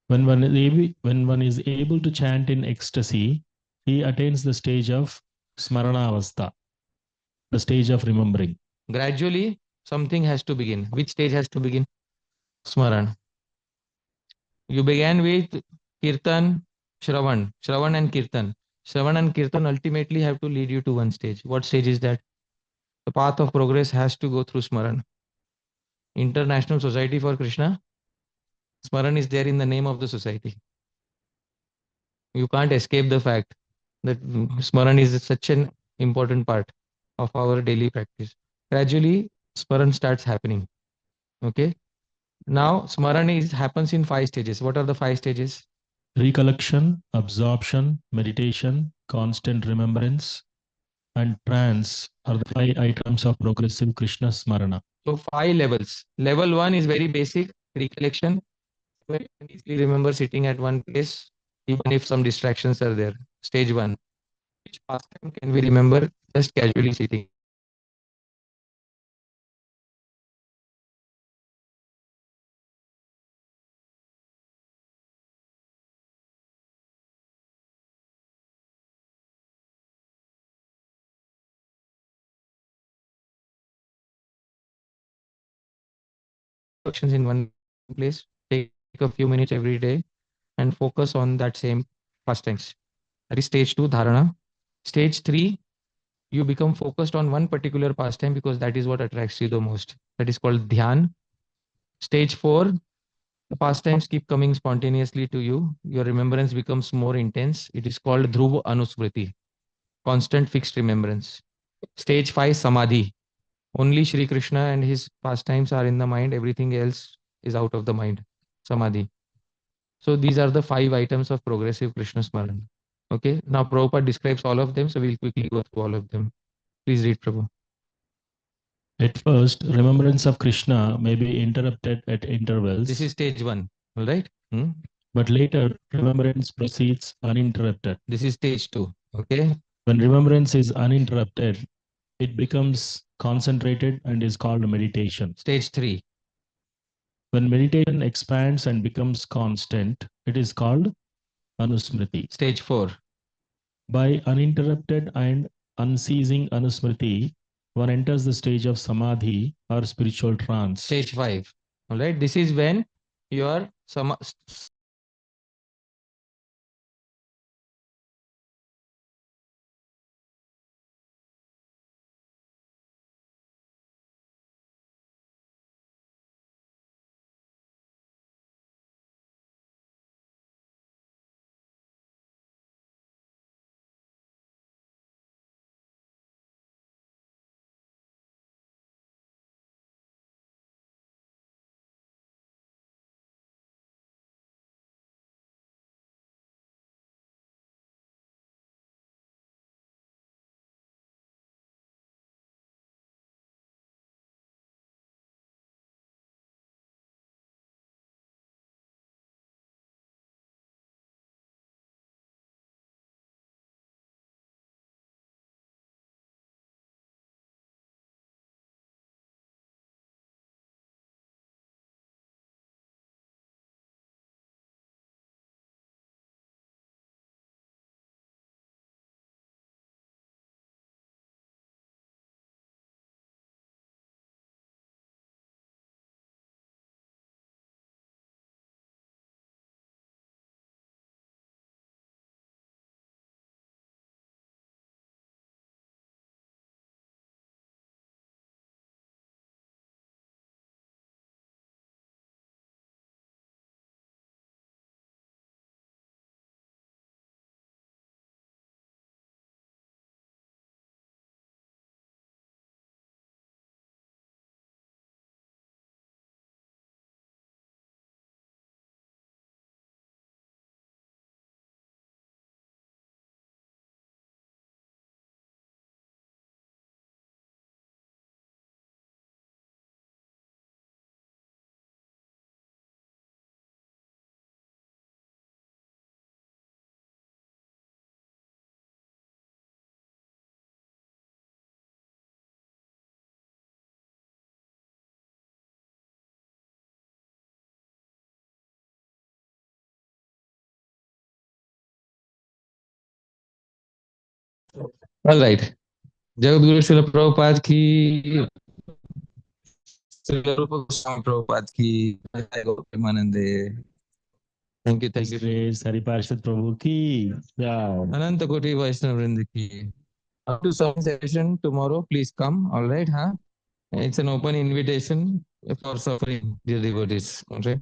When one is able to chant in ecstasy, he attains the stage of Smarana Avastha, the stage of remembering. Gradually, something has to begin. Which stage has to begin? Smaran. You began with Kirtan, Shravan and Kirtan. Shravan and Kirtan ultimately have to lead you to one stage. What stage is that? The path of progress has to go through Smaran. International Society for Krishna. Smaran is there in the name of the society. You can't escape the fact that Smaran is such an important part of our daily practice. Gradually, Smaran starts happening. Okay. Now, Smaran happens in 5 stages. What are the 5 stages? Recollection, absorption, meditation, constant remembrance, and trance are the 5 items of progressive Krishna Smarana. So 5 levels. Level 1 is very basic, recollection. You can easily remember sitting at one place, even if some distractions are there. Stage 1. Which pastime can we remember just casually sitting? Instructions in one place. Take a few minutes every day and focus on that same pastimes. That is stage 2, dharana. Stage 3, you become focused on one particular pastime because that is what attracts you the most. That is called dhyan. Stage 4, the pastimes keep coming spontaneously to you. Your remembrance becomes more intense. It is called dhruva anusmriti, constant fixed remembrance. Stage 5, samadhi. Only Shri Krishna and his pastimes are in the mind. Everything else is out of the mind. Samadhi. So these are the 5 items of progressive Krishna Smaran. Okay. Now Prabhupada describes all of them. So we'll quickly go through all of them. Please read, Prabhu. At first, remembrance of Krishna may be interrupted at intervals. This is stage 1. All right. But later, remembrance proceeds uninterrupted. This is stage 2. Okay. When remembrance is uninterrupted, it becomes concentrated and is called meditation. Stage 3. When meditation expands and becomes constant, it is called anusmriti. Stage 4. By uninterrupted and unceasing anusmriti, one enters the stage of samadhi or spiritual trance. Stage 5. All right. This is when your All right. Jagadguru Srila Prabhupada ki, Srila Rupa Goswami Prabhupada ki, Jai Gaur Premanande. Thank you, thank His you. Grace Hari Parshad Prabhu ki. Yeah. Ananta Koti Vaishnava Vrinda ki. Up to some session tomorrow, please come. All right, huh? It's an open invitation for suffering, dear devotees. Okay.